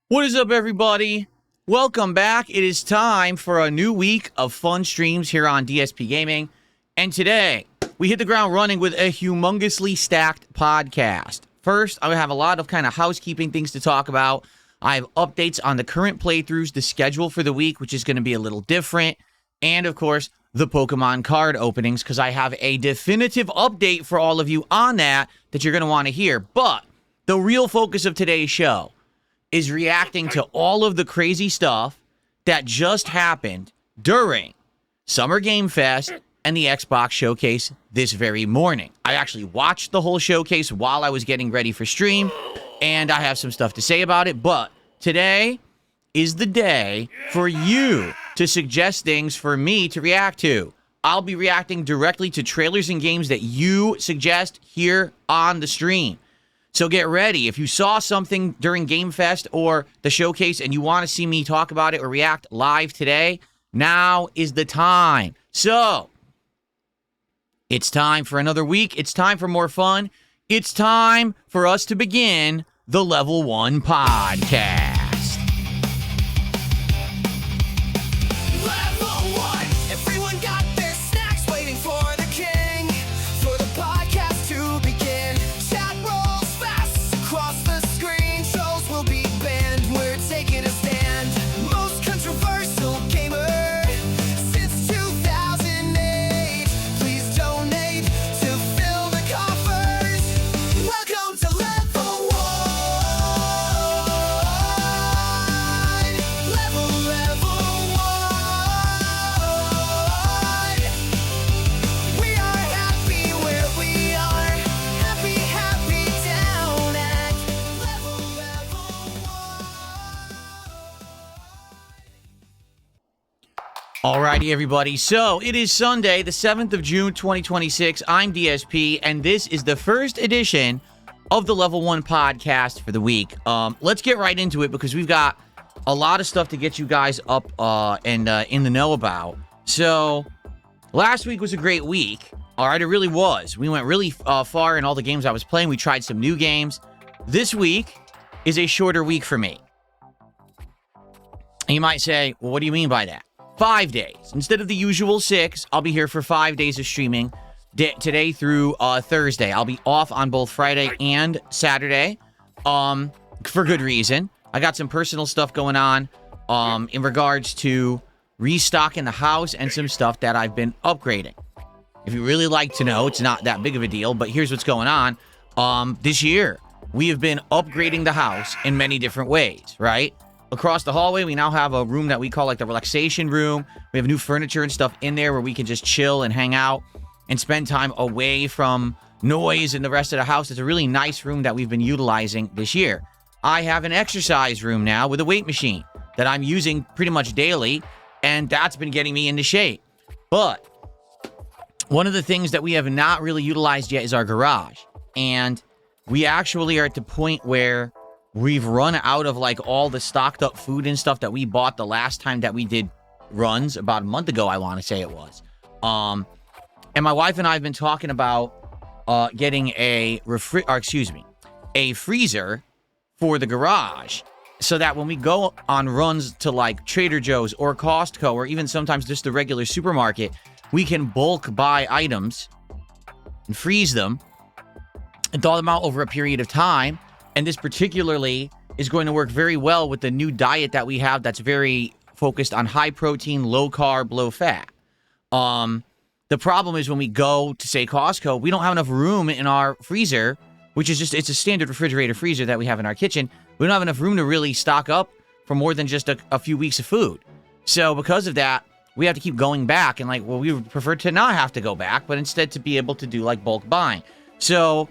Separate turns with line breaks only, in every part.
What is up, everybody? Welcome back. It is time for a new week of fun streams here on DSPGaming. And today, we hit the ground running with a humongously stacked podcast. First, I have a lot of kind of housekeeping things to talk about. I have updates on the current playthroughs, the schedule for the week, which is going to be a little different. And, of course, the Pokemon card openings, because I have a definitive update for all of you on that you're going to want to hear. But the real focus of today's show is reacting to all of the crazy stuff that just happened during Summer Game Fest and the Xbox Showcase this very morning. I actually watched the whole showcase while I was getting ready for stream, and I have some stuff to say about it, but today is the day for you to suggest things for me to react to. I'll be reacting directly to trailers and games that you suggest here on the stream. So get ready. If you saw something during Game Fest or the showcase and you want to see me talk about it or react live today, now is the time. So, it's time for another week. It's time for more fun. It's time for us to begin the Level 1 podcast. Alrighty, everybody. So, it is Sunday, the 7th of June, 2026. I'm DSP, and this is the first edition of the Level 1 podcast for the week. Let's get right into it because we've got a lot of stuff to get you guys up and in the know about. So, last week was a great week. Alright, it really was. We went really far in all the games I was playing. We tried some new games. This week is a shorter week for me. And you might say, well, what do you mean by that? 5 days. Instead of the usual 6, I'll be here for 5 days of streaming today through Thursday. I'll be off on both Friday and Saturday for good reason. I got some personal stuff going on in regards to restocking the house and some stuff that I've been upgrading. If you really like to know, it's not that big of a deal, but here's what's going on. This year, we have been upgrading the house in many different ways, right? Across the hallway, we now have a room that we call like the relaxation room. We have new furniture and stuff in there where we can just chill and hang out and spend time away from noise and the rest of the house. It's a really nice room that we've been utilizing this year. I have an exercise room now with a weight machine that I'm using pretty much daily, and that's been getting me into shape. But one of the things that we have not really utilized yet is our garage. And we actually are at the point where we've run out of like all the stocked up food and stuff that we bought the last time that we did runs about a month ago, I want to say it was. And my wife and I have been talking about getting a freezer for the garage so that when we go on runs to like Trader Joe's or Costco or even sometimes just the regular supermarket, we can bulk buy items and freeze them and thaw them out over a period of time. And this particularly is going to work very well with the new diet that we have that's very focused on high protein, low carb, low fat. The problem is when we go to, say, Costco, we don't have enough room in our freezer, which is it's a standard refrigerator freezer that we have in our kitchen. We don't have enough room to really stock up for more than just a few weeks of food. So because of that, we have to keep going back. And like, well, we would prefer to not have to go back, but instead to be able to do like bulk buying. So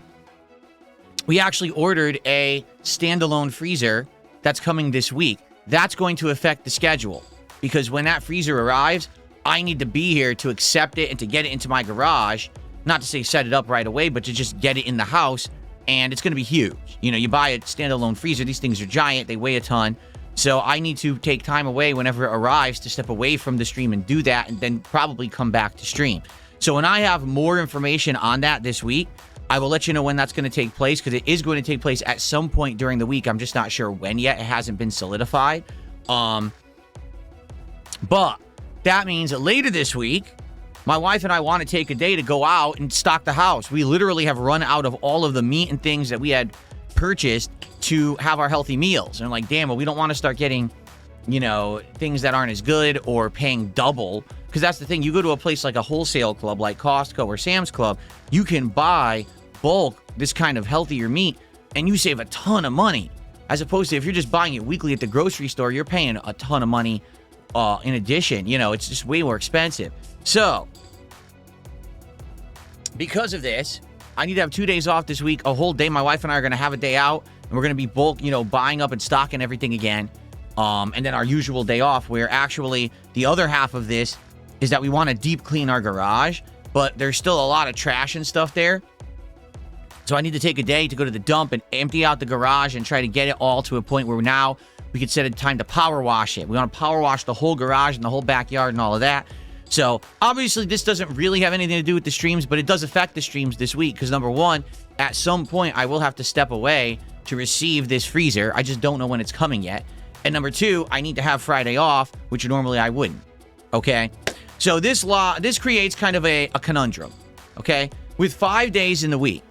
we actually ordered a standalone freezer that's coming this week. That's going to affect the schedule because when that freezer arrives, I need to be here to accept it and to get it into my garage. Not to say set it up right away, but to just get it in the house. And it's going to be huge. You know, you buy a standalone freezer. These things are giant. They weigh a ton. So I need to take time away whenever it arrives to step away from the stream and do that and then probably come back to stream. So when I have more information on that this week, I will let you know when that's going to take place, because it is going to take place at some point during the week. I'm just not sure when yet. It hasn't been solidified. But that means that later this week, my wife and I want to take a day to go out and stock the house. We literally have run out of all of the meat and things that we had purchased to have our healthy meals. And like, damn, well, we don't want to start getting, you know, things that aren't as good or paying double. Because that's the thing. You go to a place like a wholesale club like Costco or Sam's Club, you can buy bulk, this kind of healthier meat, and you save a ton of money. As opposed to if you're just buying it weekly at the grocery store, you're paying a ton of money in addition. You know, it's just way more expensive. So, because of this, I need to have 2 days off this week, a whole day. My wife and I are going to have a day out, and we're going to be bulk, you know, buying up and stocking everything again. And then our usual day off, where actually the other half of this is that we want to deep clean our garage, but there's still a lot of trash and stuff there. So I need to take a day to go to the dump and empty out the garage and try to get it all to a point where now we could set a time to power wash it. We want to power wash the whole garage and the whole backyard and all of that. So obviously this doesn't really have anything to do with the streams, but it does affect the streams this week, because number one, at some point I will have to step away to receive this freezer. I just don't know when it's coming yet. And number two, I need to have Friday off, which normally I wouldn't. Okay? So this creates kind of a conundrum. Okay? With 5 days in the week,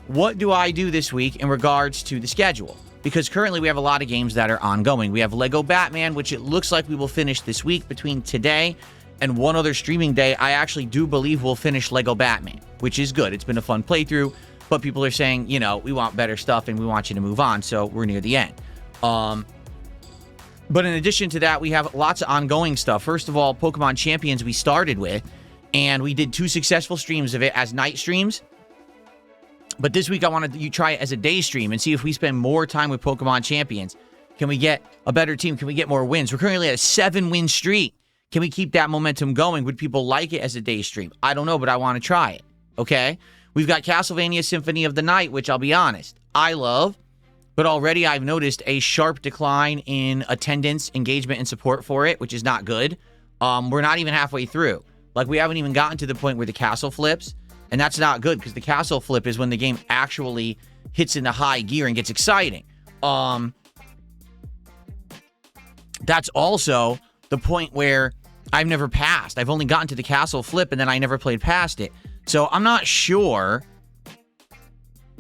what do I do this week in regards to the schedule? Because currently we have a lot of games that are ongoing. We have Lego Batman, which it looks like we will finish this week. Between today and one other streaming day, I actually do believe we'll finish Lego Batman, which is good. It's been a fun playthrough, but people are saying, you know, we want better stuff and we want you to move on, so we're near the end. But in addition to that, we have lots of ongoing stuff. First of all, Pokemon Champions we started with, and we did 2 successful streams of it as night streams. But this week, I wanted you try it as a day stream and see if we spend more time with Pokemon Champions. Can we get a better team? Can we get more wins? We're currently at a 7-win streak. Can we keep that momentum going? Would people like it as a day stream? I don't know, but I want to try it. Okay? We've got Castlevania Symphony of the Night, which I'll be honest, I love. But already I've noticed a sharp decline in attendance, engagement, and support for it, which is not good. We're not even halfway through. Like, we haven't even gotten to the point where the castle flips. And that's not good, because the castle flip is when the game actually hits into high gear and gets exciting. That's also the point where I've never passed. I've only gotten to the castle flip, and then I never played past it. So I'm not sure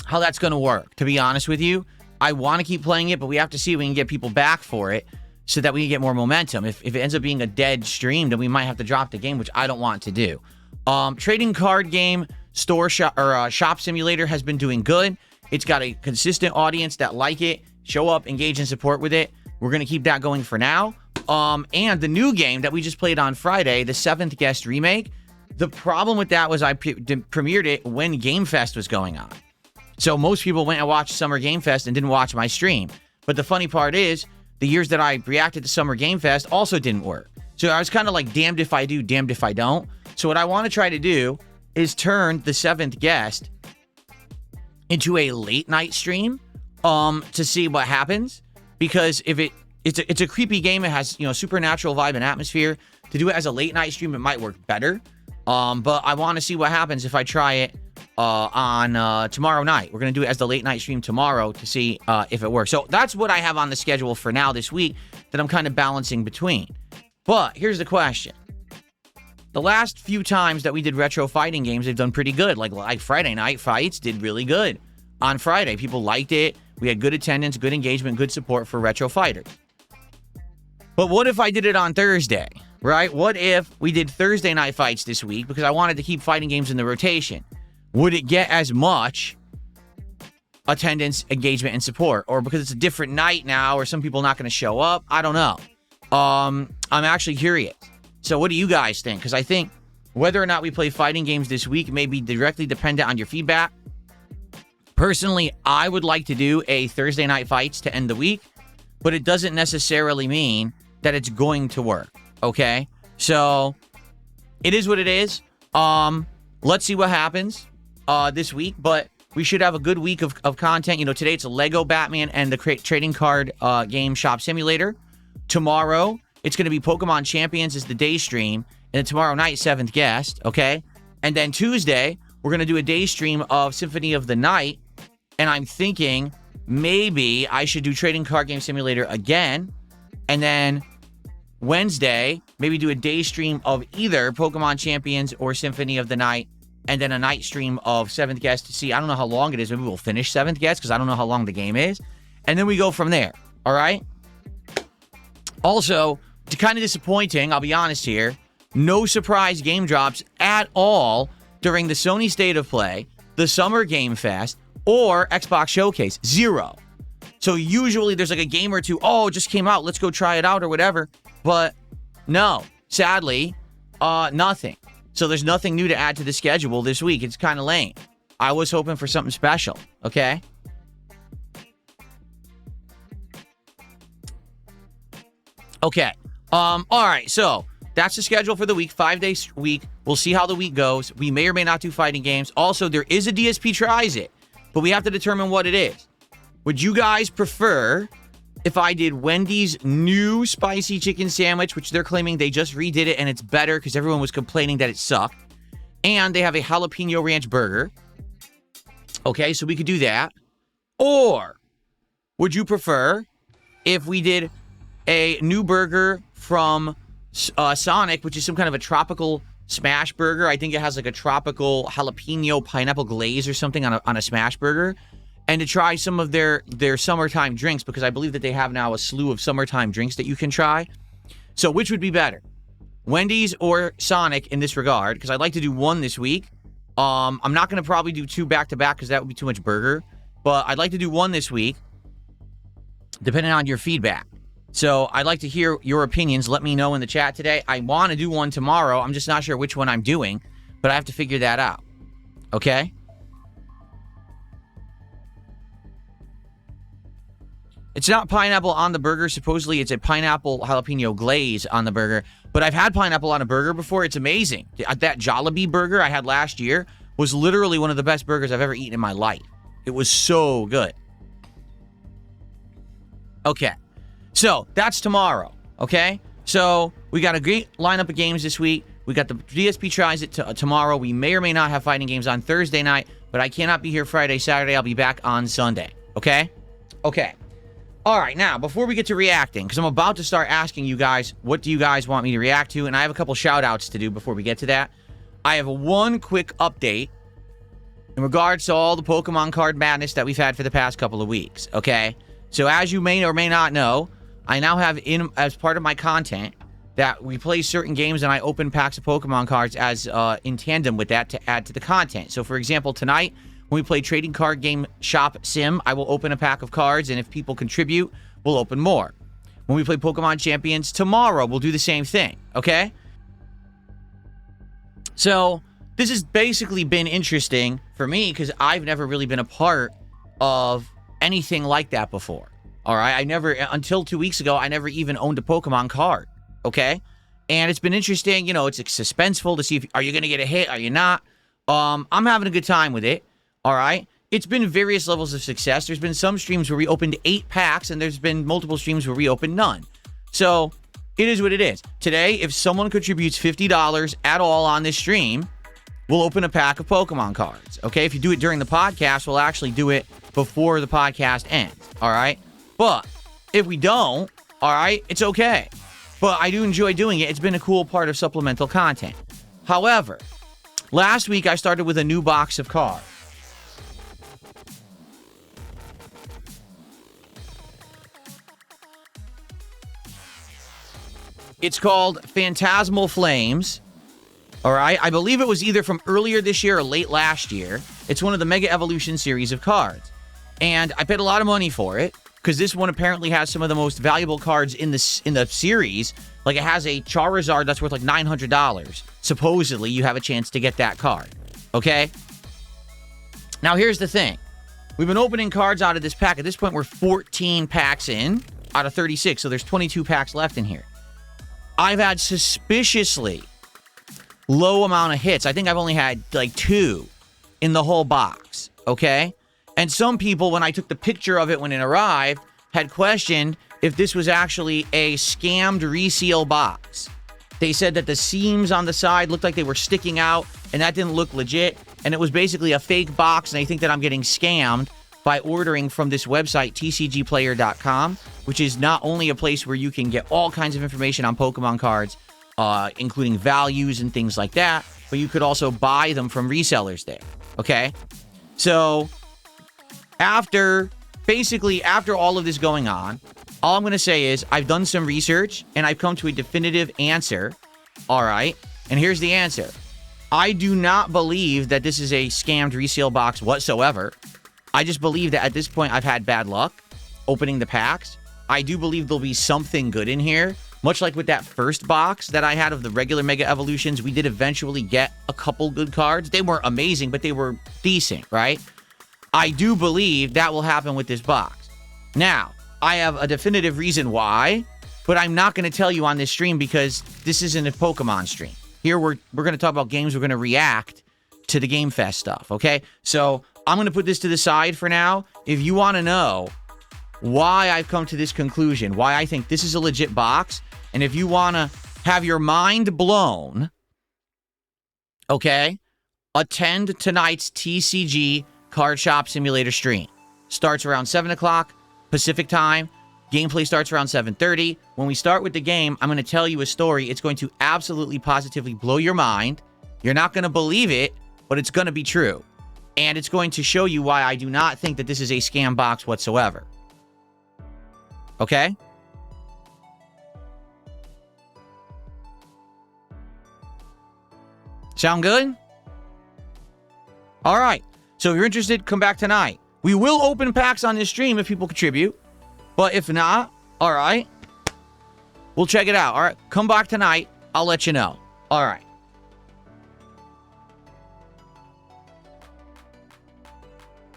how that's going to work, to be honest with you. I want to keep playing it, but we have to see if we can get people back for it so that we can get more momentum. If it ends up being a dead stream, then we might have to drop the game, which I don't want to do. Trading card game store shop or shop simulator has been doing good. It's got a consistent audience that like it, show up, engage, and support with it. We're going to keep that going for now. And the new game that we just played on Friday, the 7th Guest Remake, the problem with that was I premiered it when Game Fest was going on. So most people went and watched Summer Game Fest and didn't watch my stream. But the funny part is, the years that I reacted to Summer Game Fest also didn't work. So I was kind of like, damned if I do, damned if I don't. So what I want to try to do is turn the 7th Guest into a late night stream to see what happens. Because if it's a creepy game, it has, you know, supernatural vibe and atmosphere. To do it as a late night stream, it might work better. But I want to see what happens if I try it on tomorrow night. We're going to do it as the late night stream tomorrow to see if it works. So that's what I have on the schedule for now this week that I'm kind of balancing between. But here's the question. The last few times that we did retro fighting games, they've done pretty good. Like Friday Night Fights did really good. On Friday, people liked it. We had good attendance, good engagement, good support for retro fighters. But what if I did it on Thursday, right? What if we did Thursday Night Fights this week because I wanted to keep fighting games in the rotation? Would it get as much attendance, engagement, and support? Or because it's a different night now, or some people not going to show up? I don't know. I'm actually curious. So what do you guys think? Because I think whether or not we play fighting games this week may be directly dependent on your feedback. Personally, I would like to do a Thursday Night Fights to end the week, but it doesn't necessarily mean that it's going to work, okay? So it is what it is. Let's see what happens this week, but we should have a good week of content. You know, today it's a Lego Batman and the trading card game shop simulator. Tomorrow, it's going to be Pokemon Champions as the day stream. And then tomorrow night, 7th Guest, okay? And then Tuesday, we're going to do a day stream of Symphony of the Night. And I'm thinking maybe I should do Trading Card Game Simulator again. And then Wednesday, maybe do a day stream of either Pokemon Champions or Symphony of the Night. And then a night stream of 7th Guest to see. I don't know how long it is. Maybe we'll finish 7th Guest because I don't know how long the game is. And then we go from there. All right? Also, kind of disappointing, I'll be honest here. No surprise game drops at all during the Sony State of Play, the Summer Game Fest, or Xbox Showcase. 0. So usually there's like a game or two. Oh, it just came out. Let's go try it out or whatever. But no, sadly, nothing. So there's nothing new to add to the schedule this week. It's kind of lame. I was hoping for something special, okay? Okay. All right, so that's the schedule for the week, 5-day week. We'll see how the week goes. We may or may not do fighting games. Also, there is a DSP Tries It, but we have to determine what it is. Would you guys prefer if I did Wendy's new spicy chicken sandwich, which they're claiming they just redid it and it's better because everyone was complaining that it sucked, and they have a jalapeno ranch burger? Okay, so we could do that. Or would you prefer if we did a new burger from Sonic, which is some kind of a tropical smash burger? I think it has like a tropical jalapeno pineapple glaze or something on a smash burger. And to try some of their summertime drinks, because I believe that they have now a slew of summertime drinks that you can try. So which would be better? Wendy's or Sonic in this regard? Because I'd like to do one this week. I'm not going to probably do 2 back-to-back because that would be too much burger. But I'd like to do one this week, depending on your feedback. So I'd like to hear your opinions. Let me know in the chat today. I want to do one tomorrow. I'm just not sure which one I'm doing, but I have to figure that out. Okay? It's not pineapple on the burger. Supposedly, it's a pineapple jalapeno glaze on the burger. But I've had pineapple on a burger before. It's amazing. That Jollibee burger I had last year was literally one of the best burgers I've ever eaten in my life. It was so good. Okay. So, that's tomorrow. Okay? So, we got a great lineup of games this week. We got the DSP Tries It tomorrow. We may or may not have fighting games on Thursday night. But I cannot be here Friday, Saturday. I'll be back on Sunday. Okay? Okay. All right, now, before we get to reacting, because I'm about to start asking you guys, what do you guys want me to react to? And I have a couple shout-outs to do before we get to that. I have one quick update in regards to all the Pokemon card madness that we've had for the past couple of weeks, okay? So as you may or may not know, I now have as part of my content that we play certain games and I open packs of Pokemon cards as in tandem with that to add to the content. So, for example, tonight, when we play Trading Card Game Shop Sim, I will open a pack of cards, and if people contribute, we'll open more. When we play Pokemon Champions tomorrow, we'll do the same thing, okay? So, this has basically been interesting for me because I've never really been a part of anything like that before, all right? Until 2 weeks ago, I never even owned a Pokemon card, okay? And it's been interesting, you know, it's suspenseful to see if, are you going to get a hit, are you not? I'm having a good time with it. All right. It's been various levels of success. There's been some streams where we opened 8 packs, and there's been multiple streams where we opened none. So it is what it is. Today, if someone contributes $50 at all on this stream, we'll open a pack of Pokemon cards. Okay. If you do it during the podcast, we'll actually do it before the podcast ends. All right. But if we don't, all right, it's okay. But I do enjoy doing it. It's been a cool part of supplemental content. However, last week I started with a new box of cards. It's called Phantasmal Flames. All right. I believe it was either from earlier this year or late last year. It's one of the Mega Evolution series of cards. And I paid a lot of money for it because this one apparently has some of the most valuable cards in the series. Like it has a Charizard that's worth like $900. Supposedly, you have a chance to get that card. Okay? Now, here's the thing. We've been opening cards out of this pack. At this point, we're 14 packs in out of 36. So there's 22 packs left in here. I've had suspiciously low amount of hits. I think I've only had like 2 in the whole box, okay? And some people, when I took the picture of it when it arrived, had questioned if this was actually a scammed reseal box. They said that the seams on the side looked like they were sticking out, and that didn't look legit. and it was basically a fake box, and I think that I'm getting scammed by ordering from this website, tcgplayer.com, which is not only a place where you can get all kinds of information on Pokemon cards, including values and things like that, but you could also buy them from resellers there, okay? So, after all of this going on, all I'm going to say is I've done some research, and I've come to a definitive answer, all right? And here's the answer. I do not believe that this is a scammed resale box whatsoever. I just believe that at this point I've had bad luck opening the packs. I do believe there'll be something good in here. Much like with that first box that I had of the regular Mega Evolutions, we did eventually get a couple good cards. They weren't amazing, but they were decent, right? I do believe that will happen with this box. Now, I have a definitive reason why, but I'm not going to tell you on this stream because this isn't a Pokemon stream. Here we're going to talk about games. We're going to react to the Game Fest stuff, okay? So I'm going to put this to the side for now. If you want to know why I've come to this conclusion, why I think this is a legit box, and if you want to have your mind blown, okay, attend tonight's TCG Card Shop Simulator stream. Starts around 7 o'clock Pacific time. Gameplay starts around 7:30. When we start with the game, I'm going to tell you a story. It's going to absolutely positively blow your mind. You're not going to believe it, but it's going to be true. And it's going to show you why I do not think that this is a scam box whatsoever. Okay? Sound good? All right. So if you're interested, come back tonight. We will open packs on this stream if people contribute. But if not, all right, we'll check it out. All right, come back tonight. I'll let you know. All right.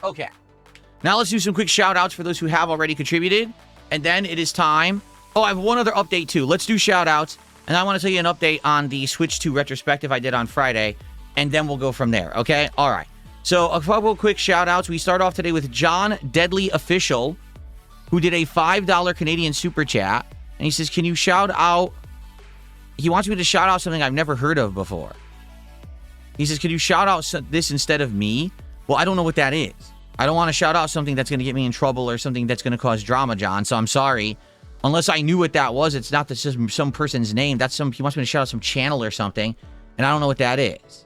Okay. Now let's do some quick shout-outs for those who have already contributed. And then it is time. Oh, I have one other update, too. Let's do shout-outs. And I want to tell you an update on the Switch 2 retrospective I did on Friday. And then we'll go from there, okay? All right. So a couple quick shout-outs. We start off today with John Deadly Official, who did a $5 Canadian super chat. And he says, can you shout out... He wants me to shout out something I've never heard of before. He says, can you shout out this instead of me? Well, I don't know what that is. I don't want to shout out something that's going to get me in trouble or something that's going to cause drama, John. So I'm sorry. Unless I knew what that was, it's not some person's name. That's he wants me to shout out some channel or something. And I don't know what that is.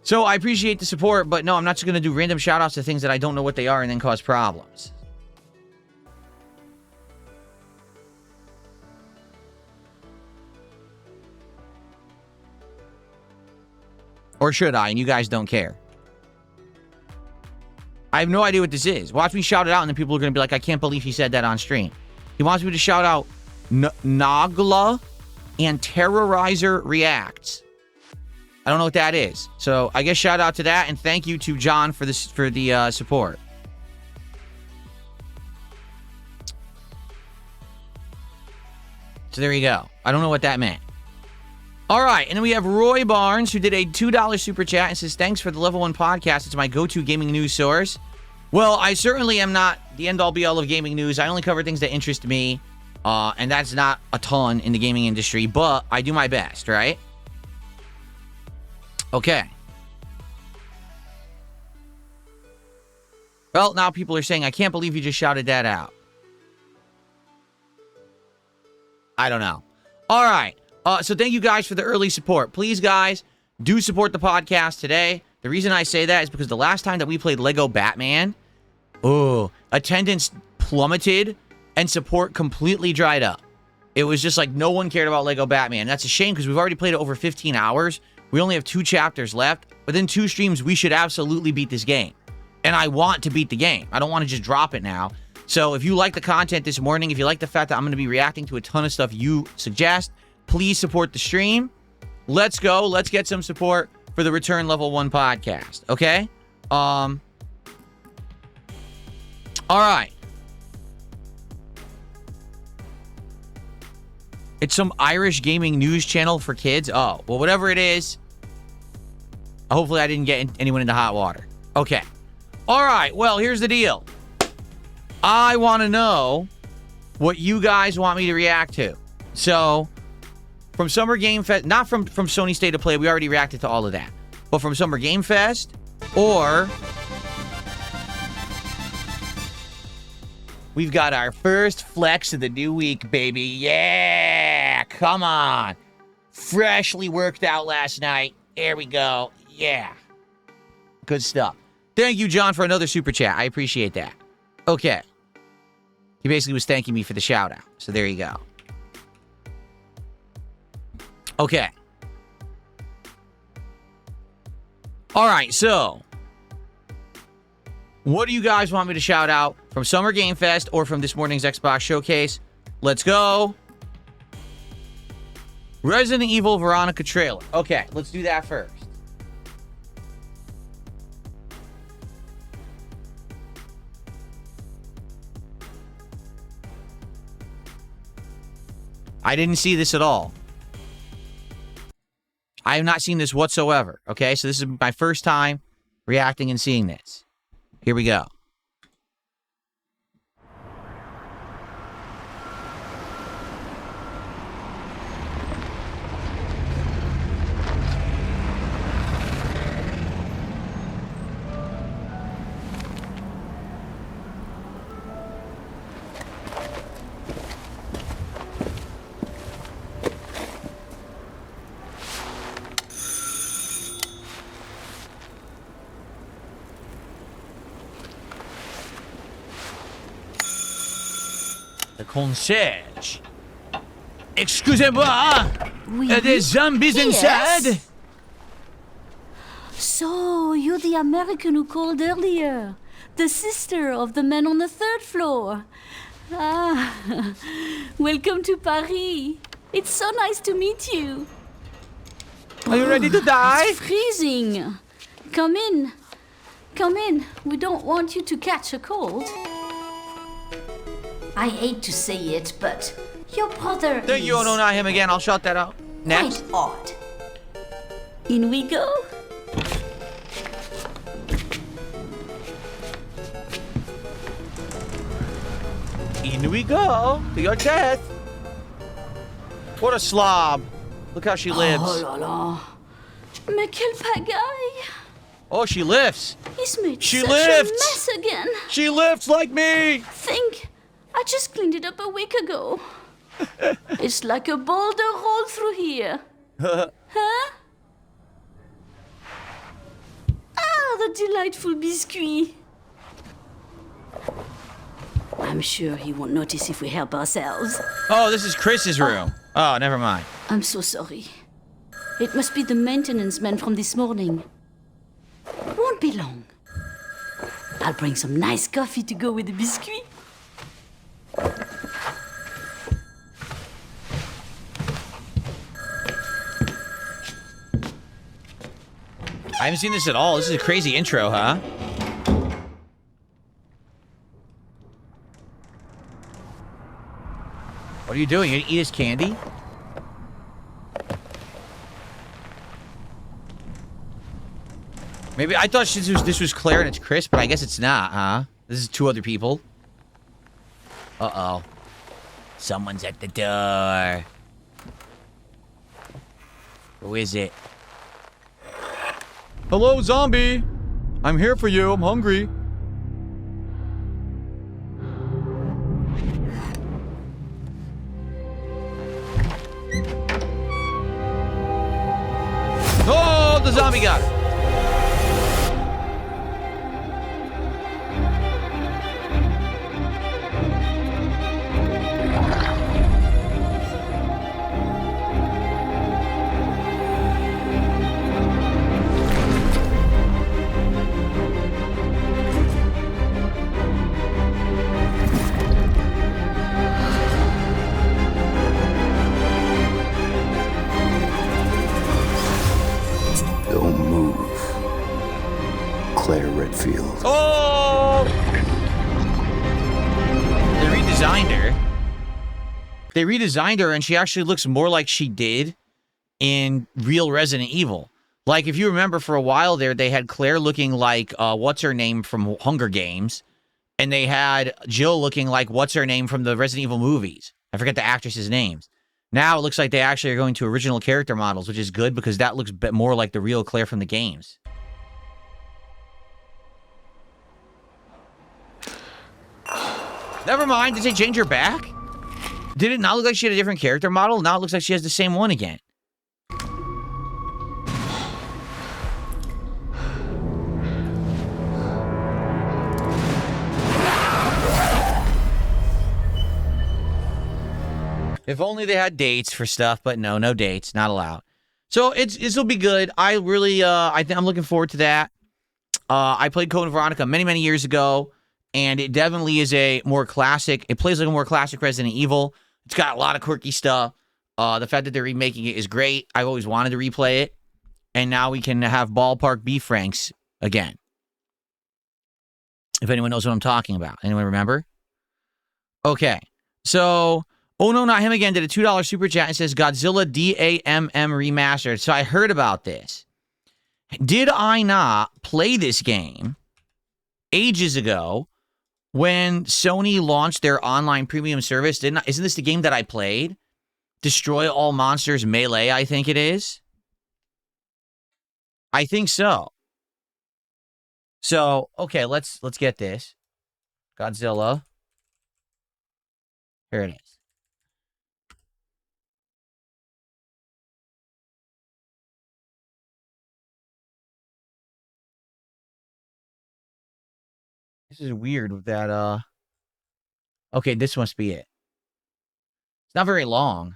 So I appreciate the support, but no, I'm not just going to do random shout-outs to things that I don't know what they are and then cause problems. Or should I? And you guys don't care. I have no idea what this is. Watch me shout it out, and then people are going to be like, I can't believe he said that on stream. He wants me to shout out Nagla and Terrorizer Reacts. I don't know what that is. So I guess shout out to that, and thank you to John for the support. So there you go. I don't know what that meant. All right, and then we have Roy Barnes, who did a $2 super chat and says, thanks for the Level 1 podcast. It's my go-to gaming news source. Well, I certainly am not the end-all be-all of gaming news. I only cover things that interest me, and that's not a ton in the gaming industry, but I do my best, right? Okay. Well, now people are saying, I can't believe you just shouted that out. I don't know. All right. So thank you guys for the early support. Please, guys, do support the podcast today. The reason I say that is because the last time that we played Lego Batman, attendance plummeted and support completely dried up. It was just like no one cared about Lego Batman. That's a shame because we've already played it over 15 hours. We only have 2 chapters left. Within 2 streams, we should absolutely beat this game. And I want to beat the game. I don't want to just drop it now. So if you like the content this morning, if you like the fact that I'm going to be reacting to a ton of stuff you suggest, please support the stream. Let's go. Let's get some support for the Return Level 1 podcast. Okay? All right. It's some Irish gaming news channel for kids. Oh, well, whatever it is. Hopefully I didn't get anyone into hot water. Okay. All right. Well, here's the deal. I want to know what you guys want me to react to. So, from Summer Game Fest, not from Sony State of Play, we already reacted to all of that, but from Summer Game Fest, or we've got our first flex of the new week, baby. Yeah, come on. Freshly worked out last night. There we go. Yeah. Good stuff. Thank you, John, for another super chat. I appreciate that. Okay. He basically was thanking me for the shout out. So there you go. Okay. All right, so what do you guys want me to shout out from Summer Game Fest or from this morning's Xbox Showcase? Let's go. Resident Evil Veronica trailer. Okay, let's do that first. I didn't see this at all. I have not seen this whatsoever. Okay, so this is my first time reacting and seeing this. Here we go. The concierge. Excusez-moi.
Oui.
There's zombies inside.
So, you're the American who called earlier. The sister of the man on the third floor. Ah, welcome to Paris. It's so nice to meet you.
Are you ready to die?
It's freezing. Come in. Come in. We don't want you to catch a cold. I hate to say it, but your brother
Thank you, oh no, not him again. I'll shout that out. Next.
quite odd. In we go.
In we go to your death. What a slob. Look how she lives.
Oh là là. Mais quelle pagaille.
Oh, she lifts.
He's made
She
such
lifts.
a mess again.
She lifts like me.
Think, I just cleaned it up a week ago. It's like a boulder rolled through here. Huh? Ah, the delightful biscuit. I'm sure he won't notice if we help ourselves.
Oh, this is Chris's room. Oh, never mind.
I'm so sorry. It must be the maintenance man from this morning. Won't be long. I'll bring some nice coffee to go with the biscuit.
I haven't seen this at all. This is a crazy intro, huh? What are you doing? You gonna eat his candy? Maybe I thought this was Claire and it's Chris, but I guess it's not, huh? This is two other people. Uh-oh. Someone's at the door. Who is it? Hello, zombie. I'm here for you. I'm hungry. Oh, the zombie got it.
Don't move. Claire Redfield.
Oh! They redesigned her. They redesigned her, and she actually looks more like she did in real Resident Evil. Like, if you remember, for a while there, they had Claire looking like, what's-her-name from Hunger Games, and they had Jill looking like what's-her-name from the Resident Evil movies. I forget the actresses' names. Now it looks like they actually are going to original character models, which is good because that looks a bit more like the real Claire from the games. Never mind. Did they change her back? Did it not look like she had a different character model? Now it looks like she has the same one again. If only they had dates for stuff, but no dates, not allowed. So this will be good. I really, I think I'm looking forward to that. I played Code Veronica many years ago, and it definitely is a more classic. It plays like a more classic Resident Evil. It's got a lot of quirky stuff. The fact that they're remaking it is great. I've always wanted to replay it, and now we can have ballpark beef franks again. If anyone knows what I'm talking about, anyone remember? Okay, so. Oh, no, not him again. Did a $2 super chat and says Godzilla DAMM Remastered. So I heard about this. Did I not play this game ages ago when Sony launched their online premium service? Isn't this the game that I played? Destroy All Monsters Melee, I think it is. I think so. So, okay, let's get this. Godzilla. Here it is. This is weird with that, Okay, this must be it. It's not very long.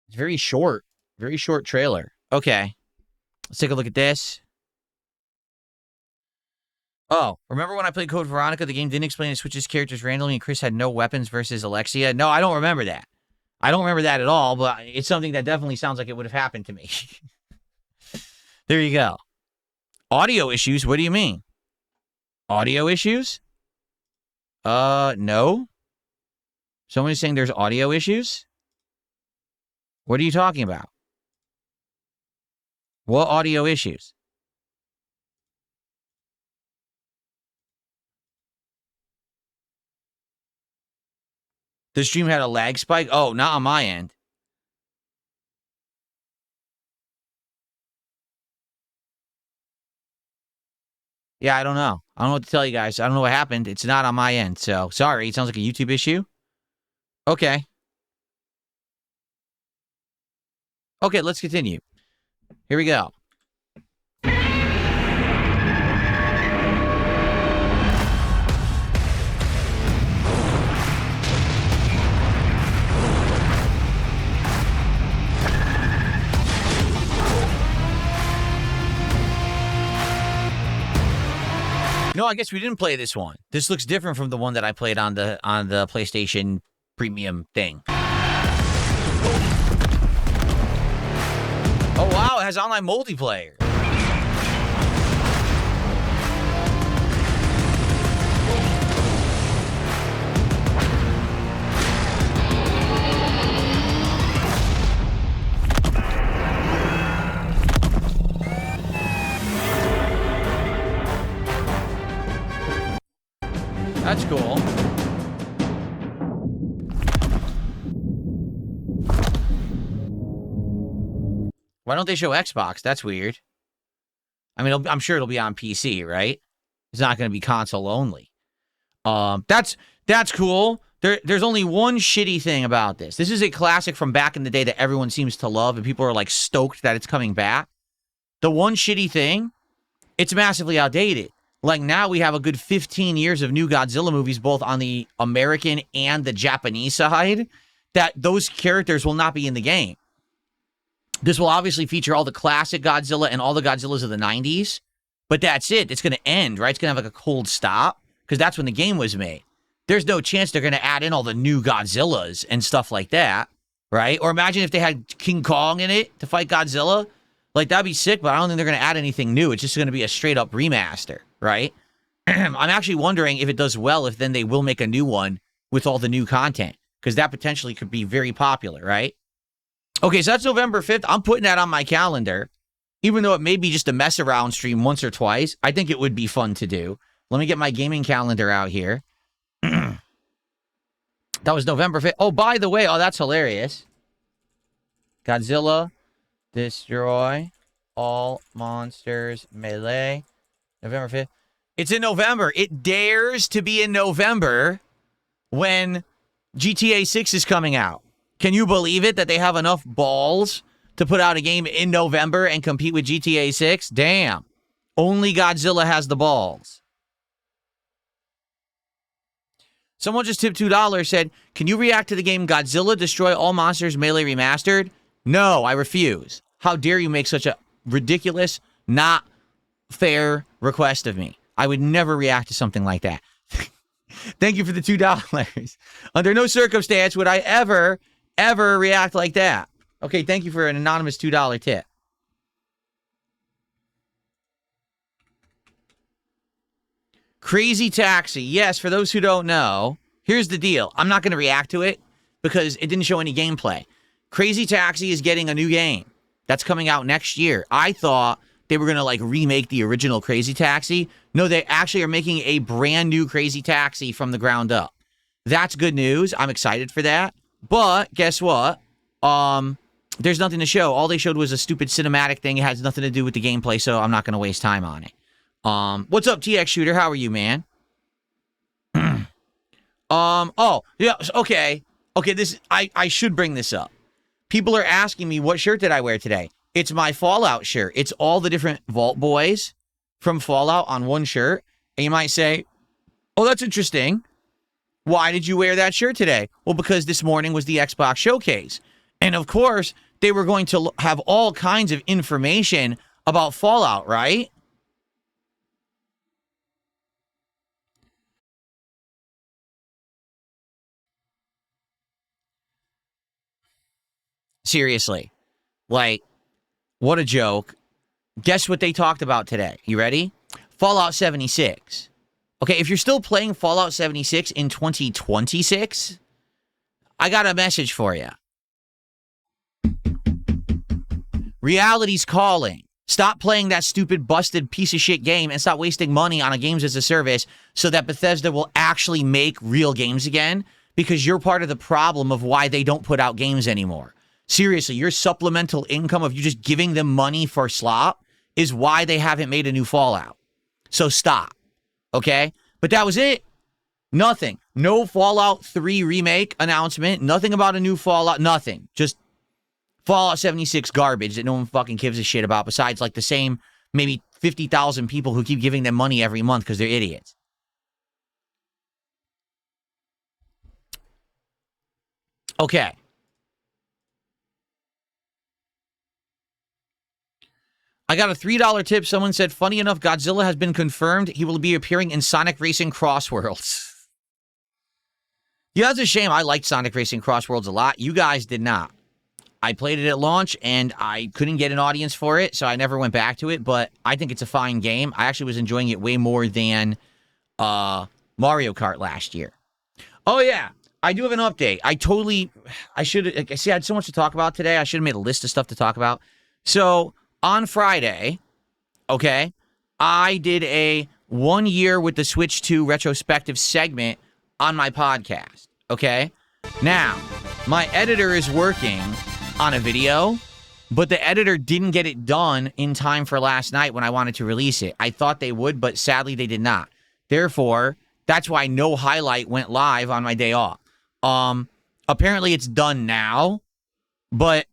It's very short. Very short trailer. Okay. Let's take a look at this. Oh, remember when I played Code Veronica, the game didn't explain it switches characters randomly and Chris had no weapons versus Alexia? No, I don't remember that. I don't remember that at all, but it's something that definitely sounds like it would have happened to me. There you go. Audio issues? What do you mean? Audio issues? No. Someone is saying there's audio issues? What are you talking about? What audio issues? The stream had a lag spike? Oh, not on my end. Yeah, I don't know. I don't know what to tell you guys. I don't know what happened. It's not on my end, so sorry. It sounds like a YouTube issue. Okay. Okay, let's continue. Here we go. No, I guess we didn't play this one. This looks different from the one that I played on the PlayStation Premium thing. Oh wow, it has online multiplayer. That's cool. Why don't they show Xbox? That's weird. I mean, I'm sure it'll be on PC, right? It's not going to be console only. That's cool. There's only one shitty thing about this. This is a classic from back in the day that everyone seems to love, and people are like stoked that it's coming back. The one shitty thing, it's massively outdated. Like now we have a good 15 years of new Godzilla movies, both on the American and the Japanese side, that those characters will not be in the game. This will obviously feature all the classic Godzilla and all the Godzillas of the 90s, but that's it. It's going to end, right? It's going to have like a cold stop because that's when the game was made. There's no chance they're going to add in all the new Godzillas and stuff like that, right? Or imagine if they had King Kong in it to fight Godzilla. Like, that'd be sick, but I don't think they're going to add anything new. It's just going to be a straight-up remaster, right? I'm actually wondering if it does well, if then they will make a new one with all the new content, because that potentially could be very popular, right? Okay, so that's November 5th. I'm putting that on my calendar. Even though it may be just a mess-around stream once or twice, I think it would be fun to do. Let me get my gaming calendar out here. That was November 5th. Oh, by the way, oh, that's hilarious. Godzilla, destroy all monsters, melee. November 5th. It's in November. It dares to be in November when GTA 6 is coming out. Can you believe it that they have enough balls to put out a game in November and compete with GTA 6? Damn. Only Godzilla has the balls. Someone just tipped $2, said, can you react to the game Godzilla Destroy All Monsters Melee Remastered? No, I refuse. How dare you make such a ridiculous, not fair request of me? I would never react to something like that. Thank you for the $2. Under no circumstance would I ever react like that. Okay, thank you for an anonymous $2 tip. Crazy Taxi. Yes, for those who don't know, here's the deal. I'm not going to react to it because it didn't show any gameplay. Crazy Taxi is getting a new game that's coming out next year. I thought they were going to like remake the original Crazy Taxi. No, they actually are making a brand new Crazy Taxi from the ground up. That's good news. I'm excited for that. But guess what? There's nothing to show. All they showed was a stupid cinematic thing. It has nothing to do with the gameplay, so I'm not going to waste time on it. What's up, TX Shooter? How are you, man? Oh, yeah, okay. Okay, I should bring this up. People are asking me, what shirt did I wear today? It's my Fallout shirt. It's all the different Vault Boys from Fallout on one shirt. And you might say, oh, that's interesting. Why did you wear that shirt today? Well, because this morning was the Xbox showcase. And of course, they were going to have all kinds of information about Fallout, right? Seriously. Like, what a joke. Guess what they talked about today? You ready? Fallout 76. Okay, if you're still playing Fallout 76 in 2026, I got a message for you. Reality's calling. Stop playing that stupid, busted piece of shit game and stop wasting money on a games as a service so that Bethesda will actually make real games again, because you're part of the problem of why they don't put out games anymore. Seriously, your supplemental income of you just giving them money for slop is why they haven't made a new Fallout. So stop. Okay? But that was it. Nothing. No Fallout 3 remake announcement. Nothing about a new Fallout. Nothing. Just Fallout 76 garbage that no one fucking gives a shit about besides like the same maybe 50,000 people who keep giving them money every month because they're idiots. Okay. I got a $3 tip. Someone said, funny enough, Godzilla has been confirmed. He will be appearing in Sonic Racing Cross Worlds. Yeah, that's a shame. I liked Sonic Racing Cross Worlds a lot. You guys did not. I played it at launch, and I couldn't get an audience for it, so I never went back to it, but I think it's a fine game. I actually was enjoying it way more than Mario Kart last year. Oh, yeah. I do have an update. I had so much to talk about today. I should have made a list of stuff to talk about. So on Friday, okay, I did a 1 year with the Switch 2 retrospective segment on my podcast, okay? Now, my editor is working on a video, but the editor didn't get it done in time for last night when I wanted to release it. I thought they would, but sadly they did not. Therefore, that's why no highlight went live on my day off. Apparently it's done now, but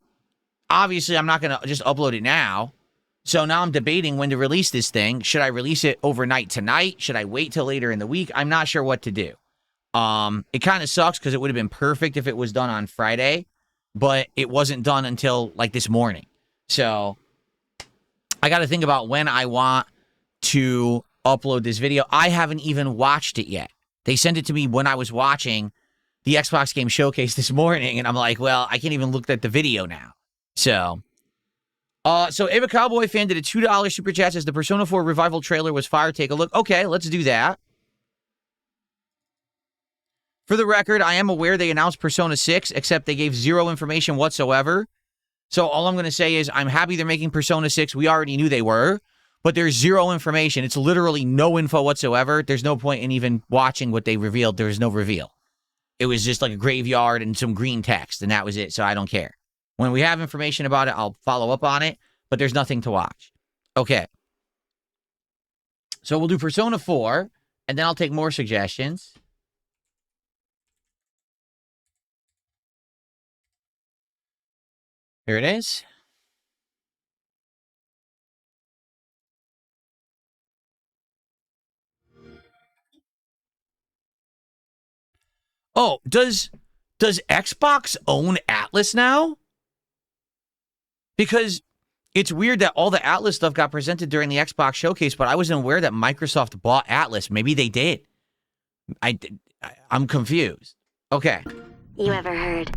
obviously I'm not going to just upload it now. So now I'm debating when to release this thing. Should I release it overnight tonight? Should I wait till later in the week? I'm not sure what to do. It kind of sucks because it would have been perfect if it was done on Friday, but it wasn't done until like this morning. So I got to think about when I want to upload this video. I haven't even watched it yet. They sent it to me when I was watching the Xbox Game Showcase this morning, and I'm like, well, I can't even look at the video now. So Ava Cowboy fan did a $2 super chat, says the Persona 4 Revival trailer was fire. Take a look. Okay, let's do that. For the record, I am aware they announced Persona 6, except they gave zero information whatsoever. So all I'm going to say is I'm happy they're making Persona 6. We already knew they were, but there's zero information. It's literally no info whatsoever. There's no point in even watching what they revealed. There's no reveal. it was just like a graveyard and some green text, and that was it, so I don't care. When we have information about it, I'll follow up on it, but there's nothing to watch. Okay. So we'll do Persona 4, and then I'll take more suggestions. Here it is. Oh, does Xbox own Atlas now? Because it's weird that all the Atlas stuff got presented during the Xbox showcase, but I wasn't aware that Microsoft bought Atlas. Maybe they did. I'm confused. Okay.
You ever heard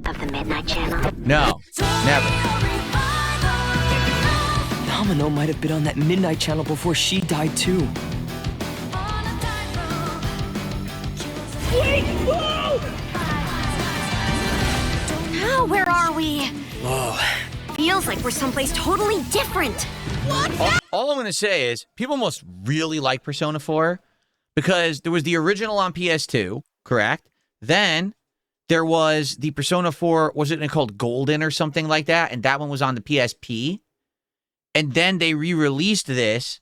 of the Midnight Channel?
No, never.
Domino might have been on that Midnight Channel before she died too.
Oh, where are we?
Whoa.
Feels like we're someplace totally different.
All I'm going to say is people must really like Persona 4 because there was the original on PS2, correct? Then there was the Persona 4, was it called Golden or something like that? And that one was on the PSP. And then they re-released this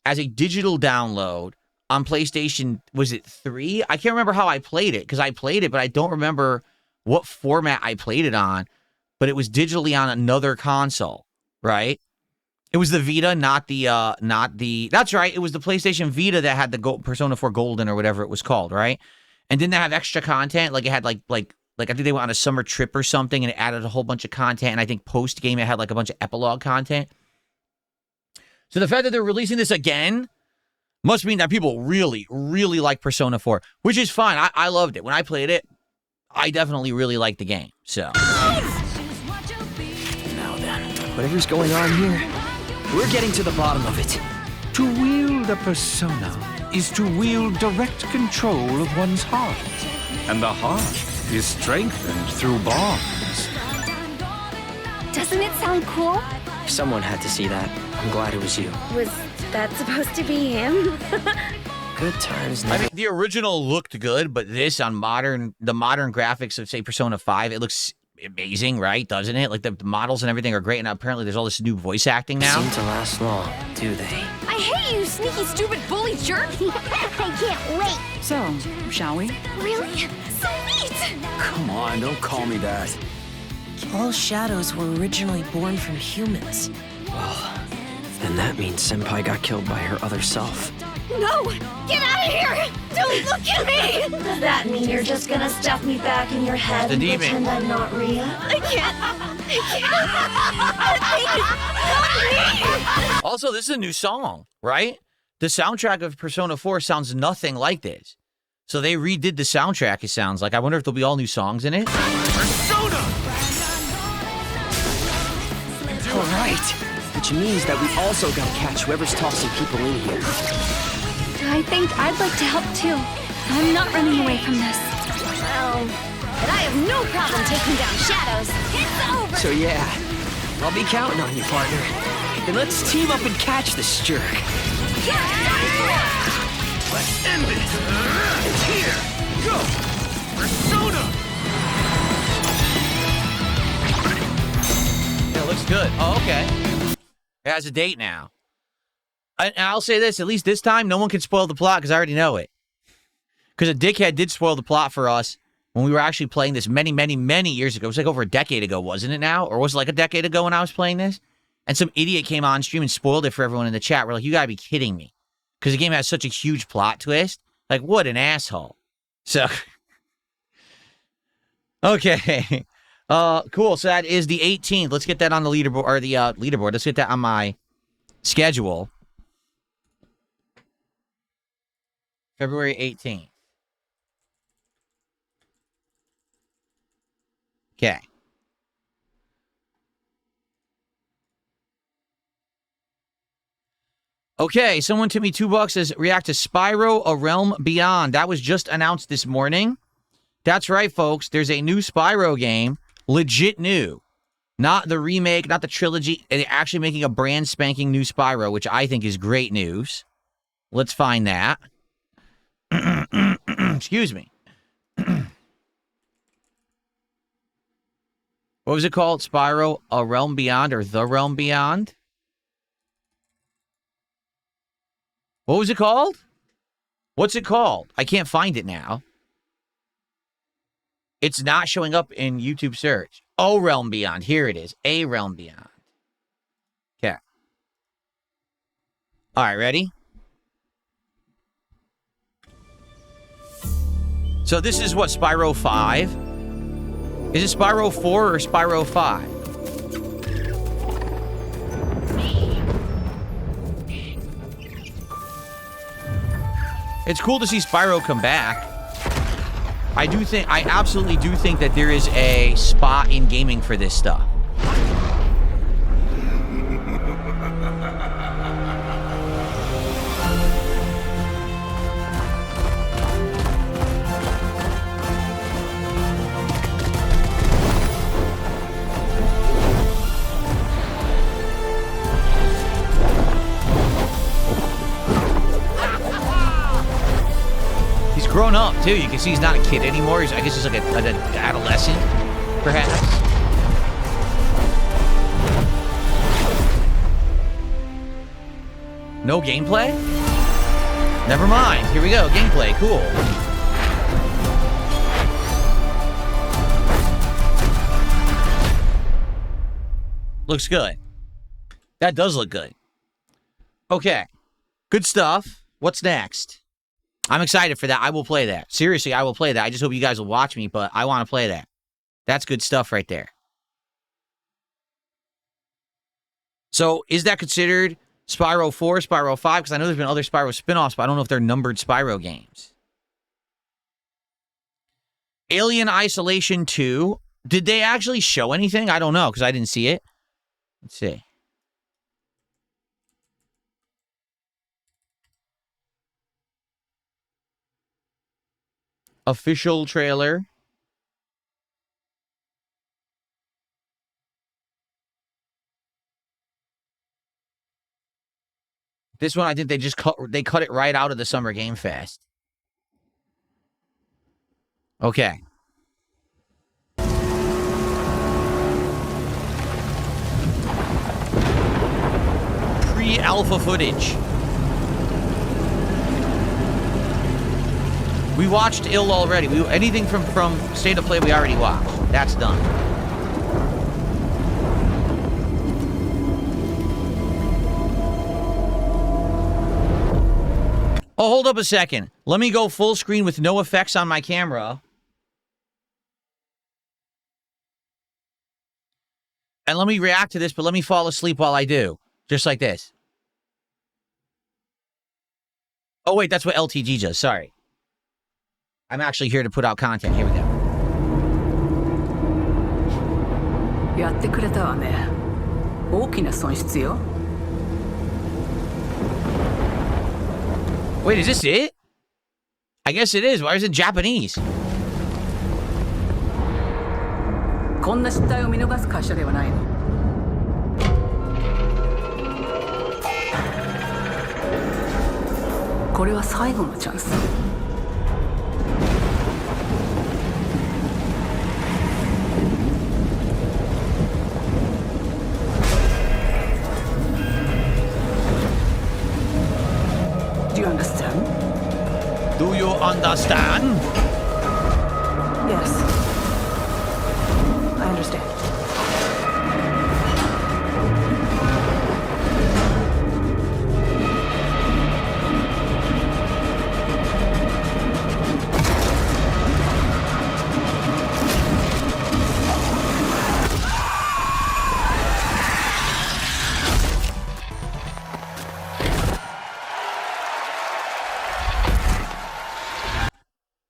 as a digital download on PlayStation, was it 3? I can't remember how I played it because I played it, but I don't remember what format I played it on. But it was digitally on another console, right? It was the Vita, not the, that's right. It was the PlayStation Vita that had the Persona 4 Golden or whatever it was called, right? And didn't they have extra content? Like it had like I think they went on a summer trip or something and it added a whole bunch of content. And I think post-game it had like a bunch of epilogue content. So the fact that they're releasing this again must mean that people really, really like Persona 4, which is fine. I loved it. When I played it, I definitely really liked the game, so.
Now then, whatever's going on here, we're getting to the bottom of it.
To wield a persona is to wield direct control of one's heart. And the heart is strengthened through bonds.
Doesn't it sound cool?
Someone had to see that. I'm glad it was you.
Was that supposed to be him?
Good times
I
never.
mean, the original looked good, but this on the modern graphics of, say, Persona 5, it looks amazing, right? Doesn't it? Like, the models and everything are great, and apparently there's all this new voice acting now.
Seem to last long, do they?
I hate you, sneaky, stupid bully jerk! I can't wait!
So, shall we?
Really? So neat!
Come on, don't call me that.
All shadows were originally born from humans.
Well, then that means Senpai got killed by her other self.
No! Get out of here! Don't look at me! Does that mean you're just gonna stuff me back in your head
The
and
demon.
pretend I'm not real? I can't!
Also, this is a new song, right? The soundtrack of Persona 4 sounds nothing like this. So they redid the soundtrack, it sounds like. I wonder if there'll be all new songs in it.
Persona!
All right, which means that we also gotta catch whoever's tossing people in here.
I think I'd like to help too. I'm not running away from this.
Well, but I have no problem taking down shadows. It's over!
So yeah, I'll be counting on you, partner. Then let's team up and catch this jerk.
Let's end it! Here! Go! Persona!
Yeah, it looks good. Oh, okay. It has a date now. And I'll say this, at least this time, no one can spoil the plot because I already know it. Because a dickhead did spoil the plot for us when we were actually playing this many, many, many years ago. It was like over a decade ago, wasn't it now? Or was it like a decade ago when I was playing this? And some idiot came on stream and spoiled it for everyone in the chat. We're like, you gotta be kidding me. Because the game has such a huge plot twist. Like, what an asshole. So, okay. Cool. So that is the 18th. Let's get that on the leaderboard, or the leaderboard. Let's get that on my schedule. February 18th. Okay. Okay, someone tipped me $2 says react to Spyro: A Realm Beyond. That was just announced this morning. That's right, folks. There's a new Spyro game. Legit new. Not the remake, not the trilogy. They're actually making a brand spanking new Spyro, which I think is great news. Let's find that. Excuse me. What was it called? Spyro, A Realm Beyond or The Realm Beyond? What was it called? What's it called? I can't find it now. It's not showing up in YouTube search. Oh, Realm Beyond. Here it is. A Realm Beyond. Okay. All right, ready? So this is what, Spyro 5? Is it Spyro 4 or Spyro 5? It's cool to see Spyro come back. I absolutely do think that there is a spot in gaming for this stuff. Grown up too. You can see he's not a kid anymore. I guess he's like an adolescent, perhaps. No gameplay? Never mind. Here we go. Gameplay. Cool. Looks good. That does look good. Okay. Good stuff. What's next? I'm excited for that. I will play that. Seriously, I will play that. I just hope you guys will watch me, but I want to play that. That's good stuff right there. So, is that considered Spyro 4, Spyro 5? Because I know there's been other Spyro spin-offs, but I don't know if they're numbered Spyro games. Alien Isolation 2. Did they actually show anything? I don't know, because I didn't see it. Let's see. Official trailer. This one, I think they just cut it right out of the Summer Game Fest. Okay. Pre-alpha footage. We watched Ill already. Anything from State of Play we already watched. That's done. Oh, hold up a second. Let me go full screen with no effects on my camera. And let me react to this, but let me fall asleep while I do. Just like this. Oh, wait, that's what LTG does. Sorry. I'm actually here to put out content. Here we go.
やってくれたわね。大きな損失よ。
Wait, is this it? I guess it is. Why is it Japanese?
こんな失態を見逃す会社ではないの。これは最後のチャンス。Do you understand?
Do you understand?
Yes. I understand.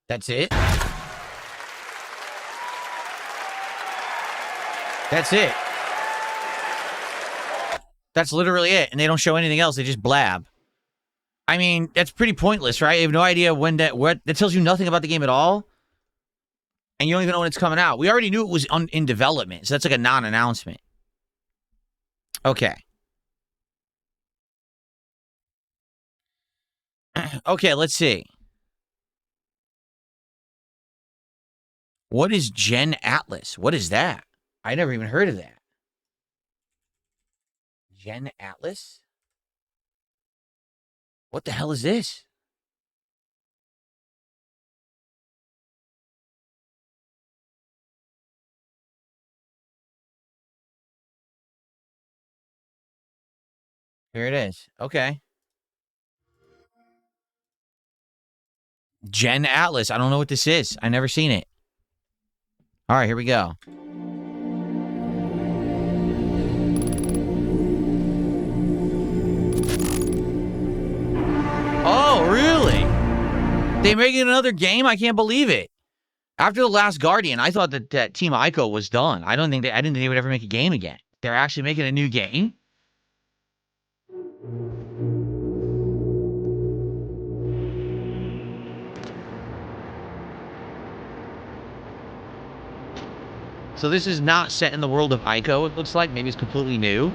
That's it? That's it. That's literally it. And they don't show anything else. They just blab. I mean, that's pretty pointless, right? You have no idea when that tells you nothing about the game at all. And you don't even know when it's coming out. We already knew it was in development. So that's like a non-announcement. Okay. Okay, let's see. What is Gen Atlas? What is that? I never even heard of that. Gen Atlas? What the hell is this? Here it is. Okay. Gen Atlas. I don't know what this is. I never seen it. All right, here we go. Oh, really? They making another game? I can't believe it. After The Last Guardian, I thought that Team Ico was done. I didn't think they would ever make a game again. They're actually making a new game? So this is not set in the world of Ico, it looks like. Maybe it's completely new.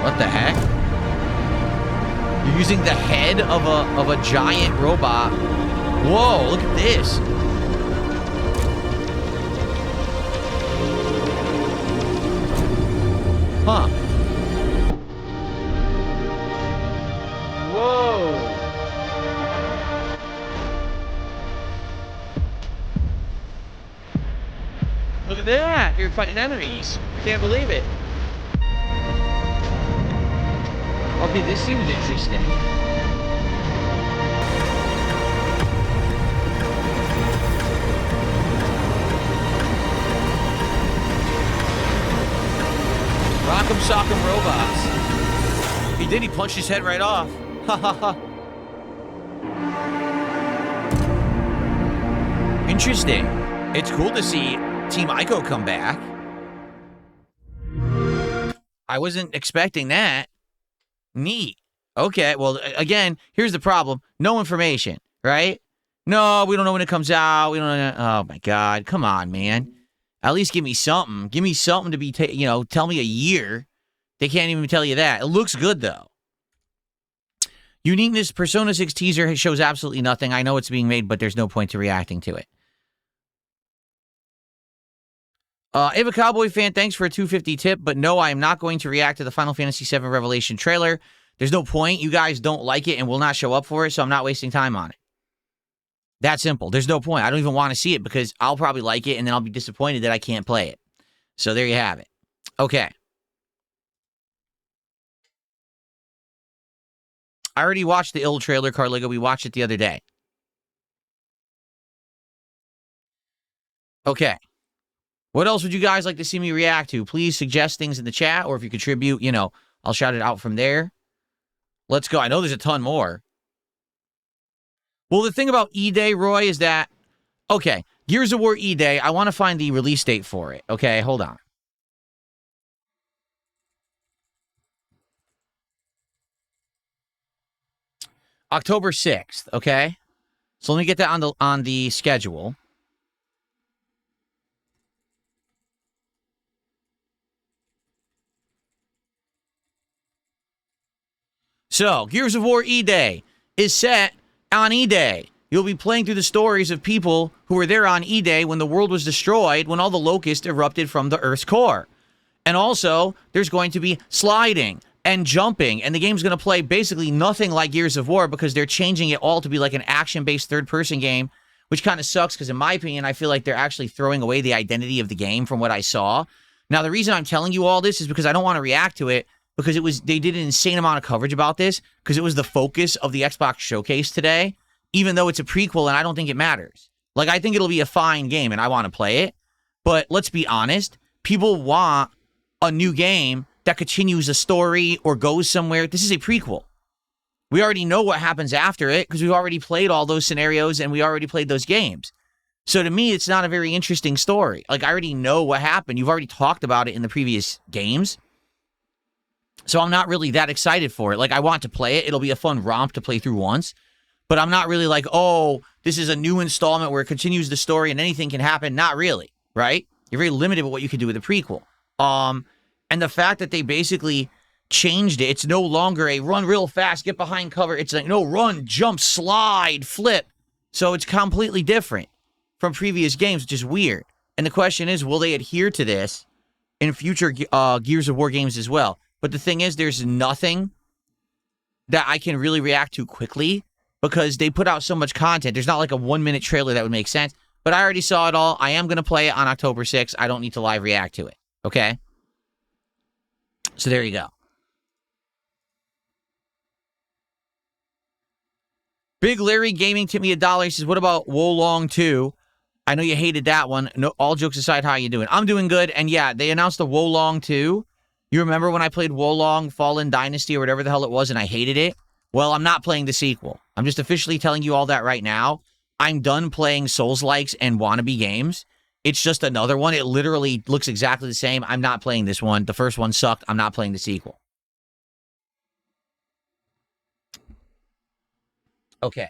What the heck? You're using the head of a giant robot. Whoa, look at this. Huh. Whoa. Look at that. You're fighting enemies. Can't believe it. Okay, this seems interesting. Rock'em Sock'em Robots. He did, he punched his head right off. Ha ha ha. Interesting. It's cool to see Team Ico come back. I wasn't expecting that. Neat. Okay, well, again, here's the problem. No information, right? No, we don't know when it comes out. We don't know. Oh, my God. Come on, man. At least give me something. Give me something to be, tell me a year. They can't even tell you that. It looks good, though. Uniqueness, Persona 6 teaser shows absolutely nothing. I know it's being made, but there's no point to reacting to it. Ava Cowboy fan, thanks for a 250 tip, but no, I am not going to react to the Final Fantasy VII Revelation trailer. There's no point. You guys don't like it and will not show up for it, so I'm not wasting time on it. That simple. There's no point. I don't even want to see it because I'll probably like it and then I'll be disappointed that I can't play it. So there you have it. Okay. I already watched the ill trailer, Carligo. We watched it the other day. Okay. What else would you guys like to see me react to? Please suggest things in the chat, or if you contribute, I'll shout it out from there. Let's go. I know there's a ton more. Well, the thing about E-Day, Roy, is that, okay, Gears of War E-Day, I want to find the release date for it. Okay, hold on. October 6th, okay? So let me get that on the schedule. So, Gears of War E-Day is set on E-Day. You'll be playing through the stories of people who were there on E-Day when the world was destroyed, when all the locusts erupted from the Earth's core. And also, there's going to be sliding and jumping, and the game's going to play basically nothing like Gears of War because they're changing it all to be like an action-based third-person game, which kind of sucks because, in my opinion, I feel like they're actually throwing away the identity of the game from what I saw. Now, the reason I'm telling you all this is because I don't want to react to it, because they did an insane amount of coverage about this, because it was the focus of the Xbox showcase today, even though it's a prequel and I don't think it matters. Like, I think it'll be a fine game and I want to play it, but let's be honest, people want a new game that continues a story or goes somewhere. This is a prequel. We already know what happens after it because we've already played all those scenarios and we already played those games. So to me, it's not a very interesting story. Like, I already know what happened. You've already talked about it in the previous games. So I'm not really that excited for it. Like, I want to play it. It'll be a fun romp to play through once. But I'm not really like, oh, this is a new installment where it continues the story and anything can happen. Not really, right? You're very limited with what you can do with a prequel. And the fact that they basically changed it, it's no longer a run real fast, get behind cover. It's like, no, run, jump, slide, flip. So it's completely different from previous games, which is weird. And the question is, will they adhere to this in future Gears of War games as well? But the thing is, there's nothing that I can really react to quickly because they put out so much content. There's not like a 1-minute trailer that would make sense. But I already saw it all. I am going to play it on October 6th. I don't need to live react to it. Okay? So there you go. Big Larry Gaming tipped me $1. He says, what about Wolong 2? I know you hated that one. No, all jokes aside, how you doing? I'm doing good. And yeah, they announced the Wolong 2. You remember when I played Wolong Fallen Dynasty or whatever the hell it was and I hated it? Well, I'm not playing the sequel. I'm just officially telling you all that right now. I'm done playing Souls-likes and wannabe games. It's just another one. It literally looks exactly the same. I'm not playing this one. The first one sucked. I'm not playing the sequel. Okay.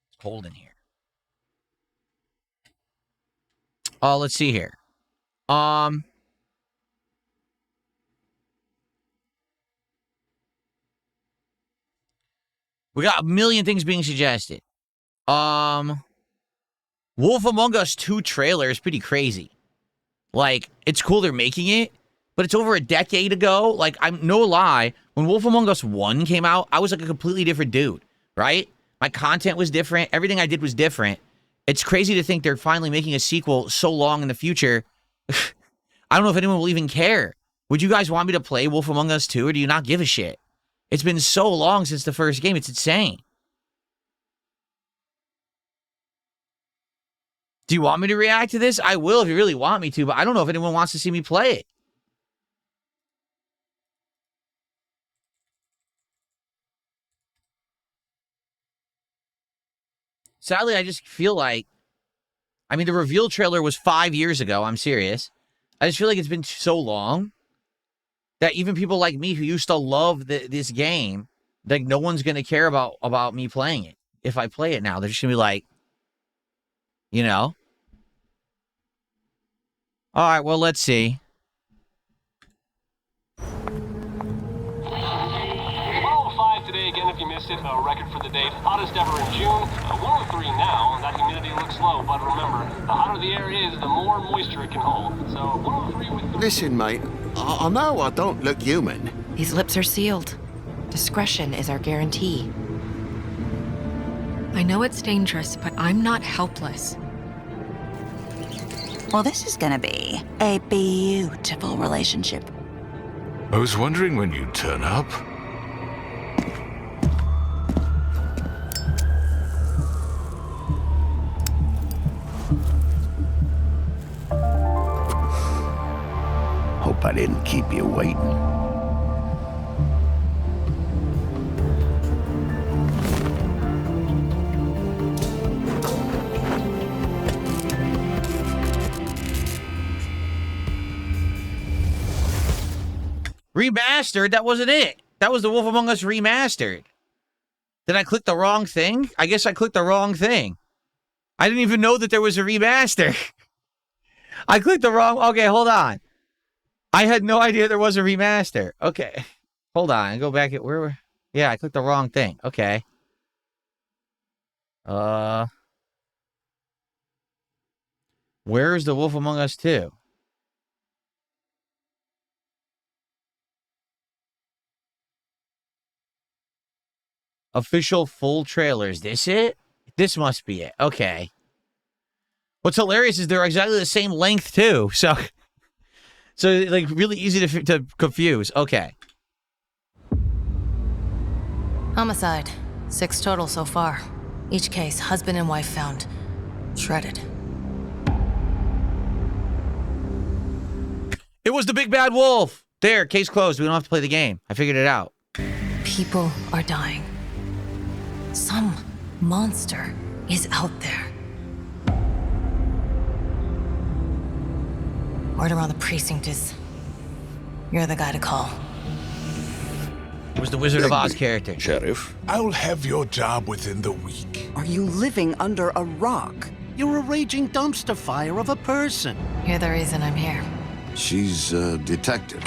It's cold in here. Let's see here. We got a million things being suggested. Wolf Among Us 2 trailer is pretty crazy. Like, it's cool they're making it, but it's over a decade ago. Like, I'm no lie, when Wolf Among Us 1 came out, I was like a completely different dude, right? My content was different. Everything I did was different. It's crazy to think they're finally making a sequel so long in the future. I don't know if anyone will even care. Would you guys want me to play Wolf Among Us 2, or do you not give a shit? It's been so long since the first game. It's insane. Do you want me to react to this? I will if you really want me to, but I don't know if anyone wants to see me play it. Sadly, I just feel like, I mean, the reveal trailer was 5 years ago. I'm serious. I just feel like it's been so long that even people like me who used to love this game, like, no one's going to care about me playing it. If I play it now, they're just going to be like, you know? All right, well, let's see.
105 today again if you missed it. A record for the date. Hottest ever in June. 103 now. That humidity looks low, but remember, the hotter the air is, the more moisture it can hold. So 103 with...
Listen, mate. I know I don't look human.
These lips are sealed. Discretion is our guarantee.
I know it's dangerous, but I'm not helpless.
Well, this is gonna be a beautiful relationship.
I was wondering when you'd turn up.
Hope I didn't keep you waiting.
Remastered? That wasn't it. That was the Wolf Among Us Remastered. Did I click the wrong thing? I guess I clicked the wrong thing. I didn't even know that there was a remaster. I clicked the wrong... Okay, hold on. I had no idea there was a remaster. Okay. Hold on. Go back at... Where were... Yeah, I clicked the wrong thing. Okay. Where is the Wolf Among Us 2? Official full trailer. Is this it? This must be it. Okay. What's hilarious is they're exactly the same length, too. So like, really easy to confuse. Okay.
Homicide. 6 total so far. Each case, husband and wife found. Shredded.
It was the big bad wolf. There, case closed. We don't have to play the game. I figured it out.
People are dying. Some monster is out there. Word around the precinct is you're the guy to call.
It was the Wizard of Oz character.
Sheriff.
I'll have your job within the week.
Are you living under a rock?
You're a raging dumpster fire of a person.
You're the reason I'm here.
She's a detective.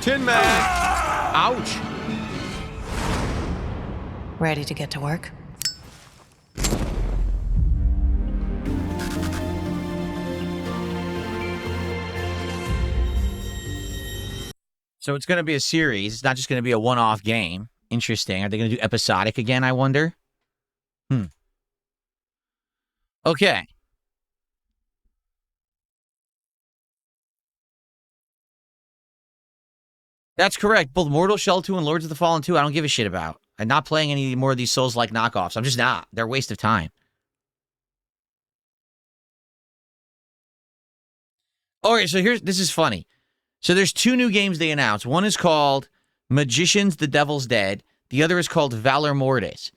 Tin Man! Ouch!
Ready to get to work?
So it's going to be a series. It's not just going to be a one-off game. Interesting. Are they going to do episodic again, I wonder? Okay. That's correct. Both Mortal Shell 2 and Lords of the Fallen 2, I don't give a shit about. I'm not playing any more of these Souls-like knockoffs. I'm just not. They're a waste of time. Okay, so this is funny. So there's 2 new games they announced. One is called Magicians: The Devil's Dead. The other is called Valor Mortis.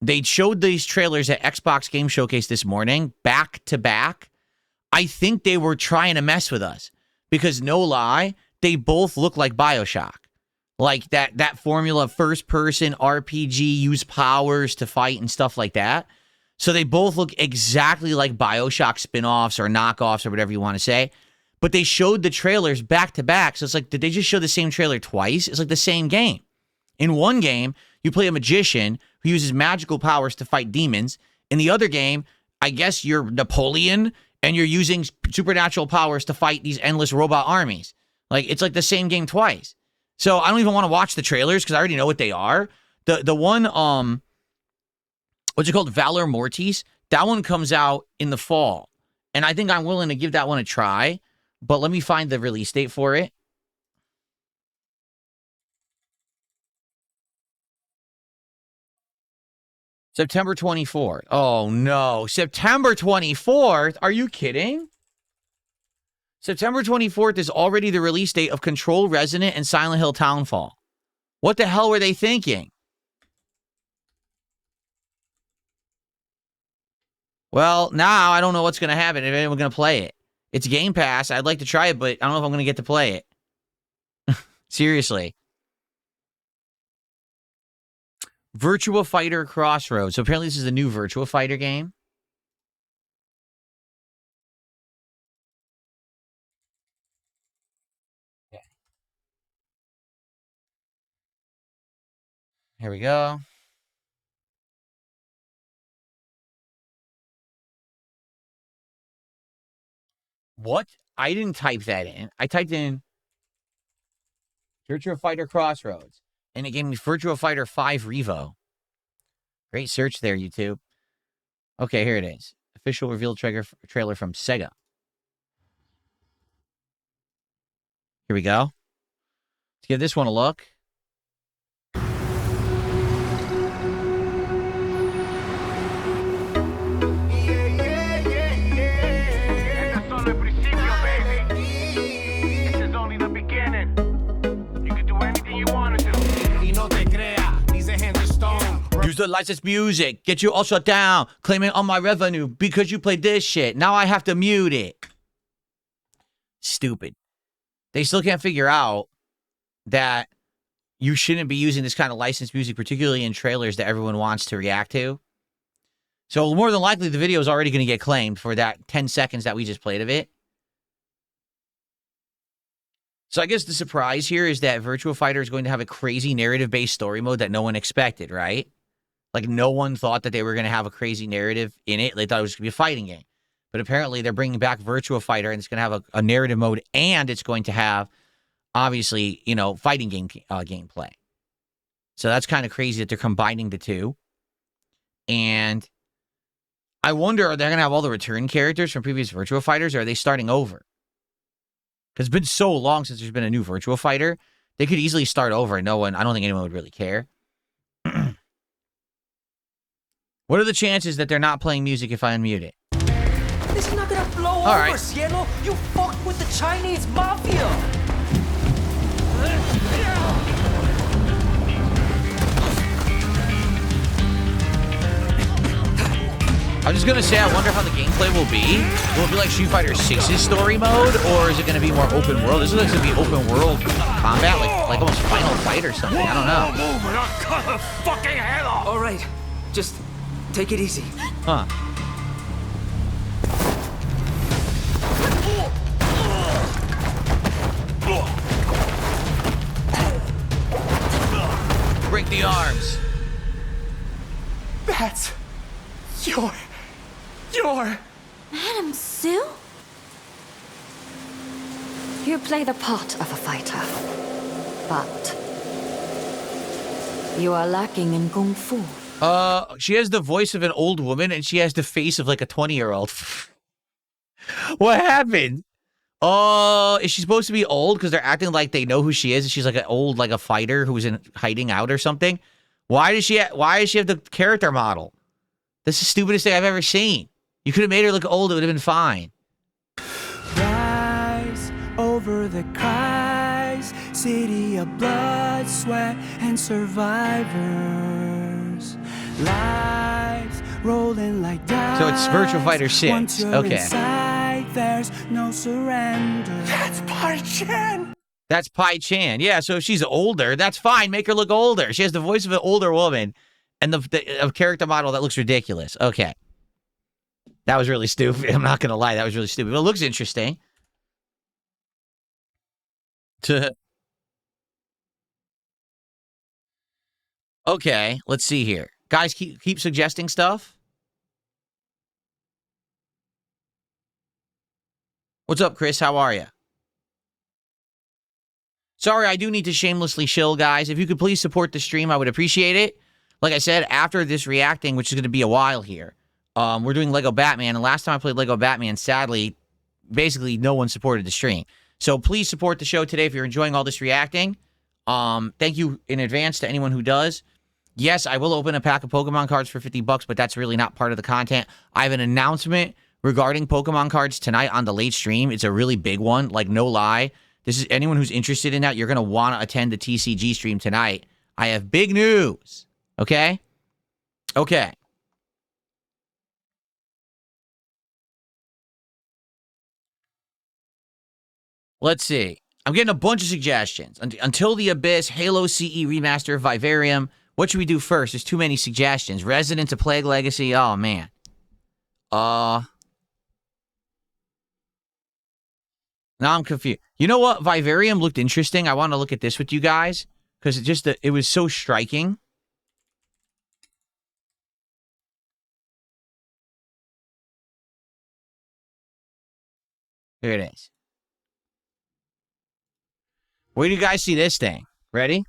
They showed these trailers at Xbox Game Showcase this morning, back to back. I think they were trying to mess with us because, no lie, they both look like BioShock. Like that formula, first-person RPG, use powers to fight and stuff like that. So they both look exactly like BioShock spin-offs or knockoffs or whatever you want to say. But they showed the trailers back to back. So it's like, did they just show the same trailer twice? It's like the same game. In one game, you play a magician who uses magical powers to fight demons. In the other game, I guess you're Napoleon and you're using supernatural powers to fight these endless robot armies. Like, it's like the same game twice. So I don't even want to watch the trailers because I already know what they are. The one, what's it called? Valor Mortis. That one comes out in the fall. And I think I'm willing to give that one a try. But let me find the release date for it. September 24th. Oh, no. September 24th? Are you kidding? September 24th is already the release date of Control Resonant and Silent Hill Townfall. What the hell were they thinking? Well, now I don't know what's going to happen if anyone's going to play it. It's Game Pass. I'd like to try it, but I don't know if I'm going to get to play it. Seriously. Virtua Fighter Crossroads. So apparently this is a new Virtua Fighter game. Okay. Here we go. What? I didn't type that in. I typed in Virtua Fighter Crossroads, and it gave me Virtua Fighter 5 Revo. Great search there, YouTube. Okay, here it is. Official reveal trailer from Sega. Here we go. Let's give this one a look. Use the licensed music. Get you all shut down. Claiming all my revenue because you played this shit. Now I have to mute it. Stupid. They still can't figure out that you shouldn't be using this kind of licensed music, particularly in trailers that everyone wants to react to. So more than likely, the video is already going to get claimed for that 10 seconds that we just played of it. So I guess the surprise here is that Virtua Fighter is going to have a crazy narrative-based story mode that no one expected, right? Like, no one thought that they were going to have a crazy narrative in it. They thought it was going to be a fighting game. But apparently, they're bringing back Virtua Fighter, and it's going to have a narrative mode, and it's going to have, obviously, you know, fighting game gameplay. So that's kind of crazy that they're combining the two. And I wonder, are they going to have all the return characters from previous Virtua Fighters, or are they starting over? Because it's been so long since there's been a new Virtua Fighter. They could easily start over, and I don't think anyone would really care. What are the chances that they're not playing music if I unmute it?
This is not gonna blow
all
over,
right.
Cielo. You fucked with the Chinese mafia.
I I'm just gonna say, I wonder how the gameplay will be. Will it be like Street Fighter 6's story mode, or is it gonna be more open world? This looks like it's gonna be open world combat, like almost Final Fight or something. I don't know.
Move and I'll cut her fucking head off. All right, just take it easy.
Huh. Break the arms.
That's your...
Madam Sue? You play the part of a fighter, but you are lacking in kung fu.
She has the voice of an old woman and she has the face of like a 20-year-old. What happened? Is she supposed to be old because they're acting like they know who she is? She's like an old, like a fighter who's in hiding out or something. Why does she have the character model? This is the stupidest thing I've ever seen. You could have made her look old, it would have been fine.
Rise over the cries, city of blood, sweat, and survivors. Lives rolling like dice.
So it's Virtua Fighter 6. Okay.
Inside, there's no surrender. That's Pai Chan.
That's Pai Chan. Yeah, so if she's older, that's fine. Make her look older. She has the voice of an older woman and a character model that looks ridiculous. Okay. That was really stupid. I'm not going to lie. That was really stupid. But it looks interesting. Okay, let's see here. Guys, keep suggesting stuff. What's up, Chris? How are you? Sorry, I do need to shamelessly shill, guys. If you could please support the stream, I would appreciate it. Like I said, after this reacting, which is going to be a while here, we're doing Lego Batman. And last time I played Lego Batman, sadly, basically no one supported the stream. So please support the show today if you're enjoying all this reacting. Thank you in advance to anyone who does. Yes, I will open a pack of Pokemon cards for $50, but that's really not part of the content. I have an announcement regarding Pokemon cards tonight on the late stream. It's a really big one, like no lie. This is anyone who's interested in that, you're going to want to attend the TCG stream tonight. I have big news. Okay? Okay. Let's see. I'm getting a bunch of suggestions. Until the Abyss, Halo CE Remaster, Vivarium. What should we do first? There's too many suggestions. Resident of Plague Legacy. Oh, man. Now I'm confused. You know what? Vivarium looked interesting. I want to look at this with you guys because it was so striking. Here it is. Where do you guys see this thing? Ready?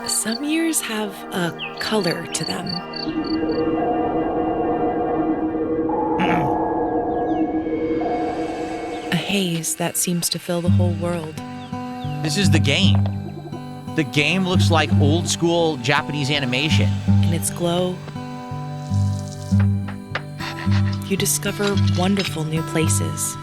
Some years have a color to them. A haze that seems to fill the whole world.
This is the game. The game looks like old school Japanese animation.
In its glow, you discover wonderful new places.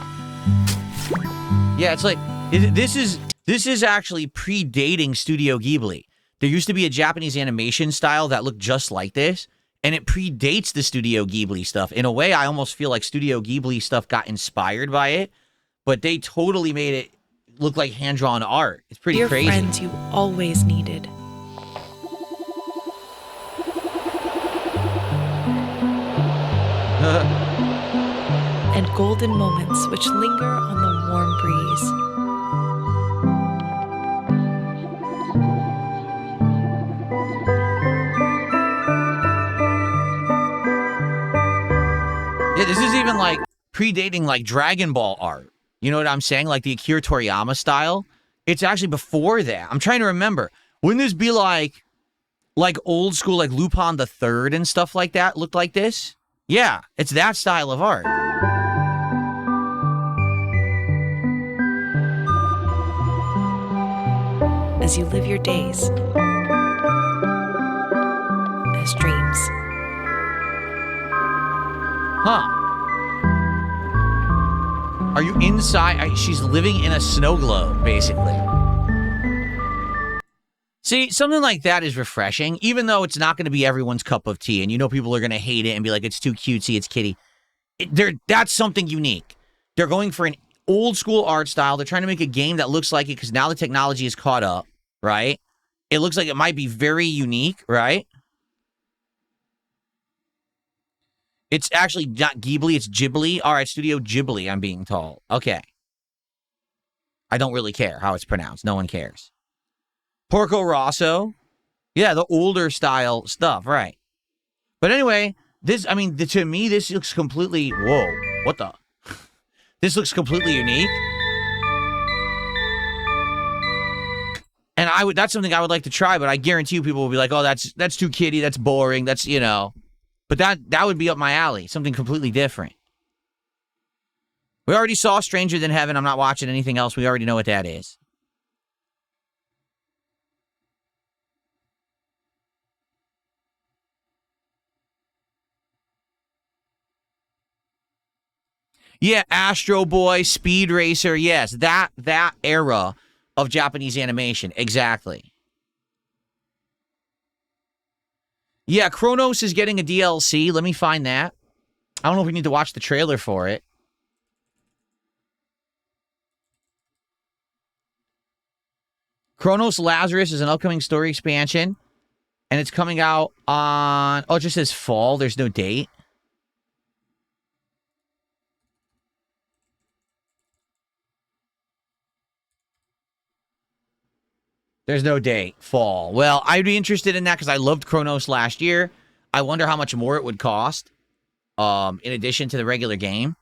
Yeah, it's like this is actually predating Studio Ghibli. There used to be a Japanese animation style that looked just like this, and it predates the Studio Ghibli stuff. In a way, I almost feel like Studio Ghibli stuff got inspired by it, but they totally made it look like hand-drawn art. It's pretty crazy.
Dear friends you always needed. And golden moments which linger on the warm breeze.
Yeah, this is even like predating like Dragon Ball art. You know what I'm saying? Like the Akira Toriyama style. It's actually before that. I'm trying to remember. Wouldn't this be like old school, like Lupin the Third and stuff like that looked like this? Yeah, it's that style of art.
As you live your days as dreams.
Huh. Are you inside? She's living in a snow globe, basically. See, something like that is refreshing, even though it's not going to be everyone's cup of tea. And you know people are going to hate it and be like, it's too cutesy, it's kiddie. That's something unique. They're going for an old school art style. They're trying to make a game that looks like it because now the technology is caught up, right? It looks like it might be very unique, right? It's actually not Ghibli, it's Ghibli. All right, Studio Ghibli, I'm being told. Okay. I don't really care how it's pronounced. No one cares. Porco Rosso. Yeah, the older style stuff, right. But anyway, this, I mean, to me, this looks completely, whoa, what the? This looks completely unique. And that's something I would like to try, but I guarantee you people will be like, oh, that's too kiddie, that's boring, that's, you know. But that would be up my alley, something completely different. We already saw Stranger Than Heaven. I'm not watching anything else. We already know what that is. Yeah, Astro Boy, Speed Racer. Yes, that era of Japanese animation. Exactly. Yeah, Chronos is getting a DLC. Let me find that. I don't know if we need to watch the trailer for it. Chronos Lazarus is an upcoming story expansion. And it's coming out on... Oh, it just says fall. There's no date. There's no date. Fall. Well, I'd be interested in that because I loved Chronos last year. I wonder how much more it would cost in addition to the regular game.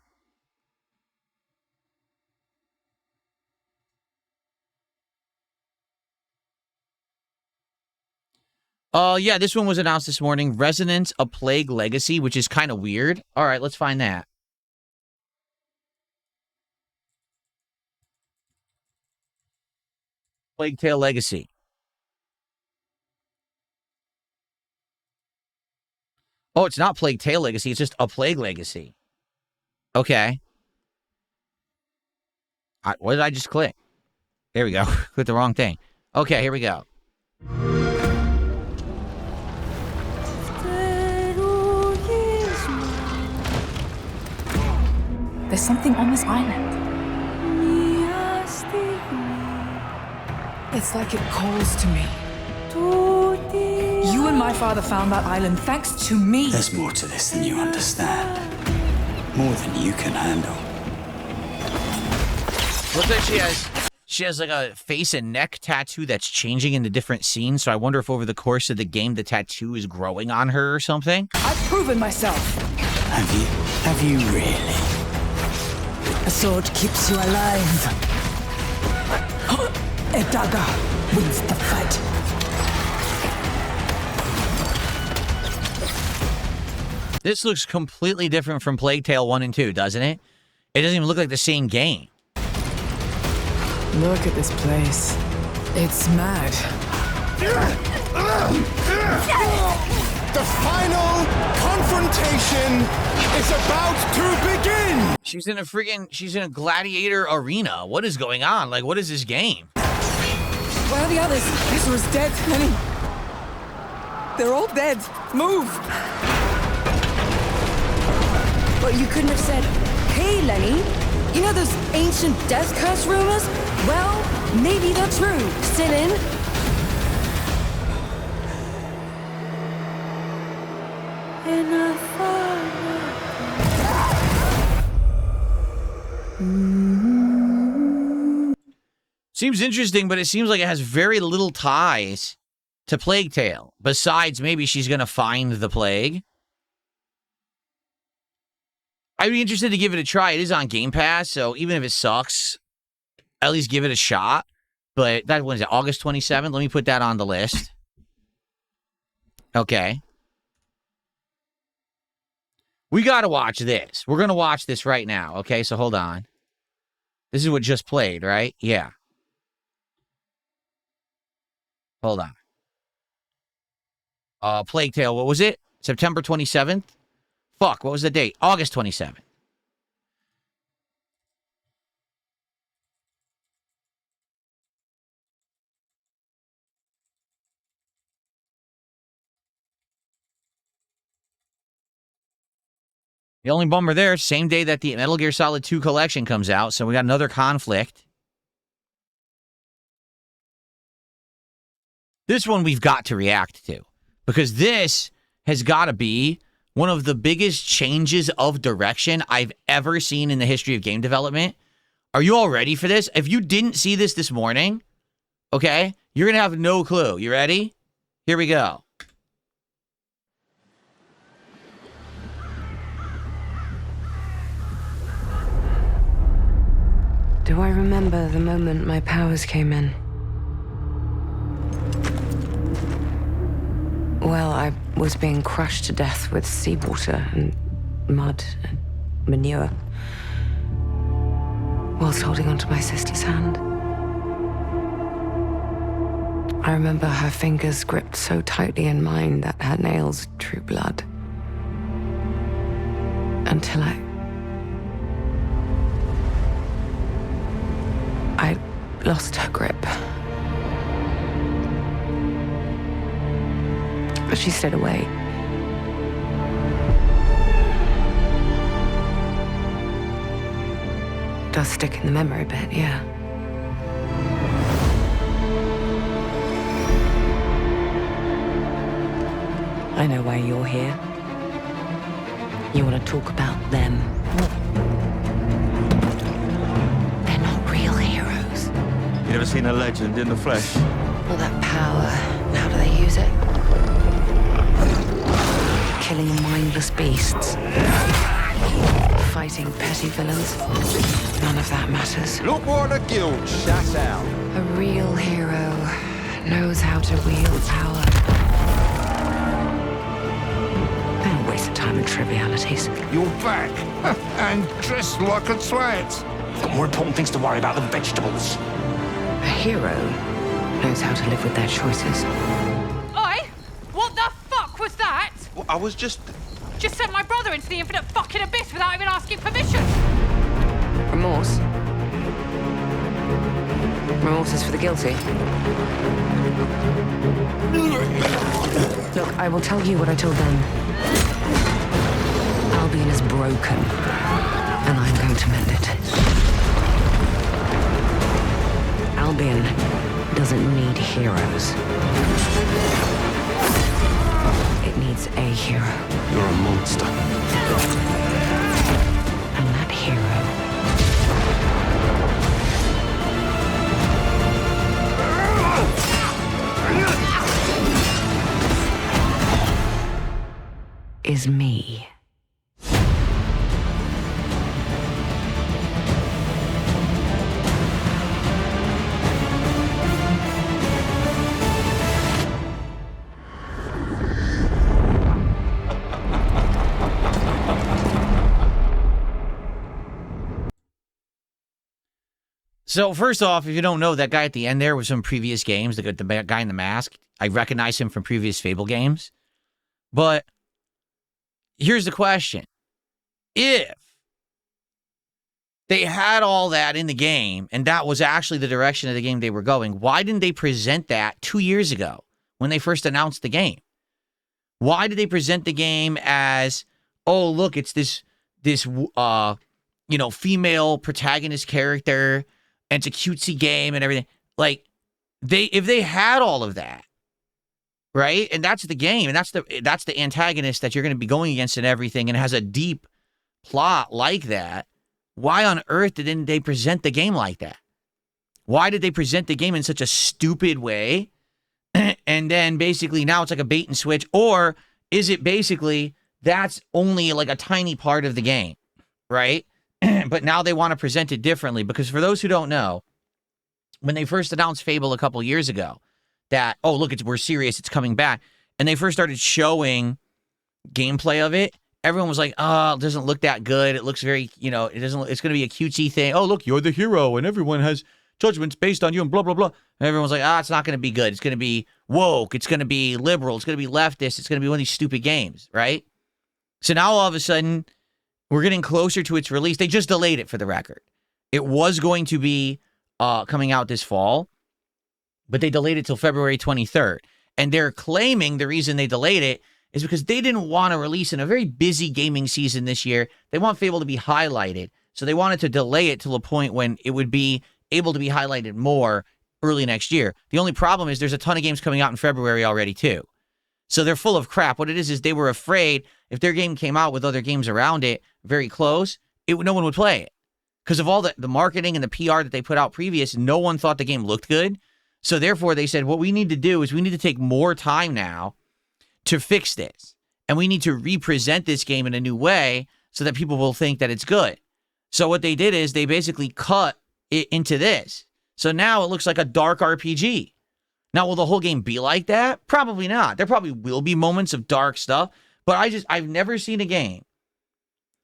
Yeah, this one was announced this morning. Resonance: A Plague Legacy, which is kind of weird. All right, let's find that. Plague Tale Legacy. Oh, it's not Plague Tale Legacy. It's just A Plague Legacy. Okay. What did I just click? There we go. Clicked the wrong thing. Okay, here we go.
There's something on this island. It's like it calls to me. You and my father found that island thanks to me.
There's more to this than you understand. More than you can handle.
Looks like she has like a face and neck tattoo that's changing into different scenes, so I wonder if over the course of the game the tattoo is growing on her or something.
I've proven myself.
Have you really?
A sword keeps you alive. A dagger wins the fight.
This looks completely different from Plague Tale 1 and 2, doesn't it? It doesn't even look like the same game.
Look at this place. It's mad.
The final confrontation is about to begin!
She's in a gladiator arena. What is going on? Like, what is this game?
Where are the others? Ezra's dead, Lenny. They're all dead. Move!
But you couldn't have said, hey, Lenny, you know those ancient death curse rumors? Well, maybe they're true. Still in?
Seems interesting, but it seems like it has very little ties to Plague Tale. Besides, maybe she's going to find the plague. I'd be interested to give it a try. It is on Game Pass, so even if it sucks, at least give it a shot. But that was it, August 27th? Let me put that on the list. Okay. We got to watch this. We're going to watch this right now. Okay, so hold on. This is what just played, right? Yeah. Hold on. Plague Tale, what was it? September 27th? Fuck, what was the date? August 27th. The only bummer there, same day that the Metal Gear Solid 2 collection comes out, so we got another conflict. This one we've got to react to, because this has got to be one of the biggest changes of direction I've ever seen in the history of game development. Are you all ready for this? If you didn't see this morning, okay, you're going to have no clue. You ready? Here we go.
Do I remember the moment my powers came in? Well, I was being crushed to death with seawater and mud and manure, whilst holding onto my sister's hand. I remember her fingers gripped so tightly in mine that her nails drew blood. Until I lost her grip. But she stayed away. Does stick in the memory a bit, yeah. I know why you're here. You want to talk about them. They're not real heroes.
You ever seen a legend in the flesh?
All that power, how do they use it? Killing mindless beasts. Fighting petty villains. None of that matters.
Look what the guild shut out.
A real hero knows how to wield power. They don't waste time on trivialities.
You're back. And dressed like a twat.
Got more important things to worry about than vegetables.
A hero knows how to live with their choices.
Oi! What the fuck was that?
Well, I was just
sent my brother into the infinite fucking abyss without even asking permission.
Remorse? Remorse is for the guilty. Look, I will tell you what I told them. Albion is broken, and I'm going to mend it. Albion doesn't need heroes. It needs a hero.
You're a monster.
And that hero is me.
So first off, if you don't know, that guy at the end there was from previous games. The guy in the mask. I recognize him from previous Fable games. But here's the question. If they had all that in the game, and that was actually the direction of the game they were going, why didn't they present that 2 years ago when they first announced the game? Why did they present the game as, oh, look, it's this female protagonist character, and it's a cutesy game and everything? Like, if they had all of that, right? And that's the game, and that's the antagonist that you're going to be going against and everything, and has a deep plot like that. Why on earth didn't they present the game like that? Why did they present the game in such a stupid way? And then basically now it's like a bait and switch, or is it basically that's only like a tiny part of the game, right? But now they want to present it differently, because for those who don't know, when they first announced Fable a couple years ago, that, oh, look, we're serious, it's coming back, and they first started showing gameplay of it, everyone was like, oh, it doesn't look that good. It looks very, it's going to be a cutesy thing. Oh, look, you're the hero, and everyone has judgments based on you, and blah, blah, blah. And everyone's like, it's not going to be good. It's going to be woke. It's going to be liberal. It's going to be leftist. It's going to be one of these stupid games, right? So now all of a sudden, we're getting closer to its release. They just delayed it, for the record. It was going to be coming out this fall, but they delayed it till February 23rd. And they're claiming the reason they delayed it is because they didn't want to release in a very busy gaming season this year. They want Fable to be highlighted. So they wanted to delay it to a point when it would be able to be highlighted more early next year. The only problem is there's a ton of games coming out in February already too. So they're full of crap. What it is they were afraid if their game came out with other games around it very close, no one would play it. Because of all the marketing and the PR that they put out previous, no one thought the game looked good. So therefore they said, what we need to do is we need to take more time now to fix this. And we need to represent this game in a new way so that people will think that it's good. So what they did is they basically cut it into this. So now it looks like a dark RPG. Now, will the whole game be like that? Probably not. There probably will be moments of dark stuff, but I've never seen a game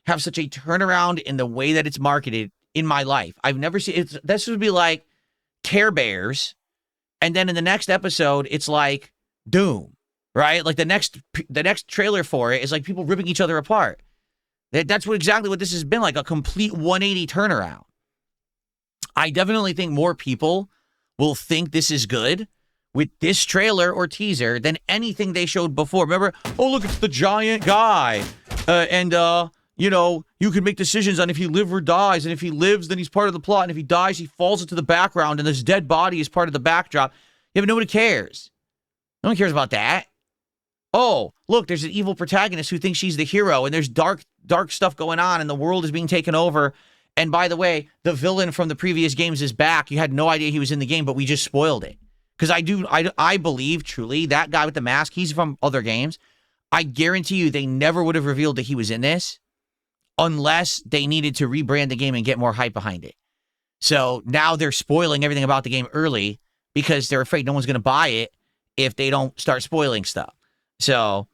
have such a turnaround in the way that it's marketed in my life. I've never seen this would be like Care Bears, and then in the next episode, it's like Doom, right? Like the next trailer for it is like people ripping each other apart. That's exactly what this has been, like a complete 180 turnaround. I definitely think more people will think this is good with this trailer or teaser than anything they showed before. Remember, oh, look, it's the giant guy. You know, you can make decisions on if he lives or dies. And if he lives, then he's part of the plot. And if he dies, he falls into the background. And this dead body is part of the backdrop. Yeah, but nobody cares. No one cares about that. Oh, look, there's an evil protagonist who thinks she's the hero. And there's dark stuff going on. And the world is being taken over. And by the way, the villain from the previous games is back. You had no idea he was in the game, but we just spoiled it. Because I believe, truly, that guy with the mask, he's from other games. I guarantee you they never would have revealed that he was in this unless they needed to rebrand the game and get more hype behind it. So now they're spoiling everything about the game early because they're afraid no one's going to buy it if they don't start spoiling stuff. So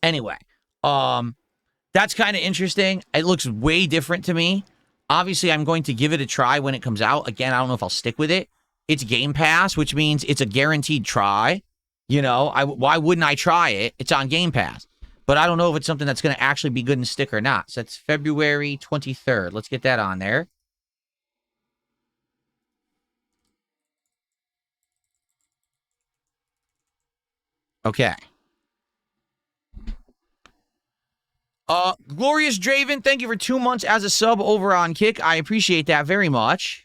anyway, that's kind of interesting. It looks way different to me. Obviously, I'm going to give it a try when it comes out. Again, I don't know if I'll stick with it. It's Game Pass, which means it's a guaranteed try. You know, why wouldn't I try it? It's on Game Pass. But I don't know if it's something that's going to actually be good and stick or not. So that's February 23rd. Let's get that on there. Okay. Glorious Draven, thank you for 2 months as a sub over on Kick. I appreciate that very much.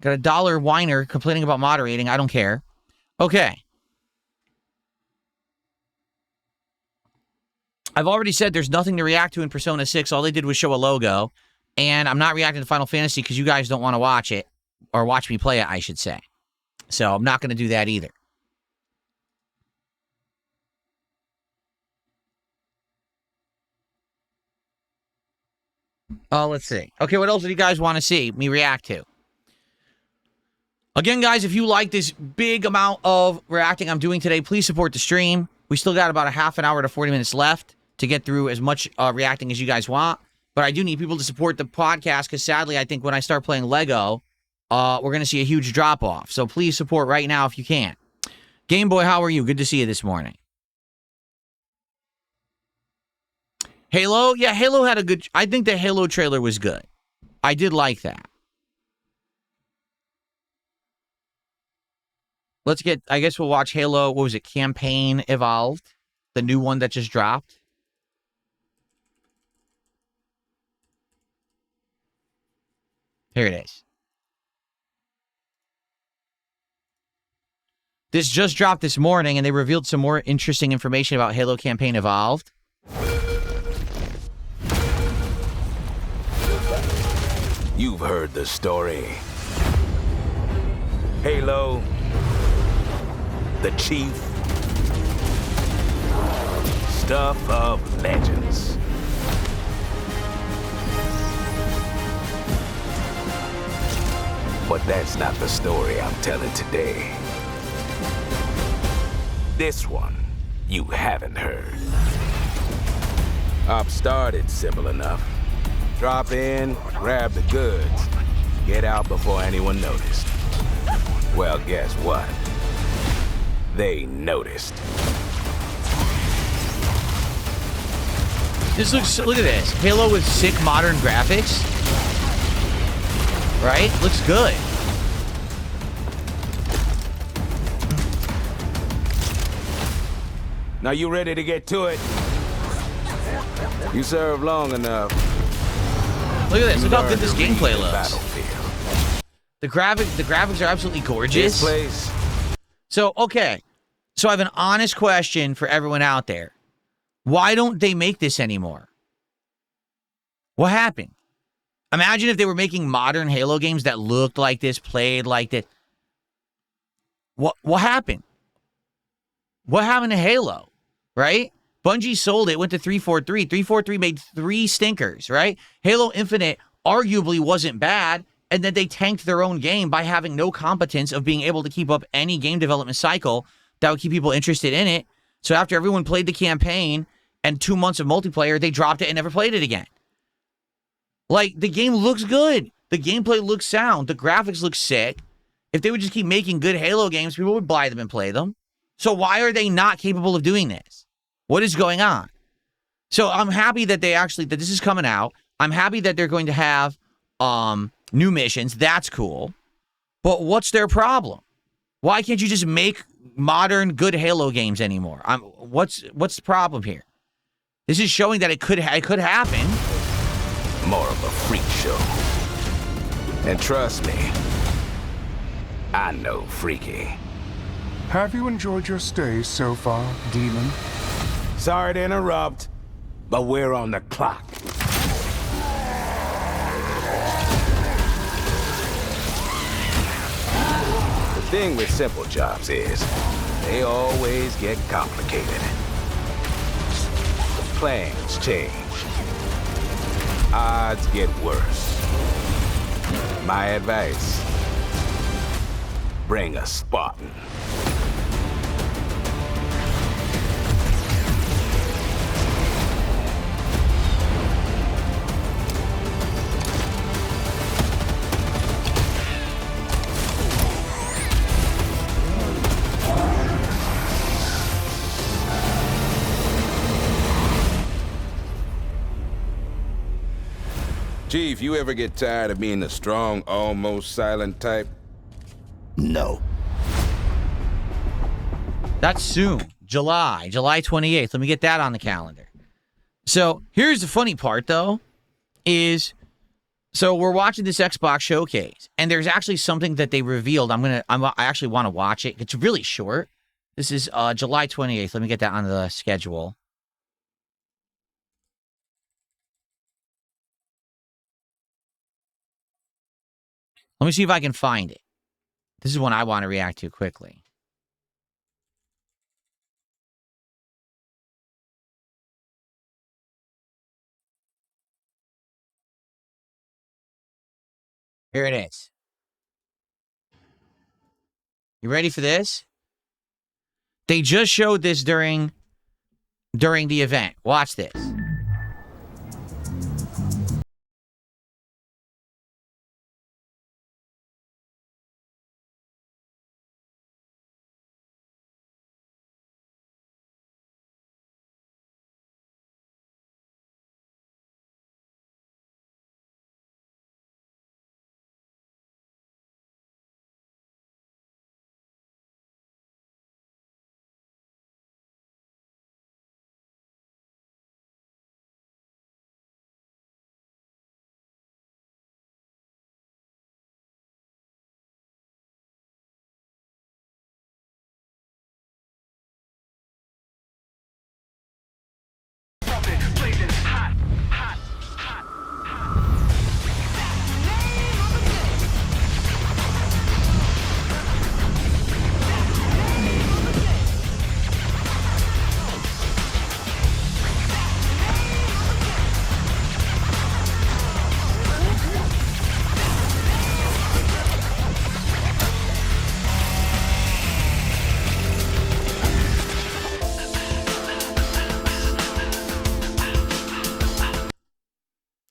Got a dollar whiner complaining about moderating. I don't care. Okay. I've already said there's nothing to react to in Persona 6. All they did was show a logo. And I'm not reacting to Final Fantasy because you guys don't want to watch it. Or watch me play it, I should say. So I'm not going to do that either. Let's see. Okay, what else do you guys want to see me react to? Again, guys, if you like this big amount of reacting I'm doing today, please support the stream. We still got about a half an hour to 40 minutes left to get through as much reacting as you guys want. But I do need people to support the podcast because sadly, I think when I start playing Lego, we're going to see a huge drop-off. So please support right now if you can. Game Boy, how are you? Good to see you this morning. Halo? Yeah, Halo had a good... I think the Halo trailer was good. I did like that. Let's get... I guess we'll watch Halo... What was it? Campaign Evolved? The new one that just dropped? Here it is. This just dropped this morning, and they revealed some more interesting information about Halo Campaign Evolved.
You've heard the story. Halo, the Chief, stuff of legends. But that's not the story I'm telling today. This one, you haven't heard. Op started simple enough. Drop in, grab the goods, get out before anyone noticed. Well, guess what? they noticed.
This looks, look at this. Halo with sick modern graphics. Right? Looks good.
Now you ready to get to it? You served long enough.
Look at this. Look how good this gameplay looks. The graphics are absolutely gorgeous.
This place.
So, okay. So I have an honest question for everyone out there. Why don't they make this anymore? What happened? Imagine if they were making modern Halo games that looked like this, played like this. What happened? What happened to Halo? Right? Bungie sold it, went to 343. 343 made 3 stinkers, right? Halo Infinite arguably wasn't bad, and then they tanked their own game by having no competence of being able to keep up any game development cycle that would keep people interested in it. So after everyone played the campaign and 2 months of multiplayer, they dropped it and never played it again. Like, the game looks good. The gameplay looks sound. The graphics look sick. If they would just keep making good Halo games, people would buy them and play them. So why are they not capable of doing this? What is going on? So I'm happy that that this is coming out. I'm happy that they're going to have new missions. That's cool. But what's their problem? Why can't you just make modern, good Halo games anymore? What's the problem here? This is showing that it could happen.
More of a freak show. And trust me, I know freaky.
Have you enjoyed your stay so far, Demon?
Sorry to interrupt, but we're on the clock. The thing with simple jobs is, they always get complicated. The plans change. Odds get worse. My advice, bring a Spartan.
Chief, you ever get tired of being the strong, almost silent type?
No.
That's soon. July 28th. Let me get that on the calendar. So here's the funny part, though, is so we're watching this Xbox showcase, and there's actually something that they revealed. I actually want to watch it. It's really short. This is July 28th. Let me get that on the schedule. Let me see if I can find it. This is one I want to react to quickly. Here it is. You ready for this? They just showed this during the event. Watch this.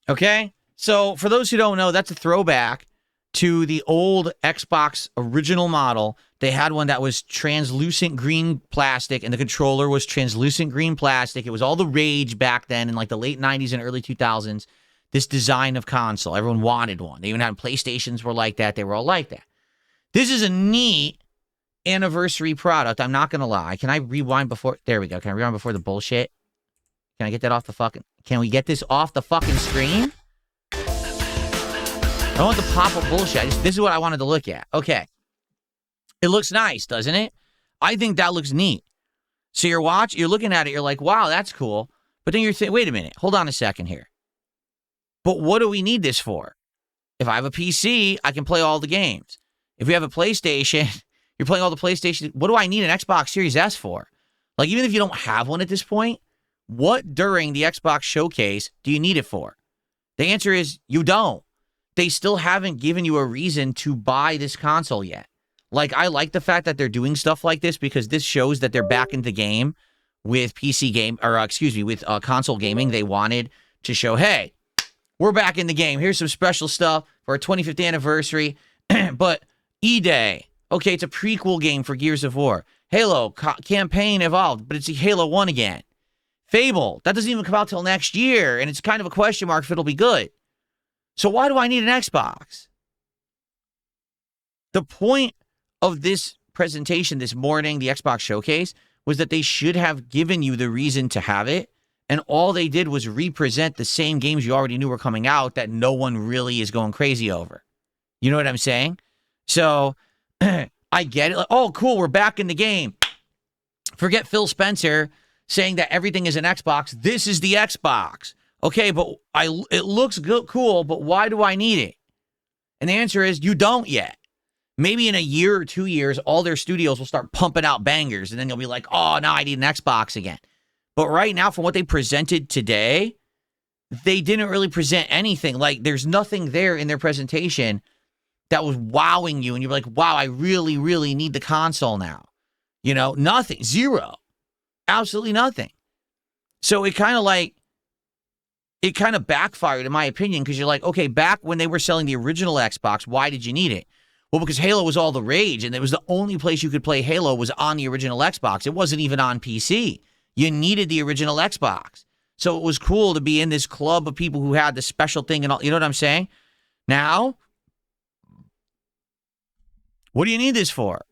Okay, so for those who don't know, that's a throwback to the old Xbox original model They had one that was translucent green plastic, and the controller was translucent green plastic. It was all the rage back then in like the late 90s and early 2000s, this design of console. Everyone wanted one. They even had PlayStations were like that. They were all like that. This is a neat anniversary product. I'm not going to lie. Can I rewind before? There we go. Can I rewind before the bullshit? Can I get that off the fucking... Can we get this off the fucking screen? I don't want the pop-up bullshit. This is what I wanted to look at. Okay. It looks nice, doesn't it? I think that looks neat. So you're looking at it, you're like, wow, that's cool. But then you're saying, wait a minute, hold on a second here. But what do we need this for? If I have a PC, I can play all the games. If we have a PlayStation, you're playing all the PlayStation. What do I need an Xbox Series S for? Like, even if you don't have one at this point, what during the Xbox showcase do you need it for? The answer is you don't. They still haven't given you a reason to buy this console yet. Like, I like the fact that they're doing stuff like this because this shows that they're back in the game with with console gaming. They wanted to show, hey, we're back in the game. Here's some special stuff for our 25th anniversary. But E-Day, okay, it's a prequel game for Gears of War. Halo, campaign evolved, but it's Halo 1 again. Fable, that doesn't even come out till next year, and it's kind of a question mark if it'll be good. So why do I need an Xbox? The point of this presentation this morning, the Xbox showcase, was that they should have given you the reason to have it, and all they did was represent the same games you already knew were coming out that no one really is going crazy over. You know what I'm saying? So, I get it. Like, oh, cool, we're back in the game. Forget Phil Spencer saying that everything is an Xbox. This is the Xbox. Okay, but it looks good, cool, but why do I need it? And the answer is you don't yet. Maybe in a year or 2 years, all their studios will start pumping out bangers, and then you'll be like, oh, now I need an Xbox again. But right now, from what they presented today, they didn't really present anything. Like, there's nothing there in their presentation that was wowing you, and you're like, wow, I really, really need the console now. You know, nothing. Zero. Absolutely nothing. So it kind of backfired, in my opinion, because you're like, okay, back when they were selling the original Xbox, why did you need it? Well, because Halo was all the rage, and it was the only place you could play Halo was on the original Xbox. It wasn't even on PC. You needed the original Xbox. So it was cool to be in this club of people who had the special thing and all. You know what I'm saying? Now, what do you need this for?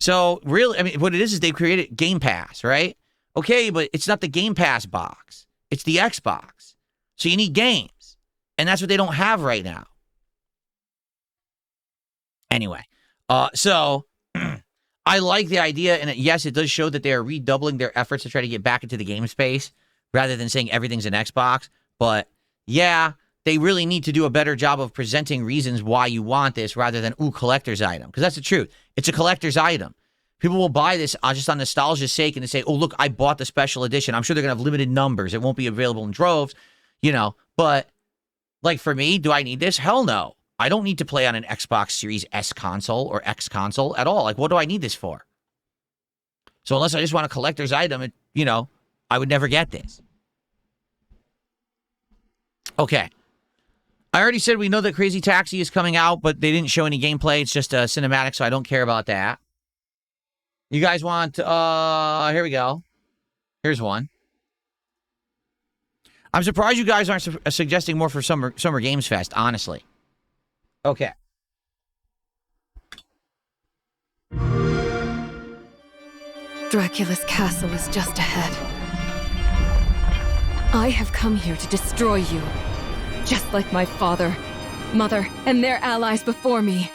So, really, I mean, what it is they created Game Pass, right? Okay, but it's not the Game Pass box. It's the Xbox. So you need games. And that's what they don't have right now. Anyway, so I like the idea, and yes, it does show that they are redoubling their efforts to try to get back into the game space rather than saying everything's an Xbox. But yeah, they really need to do a better job of presenting reasons why you want this rather than, ooh, collector's item. Because that's the truth. It's a collector's item. People will buy this just on nostalgia's sake and they say, oh, look, I bought the special edition. I'm sure they're going to have limited numbers. It won't be available in droves, you know. But, like, for me, do I need this? Hell no. I don't need to play on an Xbox Series S console or X console at all. Like, what do I need this for? So unless I just want a collector's item, you know, I would never get this. Okay. I already said we know that Crazy Taxi is coming out, but they didn't show any gameplay. It's just a cinematic, so I don't care about that. You guys want, here we go. Here's one. I'm surprised you guys aren't suggesting more for Summer Games Fest, honestly. Okay.
Dracula's castle is just ahead. I have come here to destroy you, just like my father, mother, and their allies before me.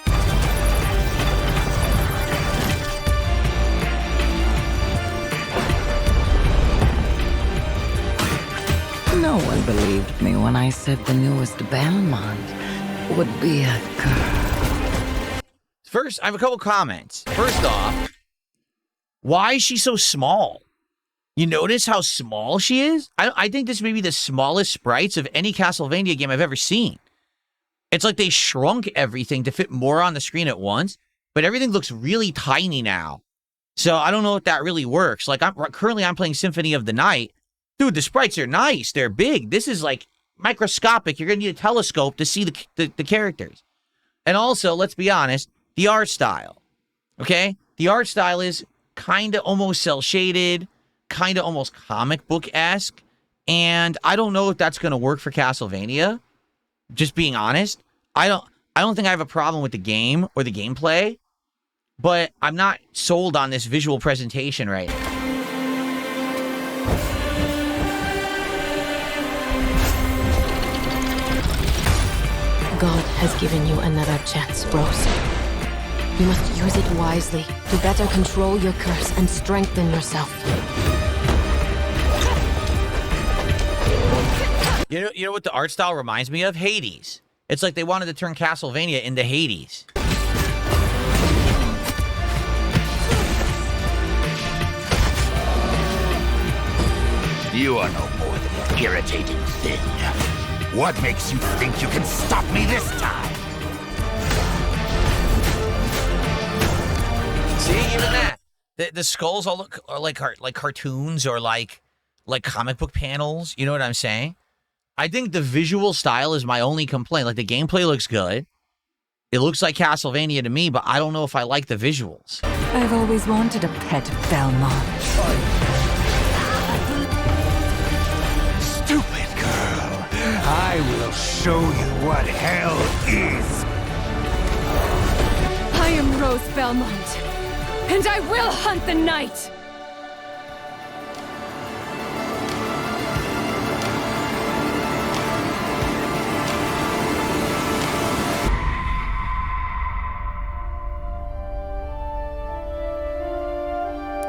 No one believed me when I said the newest Belmont would be a girl.
First, I have a couple comments. First off, why is she so small? You notice how small she is? I think this may be the smallest sprites of any Castlevania game I've ever seen. It's like they shrunk everything to fit more on the screen at once, but everything looks really tiny now. So I don't know if that really works. Like, currently I'm playing Symphony of the Night. Dude, the sprites are nice. They're big. This is like microscopic. You're going to need a telescope to see the characters. And also, let's be honest, the art style. Okay? The art style is kind of almost cel-shaded, kind of almost comic book-esque, and I don't know if that's going to work for Castlevania. Just being honest, I don't think I have a problem with the game or the gameplay, but I'm not sold on this visual presentation right now.
God has given you another chance, Rose. You must use it wisely to better control your curse and strengthen yourself.
You know what the art style reminds me of? Hades. It's like they wanted to turn Castlevania into Hades.
You are no more than an irritating thing. What makes you think you can stop me this time?
See, even that. The skulls all look like cartoons or like comic book panels. You know what I'm saying? I think the visual style is my only complaint. Like, the gameplay looks good. It looks like Castlevania to me, but I don't know if I like the visuals.
I've always wanted a pet Belmont.
Stupid girl. I will show you what hell is.
I am Rose Belmont, and I will hunt the night!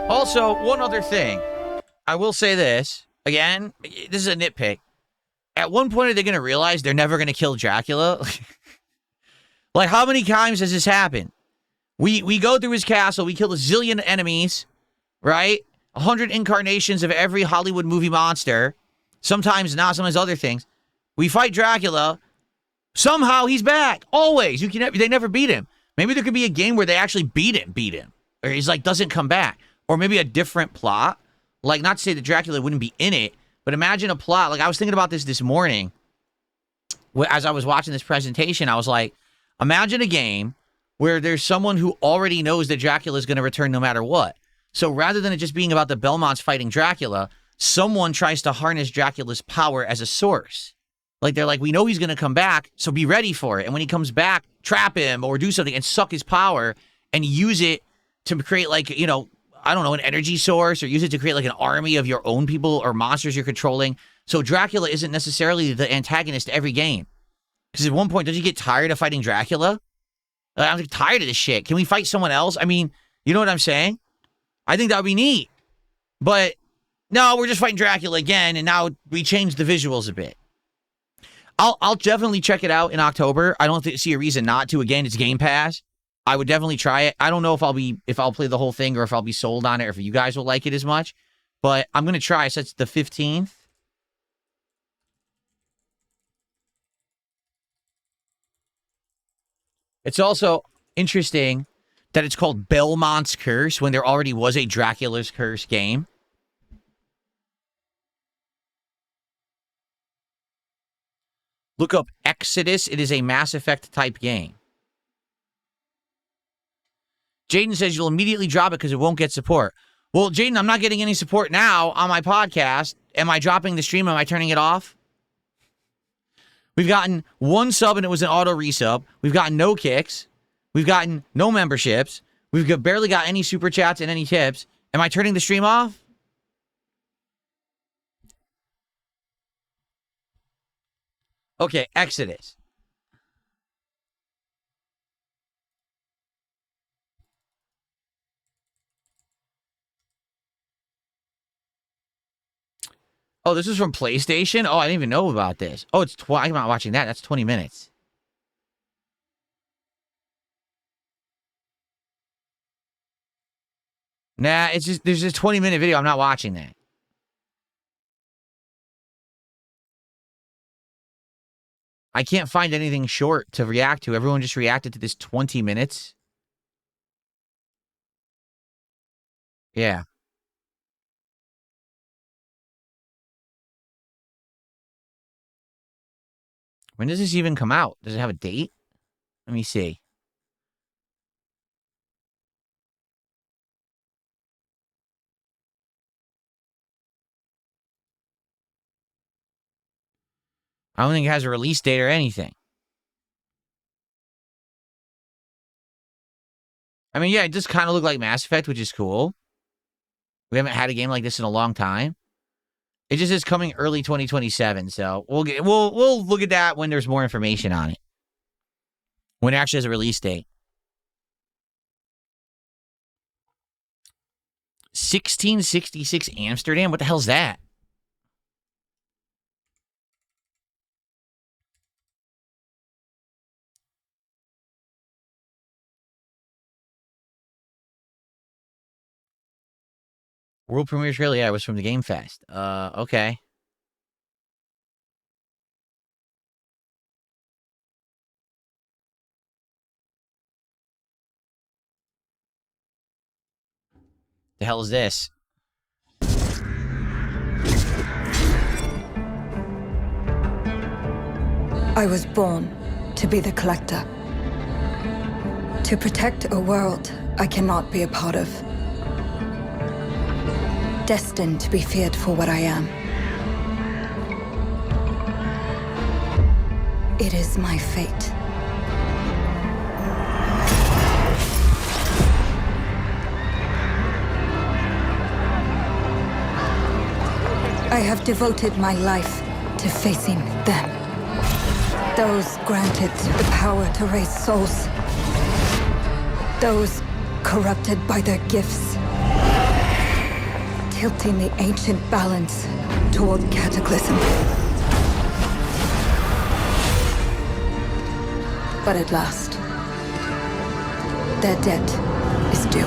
Also, one other thing. I will say this. Again, this is a nitpick. At one point, are they going to realize they're never going to kill Dracula? Like, how many times has this happened? We go through his castle. We kill a zillion enemies, right? 100 incarnations of every Hollywood movie monster. Sometimes not, sometimes other things. We fight Dracula. Somehow he's back. Always. They never beat him. Maybe there could be a game where they actually beat him. Or he's like, doesn't come back. Or maybe a different plot. Like, not to say that Dracula wouldn't be in it, but imagine a plot. Like, I was thinking about this morning. As I was watching this presentation, I was like, imagine a game where there's someone who already knows that Dracula is going to return no matter what. So rather than it just being about the Belmonts fighting Dracula, someone tries to harness Dracula's power as a source. Like, they're like, we know he's going to come back, so be ready for it. And when he comes back, trap him or do something and suck his power and use it to create, like, you know, I don't know, an energy source, or use it to create like an army of your own people or monsters you're controlling. So Dracula isn't necessarily the antagonist to every game. Because at one point, don't you get tired of fighting Dracula? I'm like, tired of this shit. Can we fight someone else? I mean, you know what I'm saying? I think that would be neat. But no, we're just fighting Dracula again, and now we changed the visuals a bit. I'll definitely check it out in October. I don't see a reason not to. Again, it's Game Pass. I would definitely try it. I don't know if I'll play the whole thing or if I'll be sold on it or if you guys will like it as much. But I'm going to try. So it's the 15th. It's also interesting that it's called Belmont's Curse when there already was a Dracula's Curse game. Look up Exodus. It is a Mass Effect type game. Jaden says you'll immediately drop it because it won't get support. Well, Jaden, I'm not getting any support now on my podcast. Am I dropping the stream? Am I turning it off? We've gotten one sub and it was an auto resub. We've gotten no kicks. We've gotten no memberships. We've barely got any super chats and any tips. Am I turning the stream off? Okay, Exodus. Oh, this is from PlayStation? Oh, I didn't even know about this. Oh, I'm not watching that. That's 20 minutes. Nah, there's a 20-minute video. I'm not watching that. I can't find anything short to react to. Everyone just reacted to this 20 minutes. Yeah. When does this even come out? Does it have a date? Let me see. I don't think it has a release date or anything. I mean, yeah, it does kind of look like Mass Effect, which is cool. We haven't had a game like this in a long time. It just is coming early 2027, so we'll look at that when there's more information on it. When it actually has a release date. 1666 Amsterdam? What the hell's that? World premiere trailer? Yeah, it was from the Game Fest. Okay. The hell is this?
I was born to be the collector. To protect a world I cannot be a part of. Destined to be feared for what I am. It is my fate. I have devoted my life to facing them. Those granted the power to raise souls. Those corrupted by their gifts. Tilting the ancient balance toward cataclysm. But at last, their debt is due.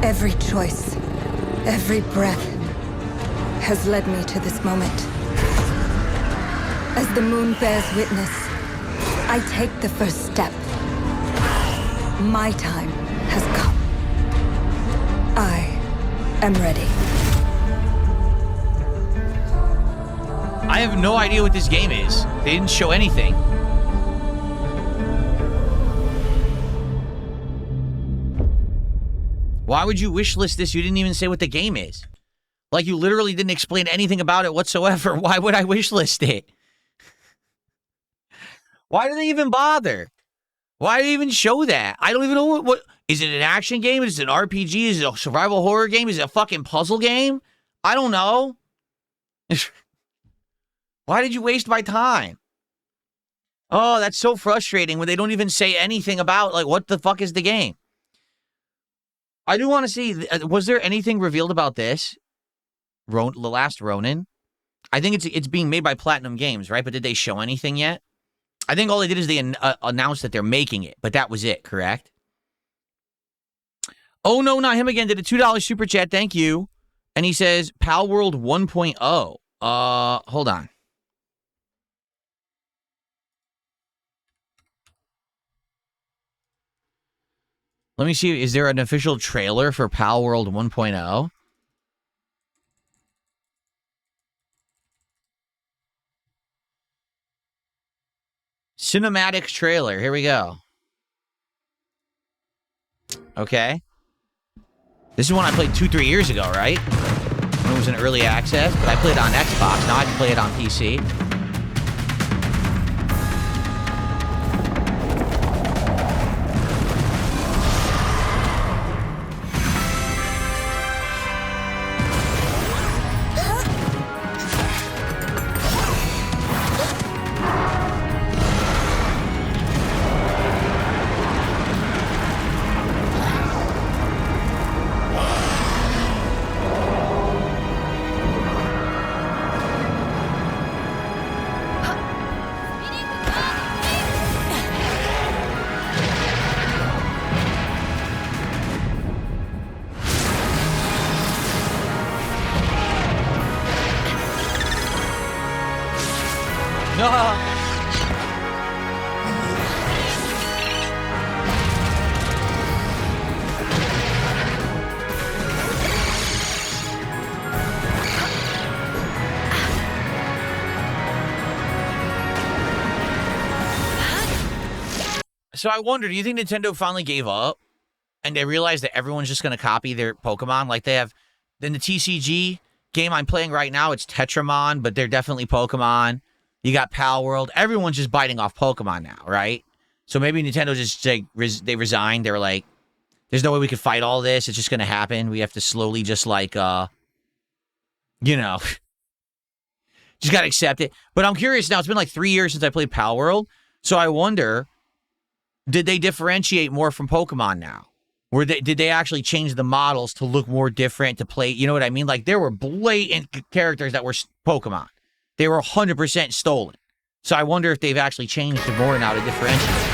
Every choice, every breath has led me to this moment. As the moon bears witness, I take the first step. My time has come. I am ready.
I have no idea what this game is. They didn't show anything. Why would you wishlist this? You didn't even say what the game is. Like, you literally didn't explain anything about it whatsoever. Why would I wishlist it? Why do they even bother? Why do they even show that? I don't even know what is it an action game? Is it an RPG? Is it a survival horror game? Is it a fucking puzzle game? I don't know. Why did you waste my time? Oh, that's so frustrating when they don't even say anything about, like, what the fuck is the game? I do want to see, was there anything revealed about this? The Last Ronin? I think it's being made by Platinum Games, right? But did they show anything yet? I think all they did is they announced that they're making it, but that was it, correct? Oh, no, not him again. Did a $2 super chat. Thank you. And he says, Pal World 1.0. Hold on. Let me see. Is there an official trailer for Pal World 1.0? Cinematic trailer. Here we go. Okay. This is one I played 2-3 years ago, right? When it was in early access, but I played it on Xbox. Now I can play it on PC. So I wonder, do you think Nintendo finally gave up? and they realize that everyone's just going to copy their Pokemon. Like they have, in the TCG game I'm playing right now, it's Tetramon, but they're definitely Pokemon. You got Pal World. Everyone's just biting off Pokemon now, right? So maybe Nintendo just like they resigned. They were like, "There's no way we could fight all this. It's just going to happen. We have to slowly just like, you know, just got to accept it." But I'm curious now. It's been like 3 years since I played Pal World, so I wonder, did they differentiate more from Pokemon now? Or did they actually change the models to look more different, to play? You know what I mean? Like, there were blatant characters that were Pokemon. They were 100% stolen. So I wonder if they've actually changed it more now to differentiate.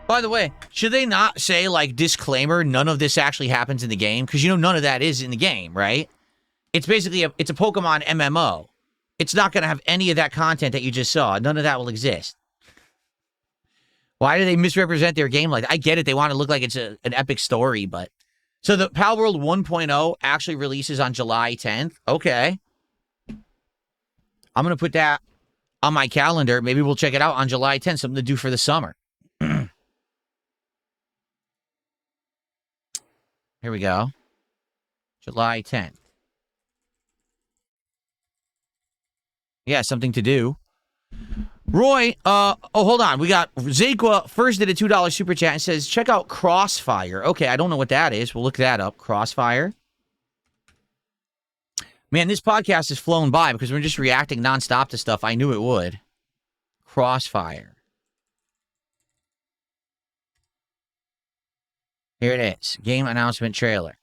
By the way, should they not say, like, disclaimer, none of this actually happens in the game? Because, you know, none of that is in the game, right? It's basically it's a Pokemon MMO. It's not going to have any of that content that you just saw. None of that will exist. Why do they misrepresent their game like that? I get it. They want to look like it's an epic story, but... So the Pal World 1.0 actually releases on July 10th. Okay. I'm going to put that on my calendar. Maybe we'll check it out on July 10th. Something to do for the summer. Here we go. July 10th. Yeah, something to do. Roy, hold on. We got Zakwa first did a $2 super chat and says, check out Crossfire. Okay, I don't know what that is. We'll look that up. Crossfire. Man, this podcast has flown by because we're just reacting nonstop to stuff. I knew it would. Crossfire. Here it is. Game announcement trailer.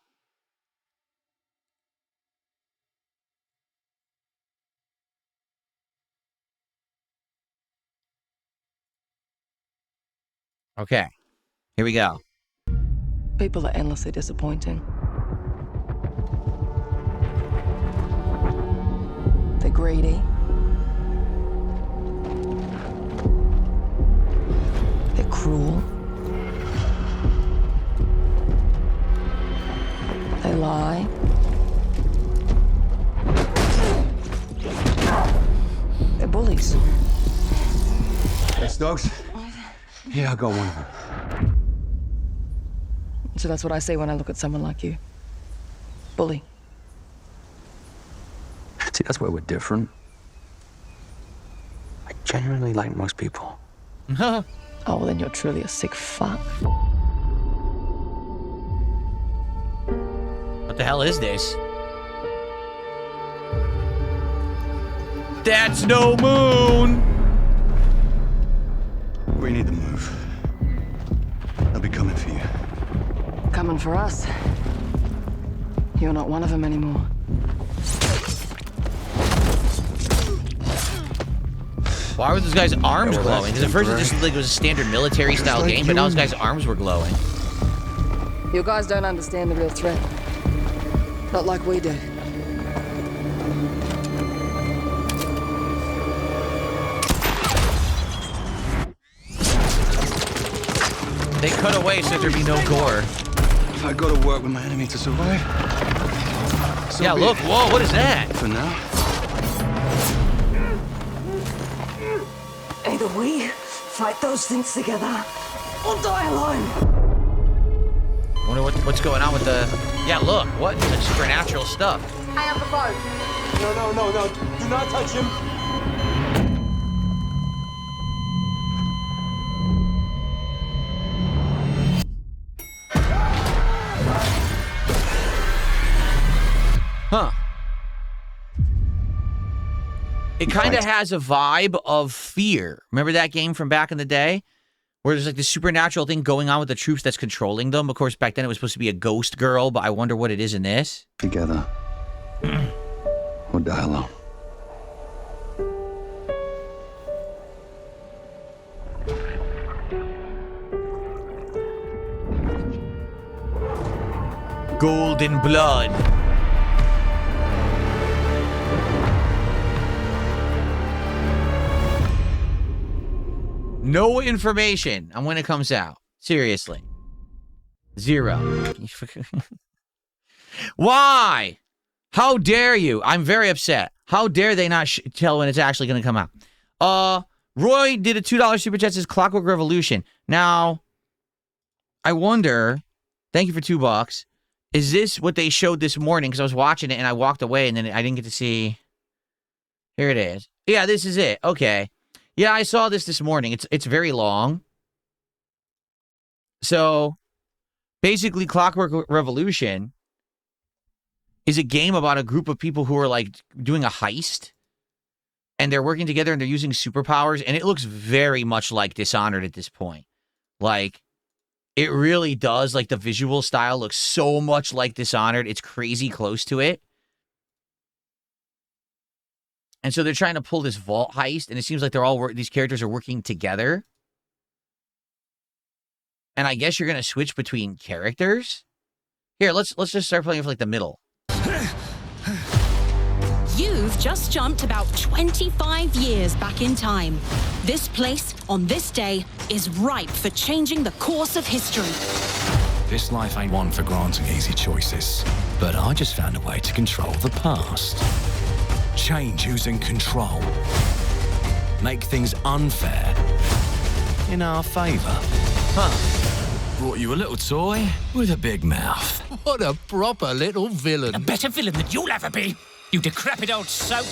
Okay. Here we go.
People are endlessly disappointing. They're greedy. They're cruel. They lie. They're bullies.
Yes, dogs? Yeah, I got one of them.
So that's what I say when I look at someone like you. Bully.
See, that's where we're different. I genuinely like most people.
Oh, well, then you're truly a sick fuck.
What the hell is this? That's no moon!
We need to move. They'll be coming for you.
Coming for us. You're not one of them anymore.
Why were those guys' arms glowing? Because at first it just looked like it was a standard military-style game, but now those guys' arms were glowing.
You guys don't understand the real threat. Not like we do.
They cut away so there'd be no gore.
If I go to work with my enemy to survive. So
yeah, look. Whoa, what is that?
For now.
Either we fight those things together or die alone.
Wonder what's going on with the... Yeah, look. What is the supernatural stuff?
I have the phone. No. Do not touch him.
Huh. It kind of has a vibe of Fear. Remember that game from back in the day? Where there's like this supernatural thing going on with the troops that's controlling them. Of course, back then it was supposed to be a ghost girl, but I wonder what it is in this.
Together. Or die alone.
Golden blood. No information on when it comes out. Seriously. 0. Why? How dare you? I'm very upset. How dare they not tell when it's actually going to come out? Roy did a $2 super chat, says Clockwork Revolution. Now, I wonder, thank you for $2. Is this what they showed this morning? Because I was watching it and I walked away and then I didn't get to see. Here it is. Yeah, this is it. Okay. Yeah, I saw this morning. It's very long. So, basically, Clockwork Revolution is a game about a group of people who are, like, doing a heist. And they're working together and they're using superpowers. And it looks very much like Dishonored at this point. Like, it really does. Like, the visual style looks so much like Dishonored. It's crazy close to it. And so they're trying to pull this vault heist, and it seems like these characters are working together. And I guess you're gonna switch between characters. Here, let's just start playing for like the middle.
You've just jumped about 25 years back in time. This place, on this day, is ripe for changing the course of history.
This life ain't one for granting easy choices, but I just found a way to control the past. Change who's in control. Make things unfair in our favor. Huh. Brought you a little toy with a big mouth.
What a proper little villain.
A better villain than you'll ever be, you decrepit old soak.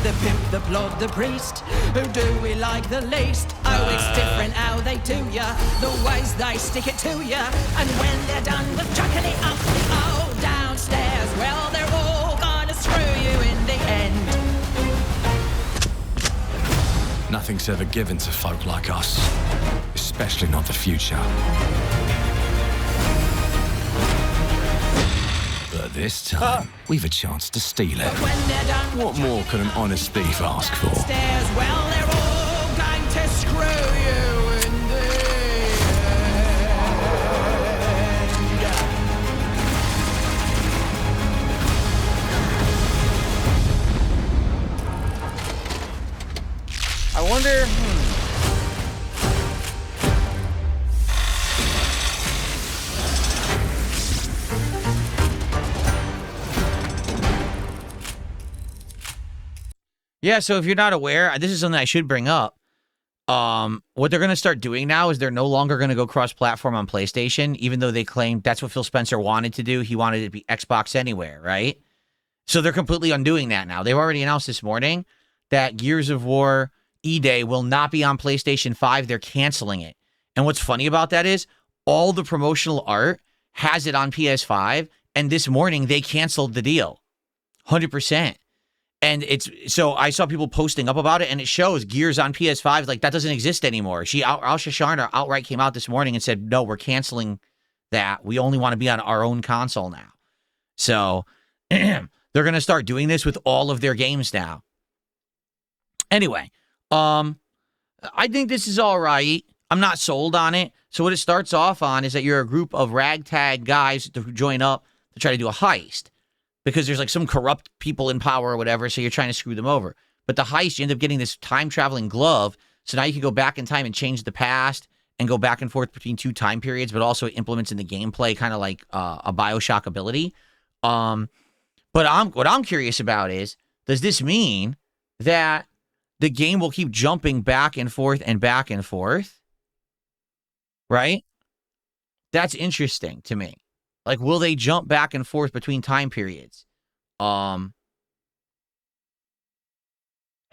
The pimp, the plod, the priest, who do we like the least? Oh, it's different how they do ya, the ways they stick it to ya. And when they're done with chucking it up, oh, downstairs, well, they're all gonna screw you in the end.
Nothing's ever given to folk like us, especially not the future. But this time, we've a chance to steal it. What more can an honest thief ask for?
Downstairs, well, they're all going to screw you in the end.
I wonder... Yeah, so if you're not aware, this is something I should bring up. What they're going to start doing now is they're no longer going to go cross-platform on PlayStation, even though they claim that's what Phil Spencer wanted to do. He wanted it to be Xbox Anywhere, right? So they're completely undoing that now. They've already announced this morning that Gears of War E-Day will not be on PlayStation 5. They're canceling it. And what's funny about that is all the promotional art has it on PS5, and this morning they canceled the deal. 100%. And so I saw people posting up about it, and it shows Gears on PS5. Like, that doesn't exist anymore. Al Shasharna outright came out this morning and said, no, we're canceling that. We only want to be on our own console now. So they're going to start doing this with all of their games now. Anyway, I think this is all right. I'm not sold on it. So what it starts off on is that you're a group of ragtag guys who join up to try to do a heist. Because there's like some corrupt people in power or whatever, so you're trying to screw them over. But the heist, you end up getting this time-traveling glove, so now you can go back in time and change the past and go back and forth between two time periods, but also it implements in the gameplay kind of like a Bioshock ability. But what I'm curious about is, does this mean that the game will keep jumping back and forth and back and forth? Right? That's interesting to me. Like, will they jump back and forth between time periods? And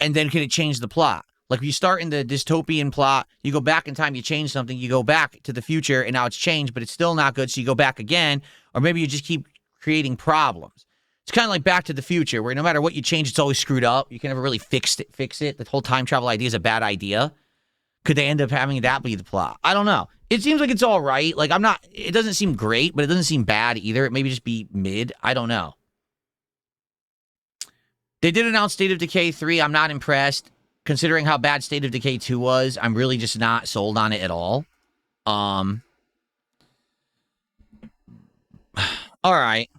then can it change the plot? Like, if you start in the dystopian plot, you go back in time, you change something, you go back to the future, and now it's changed, but it's still not good, so you go back again. Or maybe you just keep creating problems. It's kind of like Back to the Future, where no matter what you change, it's always screwed up. You can never really fix it. The whole time travel idea is a bad idea. Could they end up having that be the plot? I don't know. It seems like it's all right. Like, it doesn't seem great, but it doesn't seem bad either. It maybe just be mid. I don't know. They did announce State of Decay 3. I'm not impressed. Considering how bad State of Decay 2 was, I'm really just not sold on it at all. All right.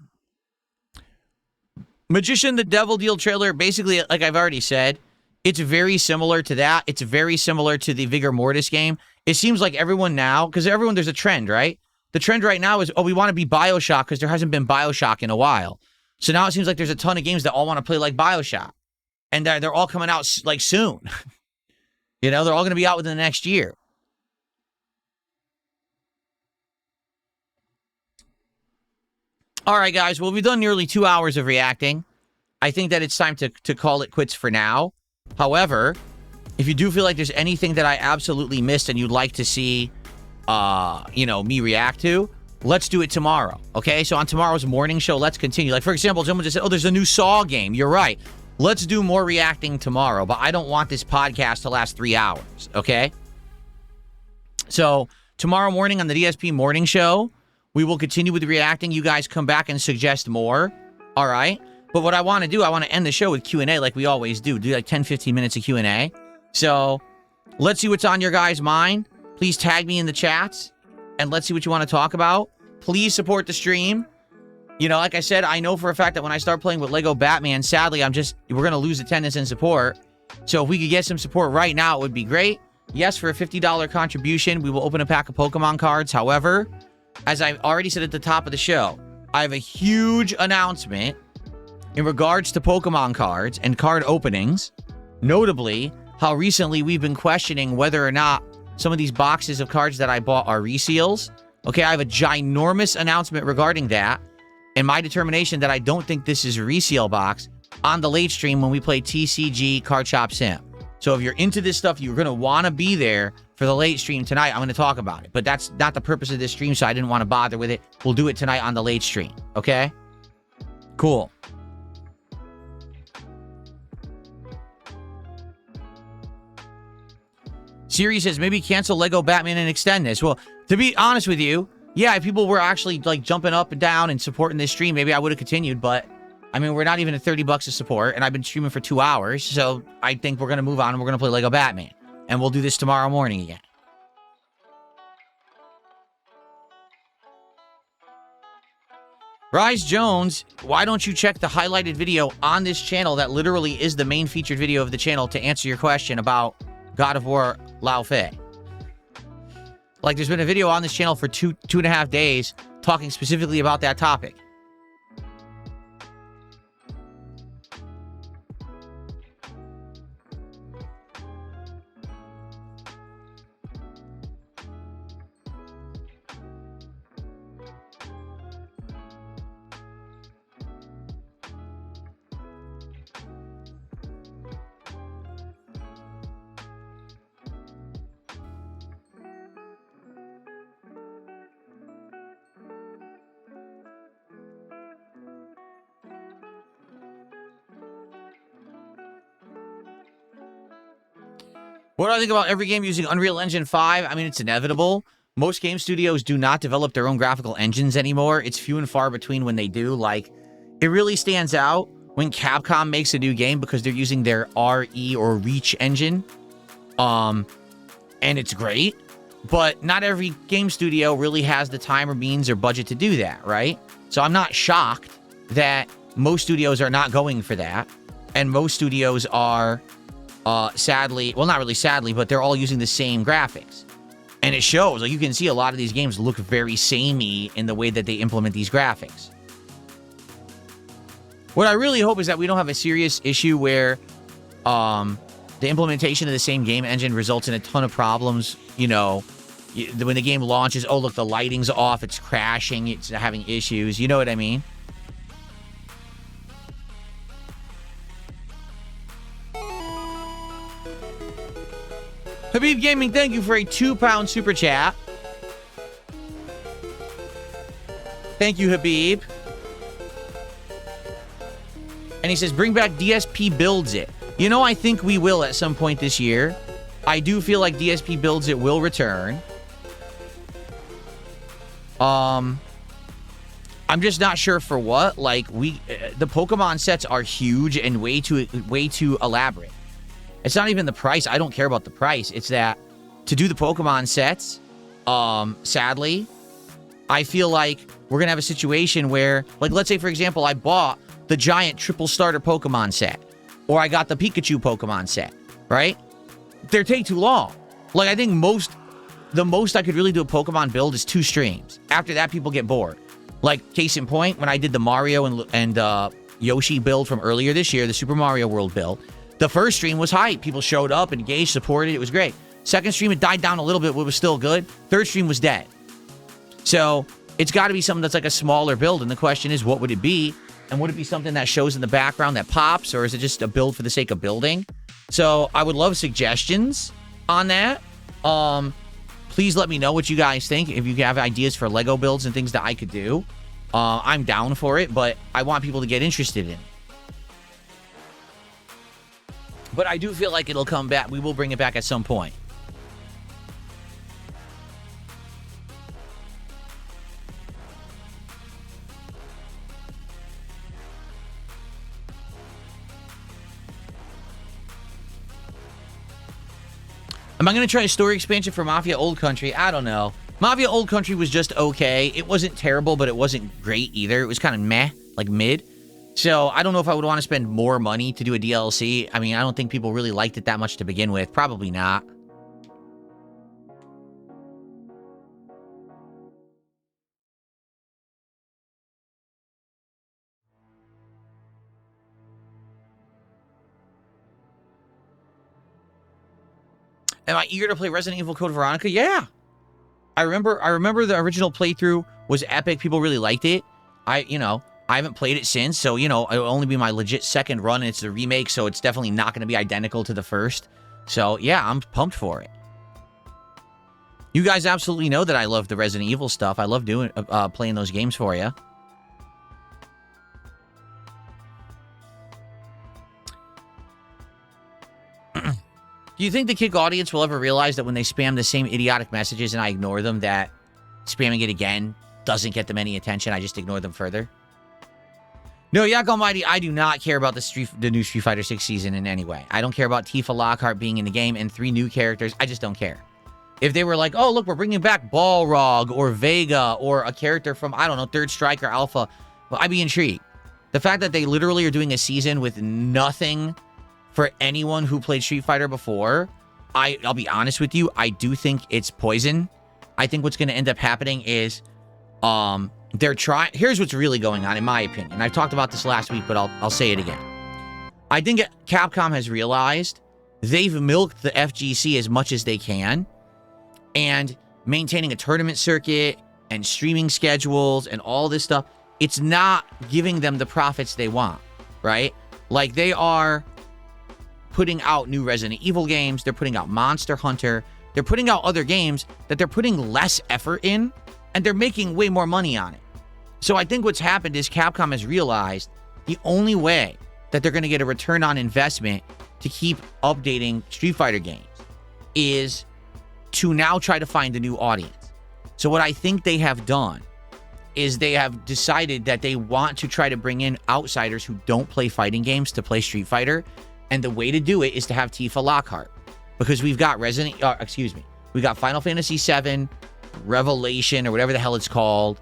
Magician the Devil Deal trailer, basically, like I've already said, it's very similar to that. It's very similar to the Vigor Mortis game. It seems like everyone now, because there's a trend, right? The trend right now is, oh, we want to be BioShock because there hasn't been BioShock in a while. So now it seems like there's a ton of games that all want to play like BioShock. And they're all coming out like soon. You know, they're all going to be out within the next year. All right, guys. Well, we've done nearly 2 hours of reacting. I think that it's time to call it quits for now. However, if you do feel like there's anything that I absolutely missed and you'd like to see, me react to, let's do it tomorrow. Okay? So on tomorrow's morning show, let's continue. Like, for example, someone just said, oh, there's a new Saw game. You're right. Let's do more reacting tomorrow, but I don't want this podcast to last 3 hours. Okay? So tomorrow morning on the DSP morning show, we will continue with reacting. You guys come back and suggest more. All right? But what I want to do, I want to end the show with Q&A like we always do. Do like 10, 15 minutes of Q&A. So let's see what's on your guys' mind. Please tag me in the chats and let's see what you want to talk about. Please support the stream. You know, like I said, I know for a fact that when I start playing with Lego Batman, sadly, we're going to lose attendance and support. So if we could get some support right now, it would be great. Yes, for a $50 contribution, we will open a pack of Pokemon cards. However, as I already said at the top of the show, I have a huge announcement in regards to Pokemon cards and card openings. Notably, how recently we've been questioning whether or not some of these boxes of cards that I bought are reseals. Okay, I have a ginormous announcement regarding that and my determination that I don't think this is a resale box on the late stream when we play TCG Card Shop Sim. So if you're into this stuff, you're going to want to be there for the late stream tonight. I'm going to talk about it, but that's not the purpose of this stream, so I didn't want to bother with it. We'll do it tonight on the late stream, okay? Cool. Siri says, maybe cancel Lego Batman and extend this. Well, to be honest with you, yeah, if people were actually like jumping up and down and supporting this stream, maybe I would have continued, but I mean, we're not even at $30 of support, and I've been streaming for 2 hours, so I think we're going to move on and we're going to play Lego Batman. And we'll do this tomorrow morning again. Rise Jones, why don't you check the highlighted video on this channel that literally is the main featured video of the channel to answer your question about God of War Lao Fei? Like, there's been a video on this channel for two and a half days talking specifically about that topic. What do I think about every game using Unreal Engine 5? I mean, it's inevitable. Most game studios do not develop their own graphical engines anymore. It's few and far between when they do. Like, it really stands out when Capcom makes a new game because they're using their RE or Reach engine. And it's great. But not every game studio really has the time or means or budget to do that, right? So I'm not shocked that most studios are not going for that. And most studios are... sadly, well, not really sadly, but they're all using the same graphics. And it shows. Like, you can see a lot of these games look very samey in the way that they implement these graphics. What I really hope is that we don't have a serious issue where the implementation of the same game engine results in a ton of problems. You know, when the game launches, oh, look, the lighting's off, it's crashing, it's having issues. You know what I mean? Habib Gaming, thank you for a £2 super chat. Thank you, Habib. And he says, bring back DSP Builds It. You know, I think we will at some point this year. I do feel like DSP Builds It will return. I'm just not sure for what. Like, the Pokemon sets are huge and way too elaborate. It's not even the price. I don't care about the price. It's that to do the Pokemon sets, sadly, I feel like we're going to have a situation where, like, let's say, for example, I bought the giant triple starter Pokemon set, or I got the Pikachu Pokemon set, right? They take too long. Like, I think the most I could really do a Pokemon build is 2 streams. After that, people get bored. Like, case in point, when I did the Mario and Yoshi build from earlier this year, the Super Mario World build, the first stream was hype. People showed up, engaged, supported. It was great. Second stream, it died down a little bit, but it was still good. Third stream was dead. So it's got to be something that's like a smaller build. And the question is, what would it be? And would it be something that shows in the background that pops? Or is it just a build for the sake of building? So I would love suggestions on that. Please let me know what you guys think. If you have ideas for Lego builds and things that I could do, I'm down for it. But I want people to get interested in it. But I do feel like it'll come back. We will bring it back at some point. Am I going to try a story expansion for Mafia Old Country? I don't know. Mafia Old Country was just okay. It wasn't terrible, but it wasn't great either. It was kind of meh, like mid. So I don't know if I would want to spend more money to do a DLC. I mean, I don't think people really liked it that much to begin with. Probably not. Am I eager to play Resident Evil Code Veronica? Yeah. I remember the original playthrough was epic. People really liked it. I haven't played it since, so, it'll only be my legit second run, and it's the remake, so it's definitely not going to be identical to the first. So, yeah, I'm pumped for it. You guys absolutely know that I love the Resident Evil stuff. I love playing those games for you. Do you think the Kick audience will ever realize that when they spam the same idiotic messages and I ignore them, that spamming it again doesn't get them any attention? I just ignore them further? No, Yak Almighty, I do not care about the new Street Fighter 6 season in any way. I don't care about Tifa Lockhart being in the game and 3 new characters. I just don't care. If they were like, oh, look, we're bringing back Balrog or Vega or a character from, I don't know, Third Strike or Alpha, well, I'd be intrigued. The fact that they literally are doing a season with nothing for anyone who played Street Fighter before, I'll be honest with you, I do think it's poison. I think what's going to end up happening is they're trying. Here's what's really going on, in my opinion. I've talked about this last week, but I'll say it again. I think Capcom has realized they've milked the FGC as much as they can, and maintaining a tournament circuit and streaming schedules and all this stuff, it's not giving them the profits they want, right? Like, they are putting out new Resident Evil games, they're putting out Monster Hunter, they're putting out other games that they're putting less effort in, and they're making way more money on it. So I think what's happened is Capcom has realized the only way that they're going to get a return on investment to keep updating Street Fighter games is to now try to find a new audience. So what I think they have done is they have decided that they want to try to bring in outsiders who don't play fighting games to play Street Fighter. And the way to do it is to have Tifa Lockhart. Because we've got we got Final Fantasy VII, Revelation, or whatever the hell it's called,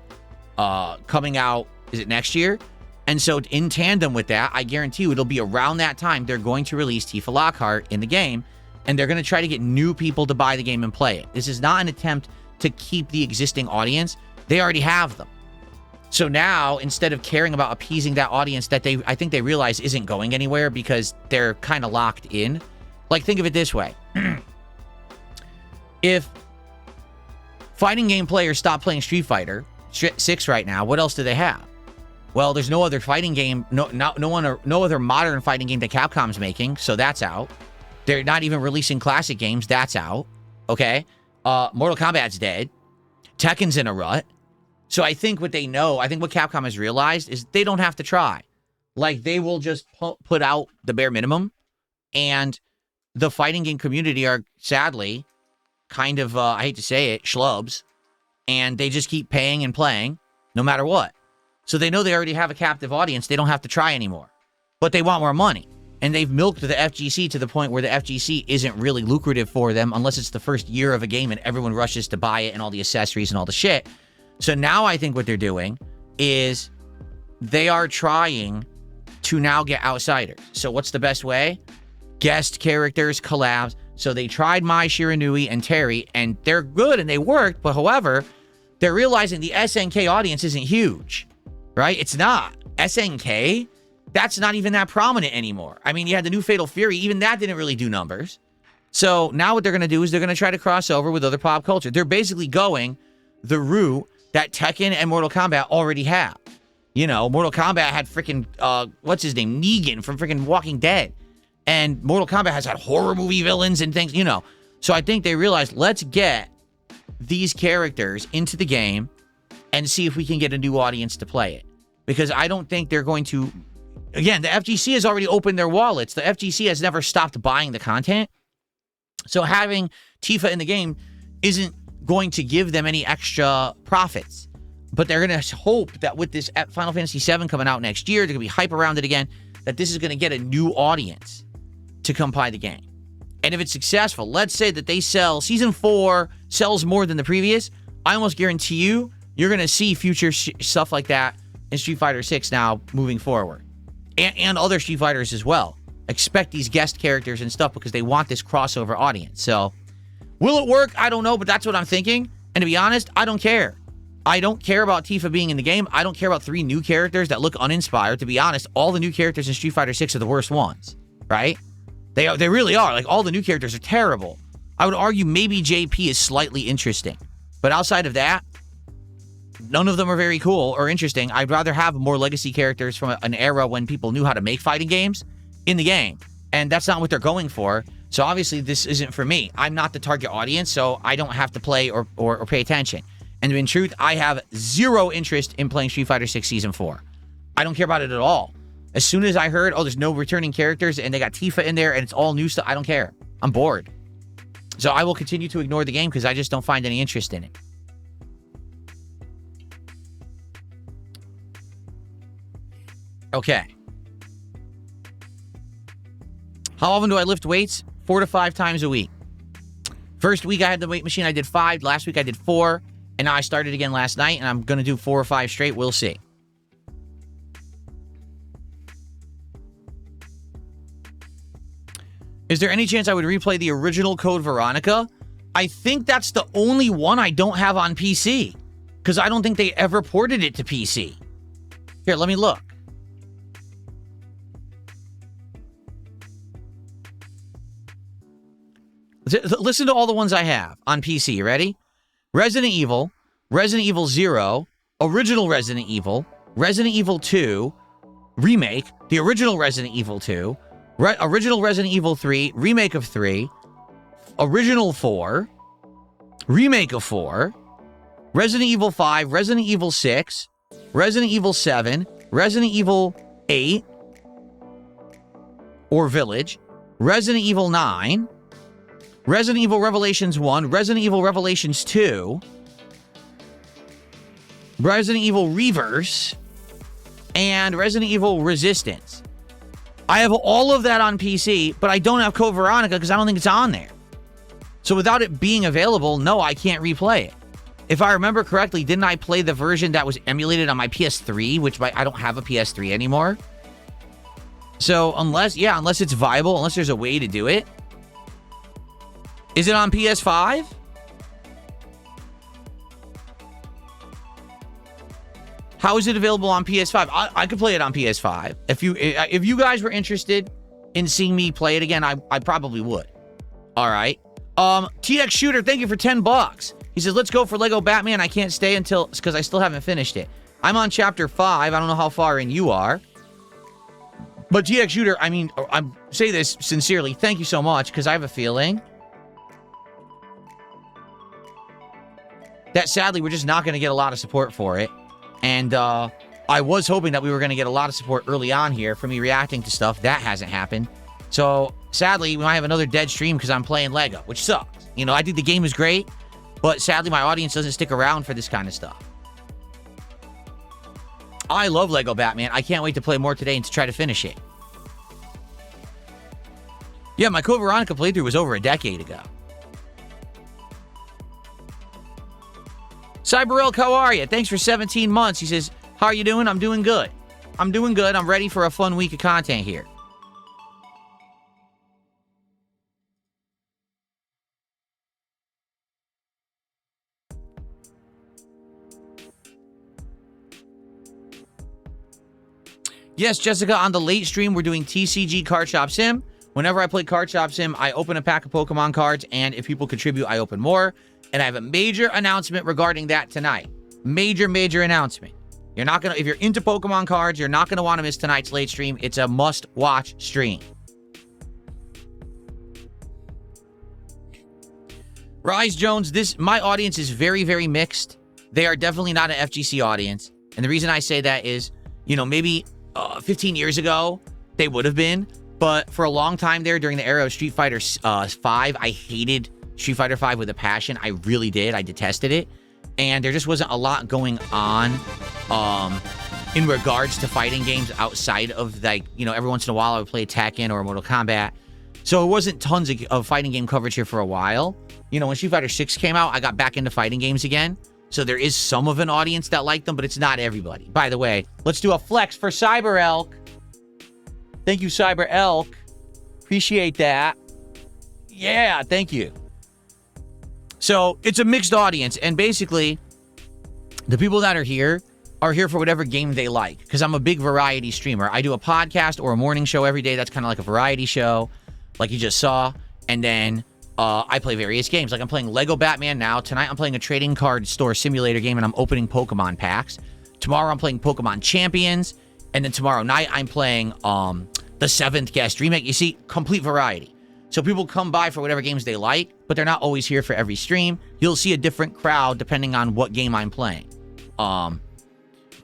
coming out, is it next year? And so in tandem with that, I guarantee you it'll be around that time they're going to release Tifa Lockhart in the game, and they're going to try to get new people to buy the game and play it. This is not an attempt to keep the existing audience. They already have them. So now, instead of caring about appeasing that audience that I think they realize isn't going anywhere because they're kind of locked in. Like, think of it this way. If fighting game players stop playing Street Fighter 6 right now, what else do they have? Well, there's no other fighting game, no other modern fighting game that Capcom's making, so that's out. They're not even releasing classic games, that's out. Okay? Mortal Kombat's dead. Tekken's in a rut. So I think what Capcom has realized is they don't have to try. Like, they will just put out the bare minimum, and the fighting game community are, sadly, kind of, I hate to say it, schlubs, and they just keep paying and playing, no matter what. So they know they already have a captive audience, they don't have to try anymore. But they want more money, and they've milked the FGC to the point where the FGC isn't really lucrative for them unless it's the first year of a game and everyone rushes to buy it and all the accessories and all the shit. So now I think what they're doing is they are trying to now get outsiders. So what's the best way? Guest characters, collabs. So they tried Mai Shiranui and Terry, and they're good and they worked, but however, they're realizing the SNK audience isn't huge, right? It's not. SNK, that's not even that prominent anymore. I mean, you had the new Fatal Fury, even that didn't really do numbers. So now what they're going to do is they're going to try to cross over with other pop culture. They're basically going the route that Tekken and Mortal Kombat already have. You know, Mortal Kombat had freaking, what's his name? Negan from freaking Walking Dead. And Mortal Kombat has had horror movie villains and things, you know. So I think they realized, let's get these characters into the game and see if we can get a new audience to play it. Because I don't think they're going to... Again, the FGC has already opened their wallets. The FGC has never stopped buying the content. So having Tifa in the game isn't going to give them any extra profits. But they're going to hope that with this Final Fantasy VII coming out next year, they're going to be hype around it again, that this is going to get a new audience to come play the game. And if it's successful, let's say that they sell, Season 4 sells more than the previous, I almost guarantee you're going to see future stuff like that in Street Fighter 6 now moving forward. And other Street Fighters as well. Expect these guest characters and stuff because they want this crossover audience. So, will it work? I don't know, but that's what I'm thinking. And to be honest, I don't care. I don't care about Tifa being in the game. I don't care about 3 new characters that look uninspired. To be honest, all the new characters in Street Fighter 6 are the worst ones, right? They really are. Like, all the new characters are terrible. I would argue maybe JP is slightly interesting. But outside of that, none of them are very cool or interesting. I'd rather have more legacy characters from an era when people knew how to make fighting games in the game. And that's not what they're going for. So obviously, this isn't for me. I'm not the target audience, so I don't have to play or pay attention. And in truth, I have zero interest in playing Street Fighter 6 Season 4. I don't care about it at all. As soon as I heard, oh, there's no returning characters and they got Tifa in there and it's all new stuff, I don't care. I'm bored. So I will continue to ignore the game because I just don't find any interest in it. Okay. How often do I lift weights? 4 to 5 times a week. First week I had the weight machine, I did 5. Last week I did 4. And now I started again last night, and I'm going to do 4 or 5 straight. We'll see. Is there any chance I would replay the original Code Veronica? I think that's the only one I don't have on PC. Because I don't think they ever ported it to PC. Here, let me look. Listen to all the ones I have on PC. You ready? Resident Evil, Resident Evil 0, original Resident Evil, Resident Evil 2, Remake, the original Resident Evil 2, original Resident Evil 3, Remake of 3, original 4, Remake of 4, Resident Evil 5, Resident Evil 6, Resident Evil 7, Resident Evil 8, or Village, Resident Evil 9, Resident Evil Revelations 1, Resident Evil Revelations 2, Resident Evil Reverse, and Resident Evil Resistance. I have all of that on PC, but I don't have Code Veronica because I don't think it's on there. So without it being available, no, I can't replay it. If I remember correctly, didn't I play the version that was emulated on my PS3, which I don't have a PS3 anymore? So unless it's viable, unless there's a way to do it. Is it on PS5? How is it available on PS5? I could play it on PS5. If you guys were interested in seeing me play it again, I probably would. All right. TX Shooter, thank you for $10. He says, let's go for Lego Batman. I can't stay until, because I still haven't finished it. I'm on chapter 5. I don't know how far in you are. But TX Shooter, I mean, I say this sincerely. Thank you so much, because I have a feeling that sadly, we're just not going to get a lot of support for it. And I was hoping that we were going to get a lot of support early on here for me reacting to stuff. That hasn't happened. So sadly, we might have another dead stream because I'm playing Lego, which sucks. You know, I think the game is great, but sadly, my audience doesn't stick around for this kind of stuff. I love Lego Batman. I can't wait to play more today and to try to finish it. Yeah, my Code Veronica playthrough was over a decade ago. Cyber Elk, how are you? Thanks for 17 months. He says, how are you doing? I'm doing good. I'm doing good. I'm ready for a fun week of content here. Yes, Jessica, on the late stream, we're doing TCG Card Shop Sim. Whenever I play Card Shop Sim, I open a pack of Pokemon cards, and if people contribute, I open more. And I have a major announcement regarding that tonight. Major announcement. You're not gonna, if you're into Pokemon cards, you're not gonna want to miss tonight's late stream. It's a must-watch stream. Rise Jones, my audience is very mixed. They are definitely not an FGC audience. And the reason I say that is, you know, maybe 15 years ago, they would have been. But for a long time there, during the era of Street Fighter 5, I hated Street Fighter 5 with a passion. I really did. I detested it. And there just wasn't a lot going on in regards to fighting games outside of, like, you know, every once in a while I would play Tekken or Mortal Kombat. So it wasn't tons of fighting game coverage here for a while. You know, when Street Fighter 6 came out, I got back into fighting games again. So there is some of an audience that liked them, but it's not everybody. By the way, let's do a flex for Cyber Elk. Thank you, Cyber Elk. Appreciate that. Yeah, thank you. So it's a mixed audience. And basically, the people that are here for whatever game they like. Because I'm a big variety streamer. I do a podcast or a morning show every day. That's kind of like a variety show, like you just saw. And then I play various games. Like I'm playing Lego Batman now. Tonight I'm playing a trading card store simulator game and I'm opening Pokemon packs. Tomorrow I'm playing Pokemon Champions. And then tomorrow night I'm playing the 7th Guest Remake. You see, complete variety. So people come by for whatever games they like, but they're not always here for every stream. You'll see a different crowd depending on what game I'm playing.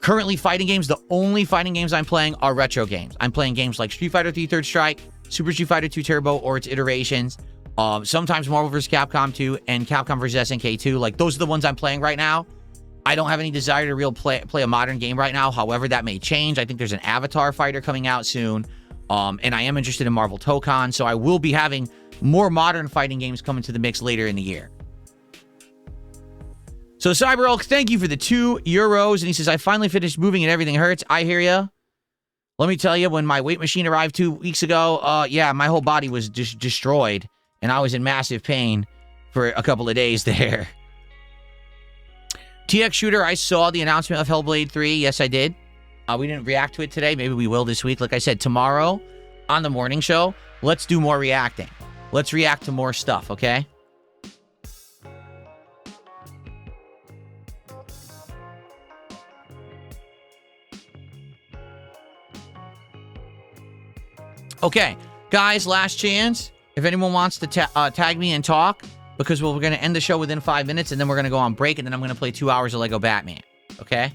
Currently fighting games, the only fighting games I'm playing are retro games. I'm playing games like Street Fighter 3 Third Strike, Super Street Fighter 2 Turbo or its iterations. Sometimes Marvel vs. Capcom 2 and Capcom vs. SNK 2. Like, those are the ones I'm playing right now. I don't have any desire to play a modern game right now. However, that may change. I think there's an Avatar fighter coming out soon. And I am interested in Marvel Tokon. So I will be having more modern fighting games coming to the mix later in the year. So Cyber Elk, thank you for the €2. And he says, I finally finished moving and everything hurts. I hear ya. Let me tell you, when my weight machine arrived 2 weeks ago, yeah, my whole body was just destroyed. And I was in massive pain for a couple of days there. TX Shooter, I saw the announcement of Hellblade 3. Yes, I did. We didn't react to it today. Maybe we will this week. Like I said, tomorrow on the morning show, let's do more reacting. Let's react to more stuff, okay? Okay, guys, last chance. If anyone wants to tag me and talk, because we're going to end the show within 5 minutes, and then we're going to go on break, and then I'm going to play 2 hours of Lego Batman. Okay?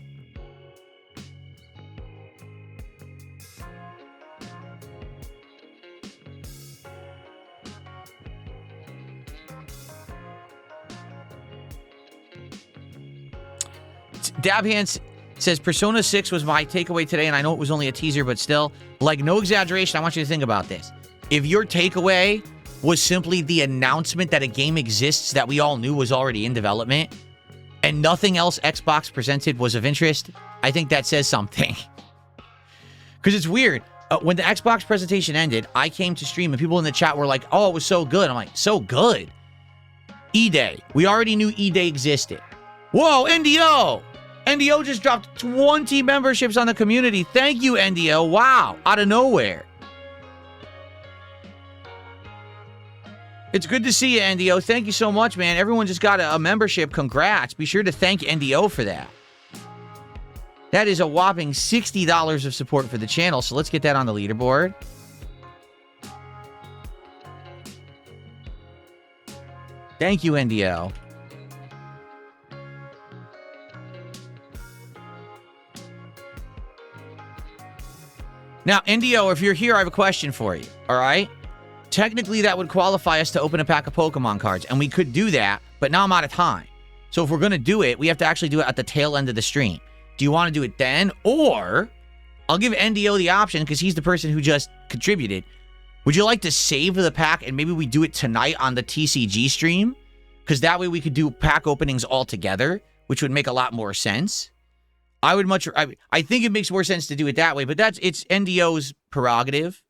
Dabhands says, Persona 6 was my takeaway today, and I know it was only a teaser, but still, like, no exaggeration, I want you to think about this. If your takeaway was simply the announcement that a game exists that we all knew was already in development, and nothing else Xbox presented was of interest, I think that says something. Because it's weird. When the Xbox presentation ended, I came to stream, and people in the chat were like, oh, it was so good. I'm like, so good? E-Day. We already knew E-Day existed. Whoa, NDO! NDO just dropped 20 memberships on the community. Thank you, NDO. Wow, out of nowhere. It's good to see you, NDO. Thank you so much, man. Everyone just got a membership. Congrats. Be sure to thank NDO for that. That is a whopping $60 of support for the channel, so let's get that on the leaderboard. Thank you, NDO. Now, NDO, if you're here, I have a question for you, all right? Technically, that would qualify us to open a pack of Pokemon cards, and we could do that, but now I'm out of time. So if we're going to do it, we have to actually do it at the tail end of the stream. Do you want to do it then? Or I'll give NDO the option because he's the person who just contributed. Would you like to save the pack and maybe we do it tonight on the TCG stream? Because that way we could do pack openings all together. which would make a lot more sense. I think it makes more sense to do it that way, but it's NDO's prerogative.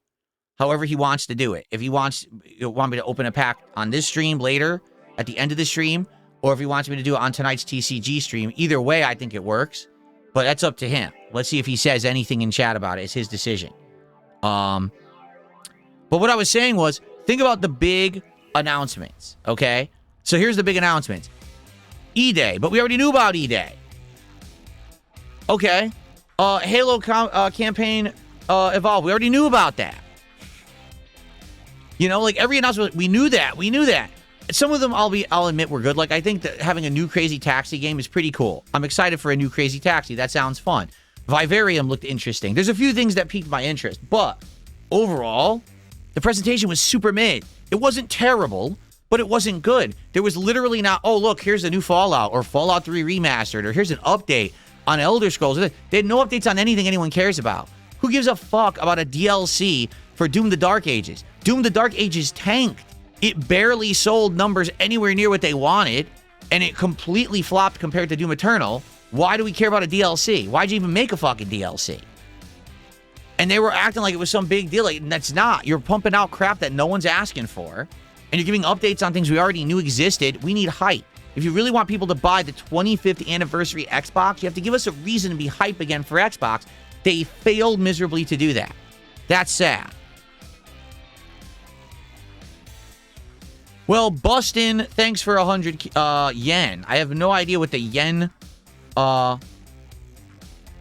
However he wants to do it. If he want me to open a pack on this stream later, at the end of the stream, or if he wants me to do it on tonight's TCG stream, either way, I think it works. But that's up to him. Let's see if he says anything in chat about it. It's his decision. But what I was saying was, think about the big announcements, okay? So here's the big announcements. E-Day, but we already knew about E-Day. Okay. Halo campaign Evolve, we already knew about that. You know, like every announcement, we knew that. Some of them, I'll admit, were good. Like, I think that having a new Crazy Taxi game is pretty cool. I'm excited for a new Crazy Taxi. That sounds fun. Vivarium looked interesting. There's a few things that piqued my interest, but overall, the presentation was super mid. It wasn't terrible, but it wasn't good. There was literally not, oh, look, here's a new Fallout, or Fallout 3 Remastered, or here's an update on Elder Scrolls. They had no updates on anything anyone cares about. Who gives a fuck about a DLC for Doom the Dark Ages? Doom the Dark Ages tanked. It barely sold numbers anywhere near what they wanted, and it completely flopped compared to Doom Eternal. Why do we care about a DLC? Why'd you even make a fucking DLC? And they were acting like it was some big deal. Like, that's not. You're pumping out crap that no one's asking for, and you're giving updates on things we already knew existed. We need hype. If you really want people to buy the 25th anniversary Xbox, you have to give us a reason to be hype again for Xbox. They failed miserably to do that. That's sad. Well, Bustin, thanks for 100 yen. I have no idea what the yen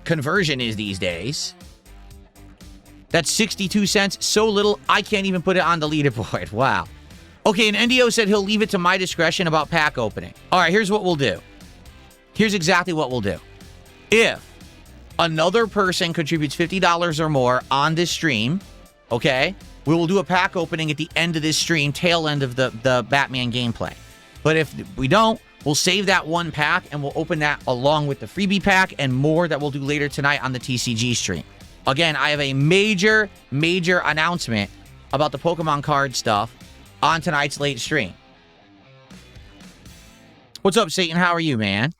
conversion is these days. That's 62 cents. So little, I can't even put it on the leaderboard. Wow. Okay, and NDO said he'll leave it to my discretion about pack opening. All right, here's what we'll do. Here's exactly what we'll do. If another person contributes $50 or more on this stream, okay, we will do a pack opening at the end of this stream, tail end of the Batman gameplay. But if we don't, we'll save that one pack and we'll open that along with the freebie pack and more that we'll do later tonight on the TCG stream. Again, I have a major announcement about the Pokemon card stuff on tonight's late stream. What's up, Satan? How are you, man?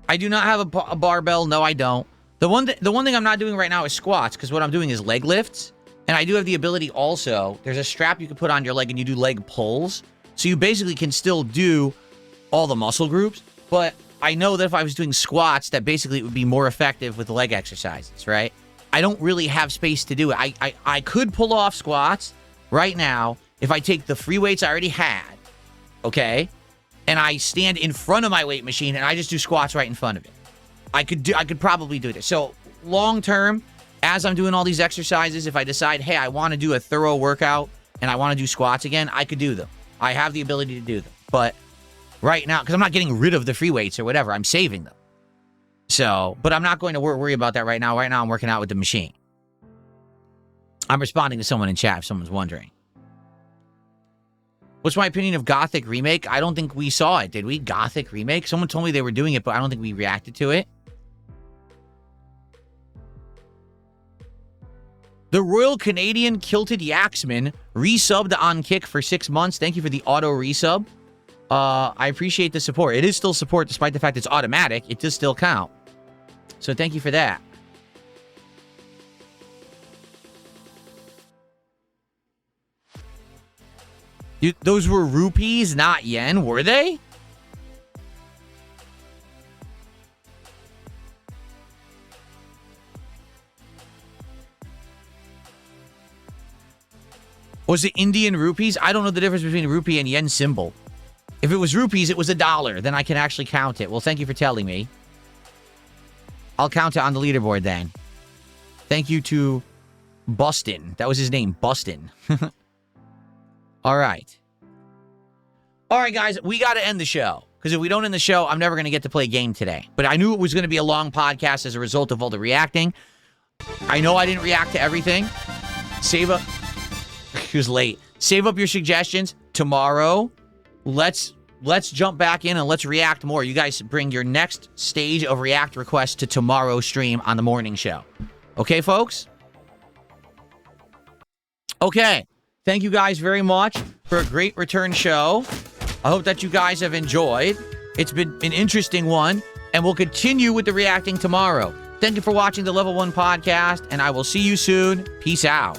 I do not have a barbell. No, I don't. The one thing I'm not doing right now is squats, because what I'm doing is leg lifts. And I do have the ability also, there's a strap you can put on your leg and you do leg pulls. So you basically can still do all the muscle groups. But I know that if I was doing squats, that basically it would be more effective with leg exercises, right? I don't really have space to do it. I could pull off squats right now if I take the free weights I already had, okay? And I stand in front of my weight machine and I just do squats right in front of it. I could probably do this. So long term, as I'm doing all these exercises, if I decide, hey, I want to do a thorough workout and I want to do squats again, I could do them. I have the ability to do them. But right now, because I'm not getting rid of the free weights or whatever, I'm saving them. So, but I'm not going to worry about that right now. Right now, I'm working out with the machine. I'm responding to someone in chat if someone's wondering. What's my opinion of Gothic Remake? I don't think we saw it, did we? Gothic Remake? Someone told me they were doing it, but I don't think we reacted to it. The Royal Canadian Kilted Yaxman resubbed on Kick for 6 months. Thank you for the auto resub. I appreciate the support. It is still support despite the fact it's automatic. It does still count. So thank you for that. Those were rupees, not yen, were they? Was it Indian rupees? I don't know the difference between rupee and yen symbol. If it was rupees, it was $1. Then I can actually count it. Well, thank you for telling me. I'll count it on the leaderboard then. Thank you to Bustin. That was his name, Bustin. All right. All right, guys, we got to end the show. Because if we don't end the show, I'm never going to get to play a game today. But I knew it was going to be a long podcast as a result of all the reacting. I know I didn't react to everything. Save up. He was late. Save up your suggestions. Tomorrow, let's jump back in and let's react more. You guys bring your next stage of react requests to tomorrow's stream on the morning show. Okay, folks? Okay. Thank you guys very much for a great return show. I hope that you guys have enjoyed. It's been an interesting one, and we'll continue with the reacting tomorrow. Thank you for watching the Level 1 podcast, and I will see you soon. Peace out.